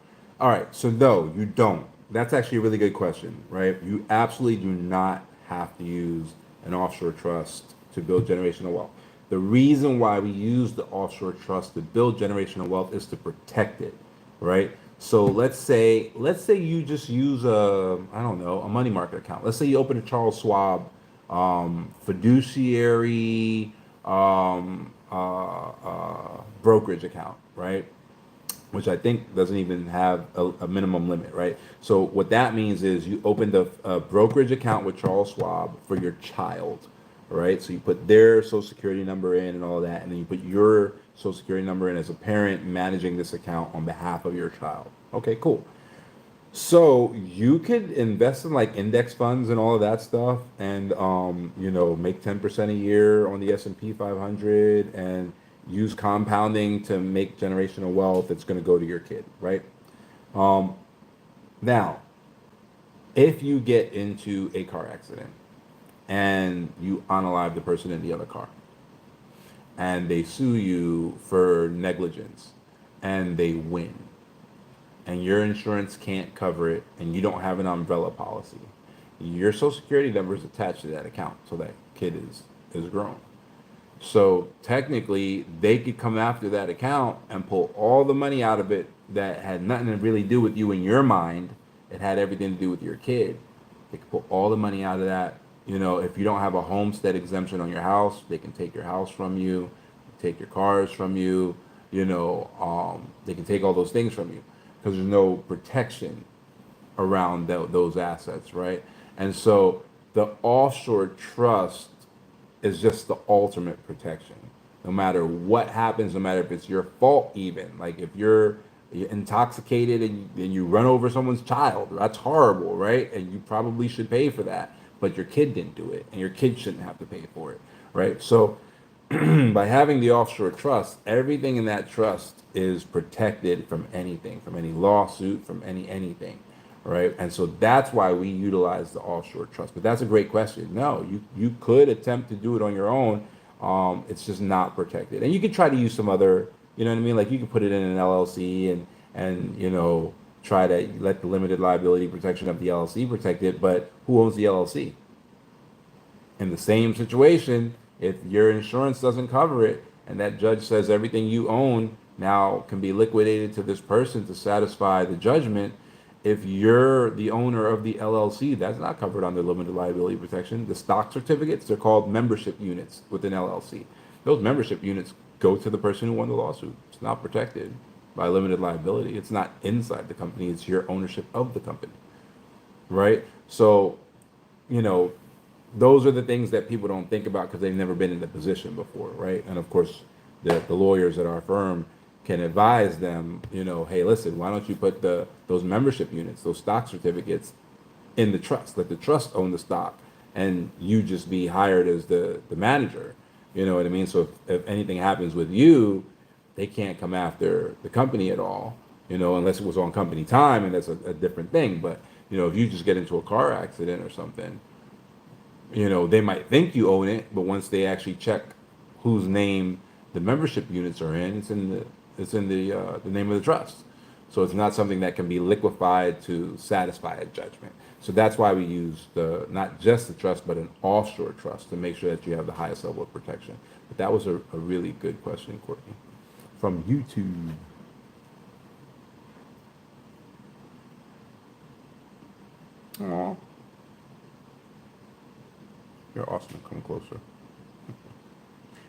All right, so no, you don't. That's actually a really good question, right? You absolutely do not have to use an offshore trust to build generational wealth. The reason why we use the offshore trust to build generational wealth is to protect it, right? So let's say you just use a I don't know a money market account. Let's say you open a Charles Schwab fiduciary brokerage account, right? Which I think doesn't even have a minimum limit, right? So what that means is you opened a brokerage account with Charles Schwab for your child, right? So you put their social security number in and all that, and then you put your social security number in as a parent managing this account on behalf of your child. Okay, cool. So you could invest in like index funds and all of that stuff, and make 10% a year on the S&P 500, and use compounding to make generational wealth that's going to go to your kid, right? Um, Now, if you get into a car accident and you unalive the person in the other car, and they sue you for negligence, and they win, and your insurance can't cover it, and you don't have an umbrella policy, your social security number is attached to that account, so that kid is grown. So technically, they could come after that account and pull all the money out of it that had nothing to really do with you in your mind. It had everything to do with your kid. They could pull all the money out of that. If you don't have a homestead exemption on your house, they can take your house from you, take your cars from you. They can take all those things from you because there's no protection around those assets, right? And so the offshore trust is just the ultimate protection. No matter what happens, no matter if it's your fault, even like if you're intoxicated and you run over someone's child, that's horrible, right? And you probably should pay for that, but your kid didn't do it, and your kid shouldn't have to pay for it, right? So by having the offshore trust, everything in that trust is protected from anything, from any lawsuit, from anything, right? And so that's why we utilize the offshore trust. But that's a great question. No, you could attempt to do it on your own. It's just not protected, and you could try to use some other, you know what I mean? Like you could put it in an LLC and try to let the limited liability protection of the LLC protect it. But who owns the LLC? In the same situation, if your insurance doesn't cover it and that judge says everything you own now can be liquidated to this person to satisfy the judgment, if you're the owner of the LLC, that's not covered under limited liability protection. The stock certificates, they're called membership units within LLC. Those membership units go to the person who won the lawsuit. It's not protected by limited liability. It's not inside the company, it's your ownership of the company, right? So, you know, those are the things that people don't think about because they've never been in the position before, right? And of course, the lawyers at our firm can advise them, hey, listen, why don't you put those membership units, those stock certificates, in the trust. Let the trust own the stock, and you just be hired as the manager. You know what I mean? So if anything happens with you, they can't come after the company at all. You know, unless it was on company time, and that's a different thing. But you know, if you just get into a car accident or something, you know, they might think you own it, but once they actually check whose name the membership units are in, it's in the name of the trust. So it's not something that can be liquefied to satisfy a judgment. So that's why we use the not just the trust, but an offshore trust to make sure that you have the highest level of protection. But that was a really good question, Courtney, from YouTube. Aw, you're awesome. Come closer.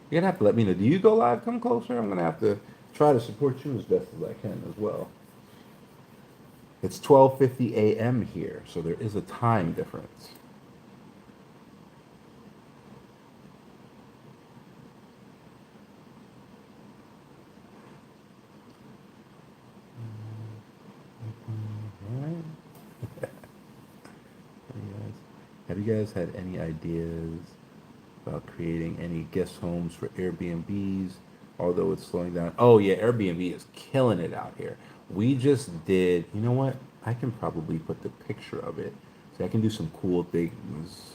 You're gonna have to let me know. Do you go live? Come closer. I'm gonna have to try to support you as best as I can as well. It's 12:50 a.m. here, so there is a time difference. All right. Have you guys had any ideas about creating any guest homes for Airbnbs? Although it's slowing down. Oh yeah, Airbnb is killing it out here. We just did. You know what? I can probably put the picture of it. So I can do some cool things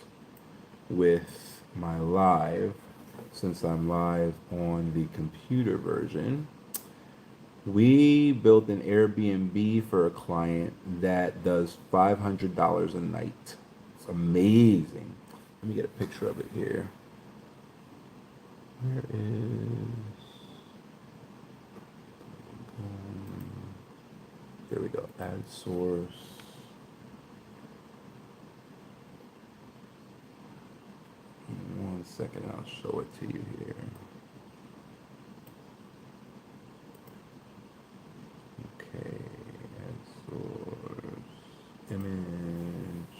with my live, since I'm live on the computer version. We built an Airbnb for a client that does $500 a night. It's amazing. Let me get a picture of it here. Where is? There we go. Add source. One second, I'll show it to you here. Okay, add source, image,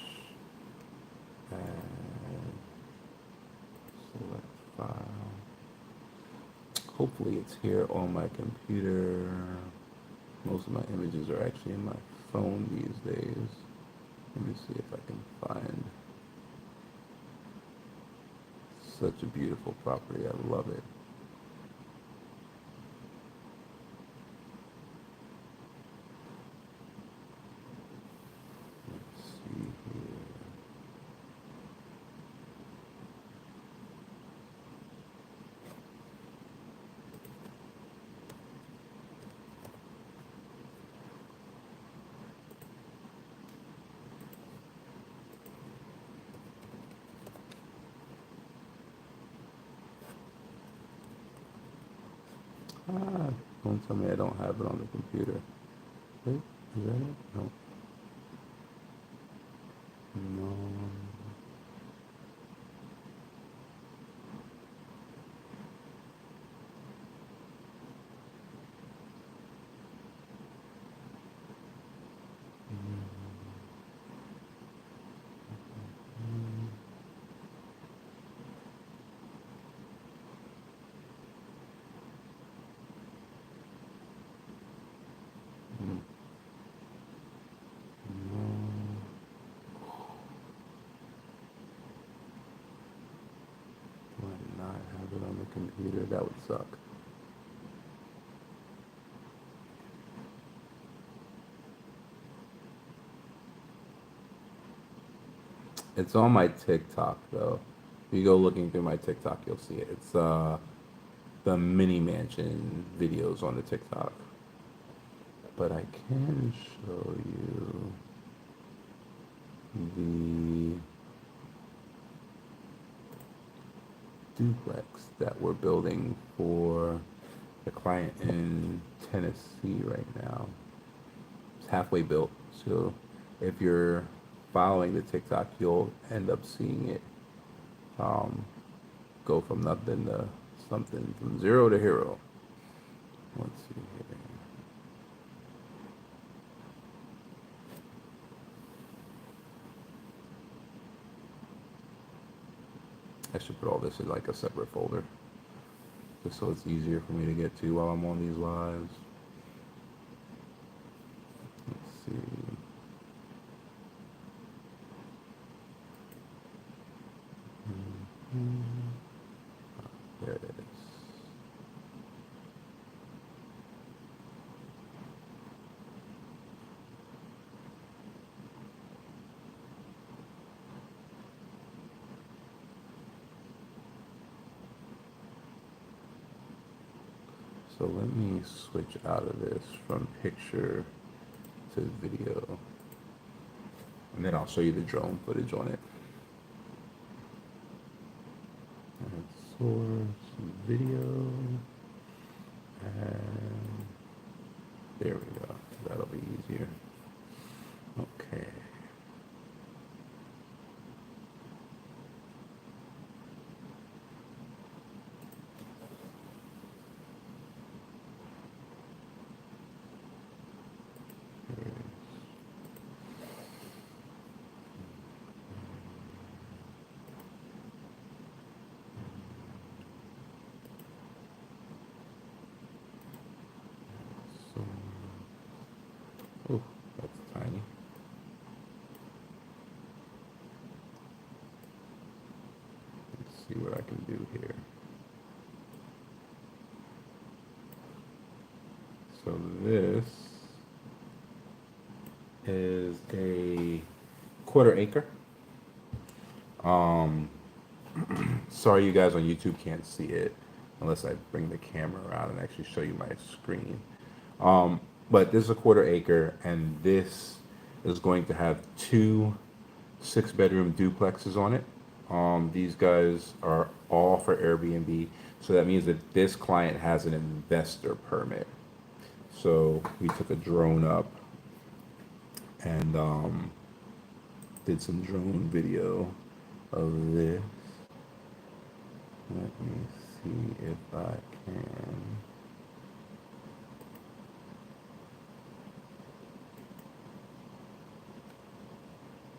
add, select file. Hopefully it's here on my computer. Most of my images are actually in my phone these days. Let me see if I can find such a beautiful property. I love it. Let's see here. Ah, don't tell me I don't have it on the computer. Wait, is that it? No. No. Mm, no. Do I not have it on the computer? That would suck. It's on my TikTok though. If you go looking through my TikTok, you'll see it. It's the mini mansion videos on the TikTok. But I can show you the duplex that we're building for the client in Tennessee right now. It's halfway built, so if you're following the TikTok, you'll end up seeing it um, go from nothing to something, from zero to hero. Let's see here. I should put all this in like a separate folder, just so it's easier for me to get to while I'm on these lives. Let's see. So let me switch out of this from picture to video, and then I'll show you the drone footage on it. And source video, and there we go. That'll be easier. Okay. So, oh, that's tiny. Let's see what I can do here. So this is a quarter acre. Sorry you guys on YouTube can't see it unless I bring the camera around and actually show you my screen. But this is a quarter acre, and this is going to have two 6-bedroom duplexes on it. These guys are all for Airbnb, so that means that this client has an investor permit. So we took a drone up and did some drone video of this. Let me see if I can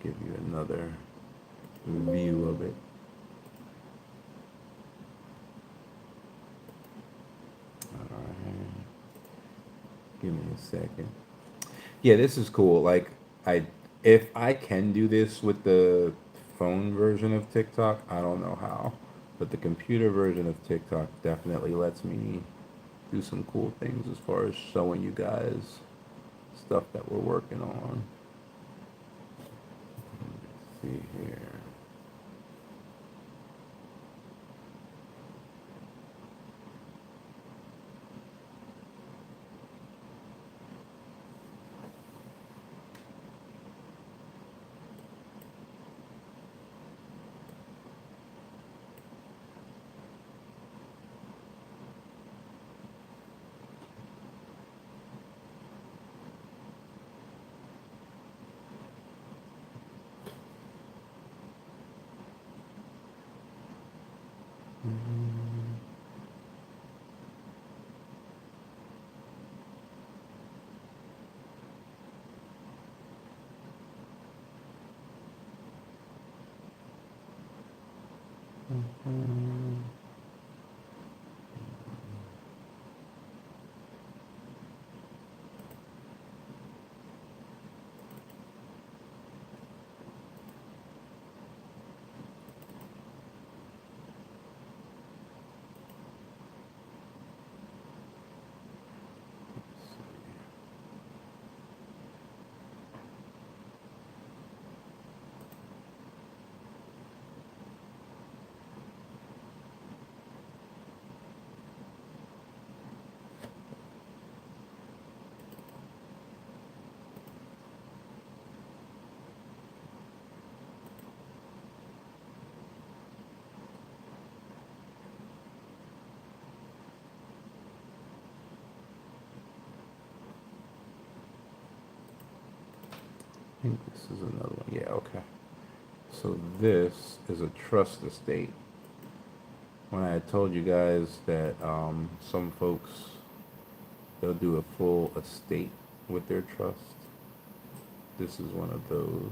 give you another view of it. Alright. Give me a second. Yeah, this is cool. Like, if I can do this with the phone version of TikTok, I don't know how. But the computer version of TikTok definitely lets me do some cool things as far as showing you guys stuff that we're working on. Let's see here. I think this is another one. Yeah, okay. So this is a trust estate. When I had told you guys that some folks, they'll do a full estate with their trust, this is one of those.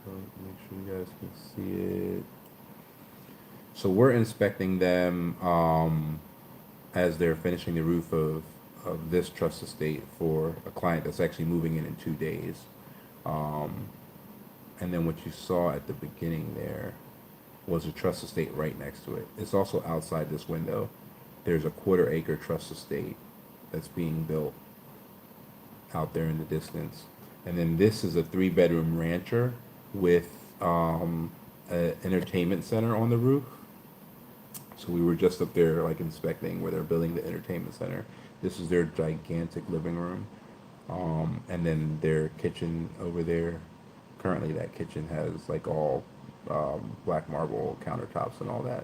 Make sure you guys can see it. So we're inspecting them as they're finishing the roof of this trust estate for a client that's actually moving in 2 days. And then what you saw at the beginning there was a trust estate right next to it. It's also outside this window. There's a quarter acre trust estate that's being built out there in the distance. And then this is a 3-bedroom rancher with an entertainment center on the roof. So we were just up there like inspecting where they're building the entertainment center. This is their gigantic living room. And then their kitchen over there. Currently that kitchen has like all black marble countertops and all that.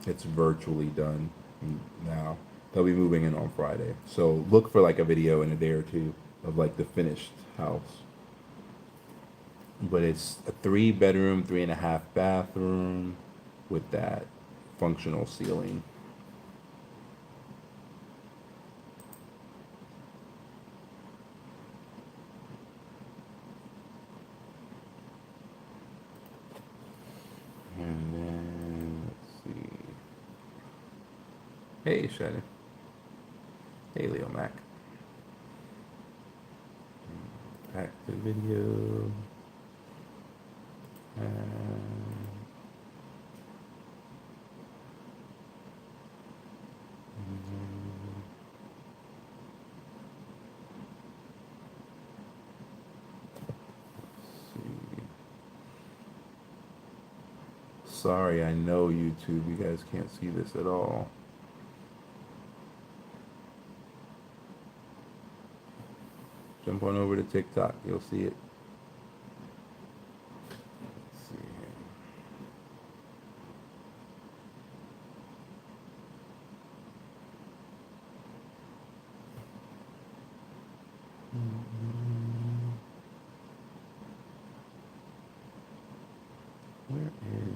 It's virtually done now. They'll be moving in on Friday. So look for like a video in a day or two of like the finished house. But it's a 3 bedroom, 3.5 bathroom with that functional ceiling. And then let's see. Hey, Shannon. Hey, Leo Mac. Back to video. Sorry, I know YouTube, you guys can't see this at all. Jump on over to TikTok, you'll see it. Let's see here. Where is...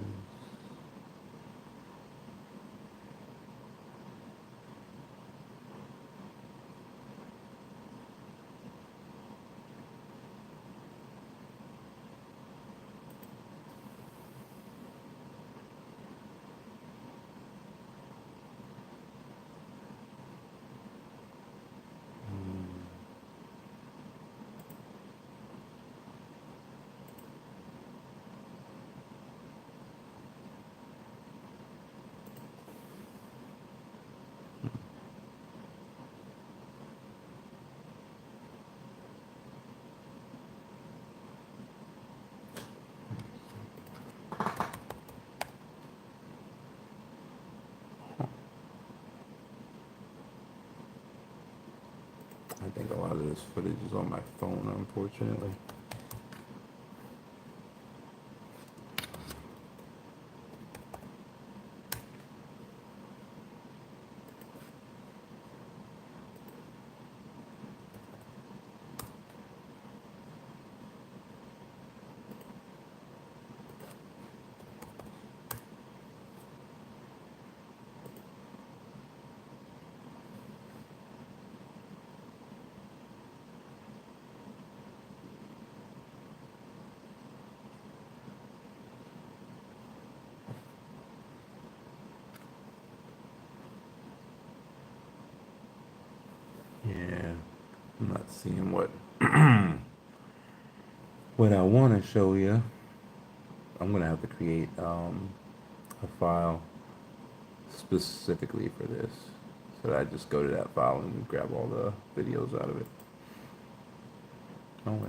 I think a lot of this footage is on my phone, unfortunately. Yeah, I'm not seeing what what I want to show you. I'm gonna have to create a file specifically for this, so that I just go to that file and grab all the videos out of it. Oh,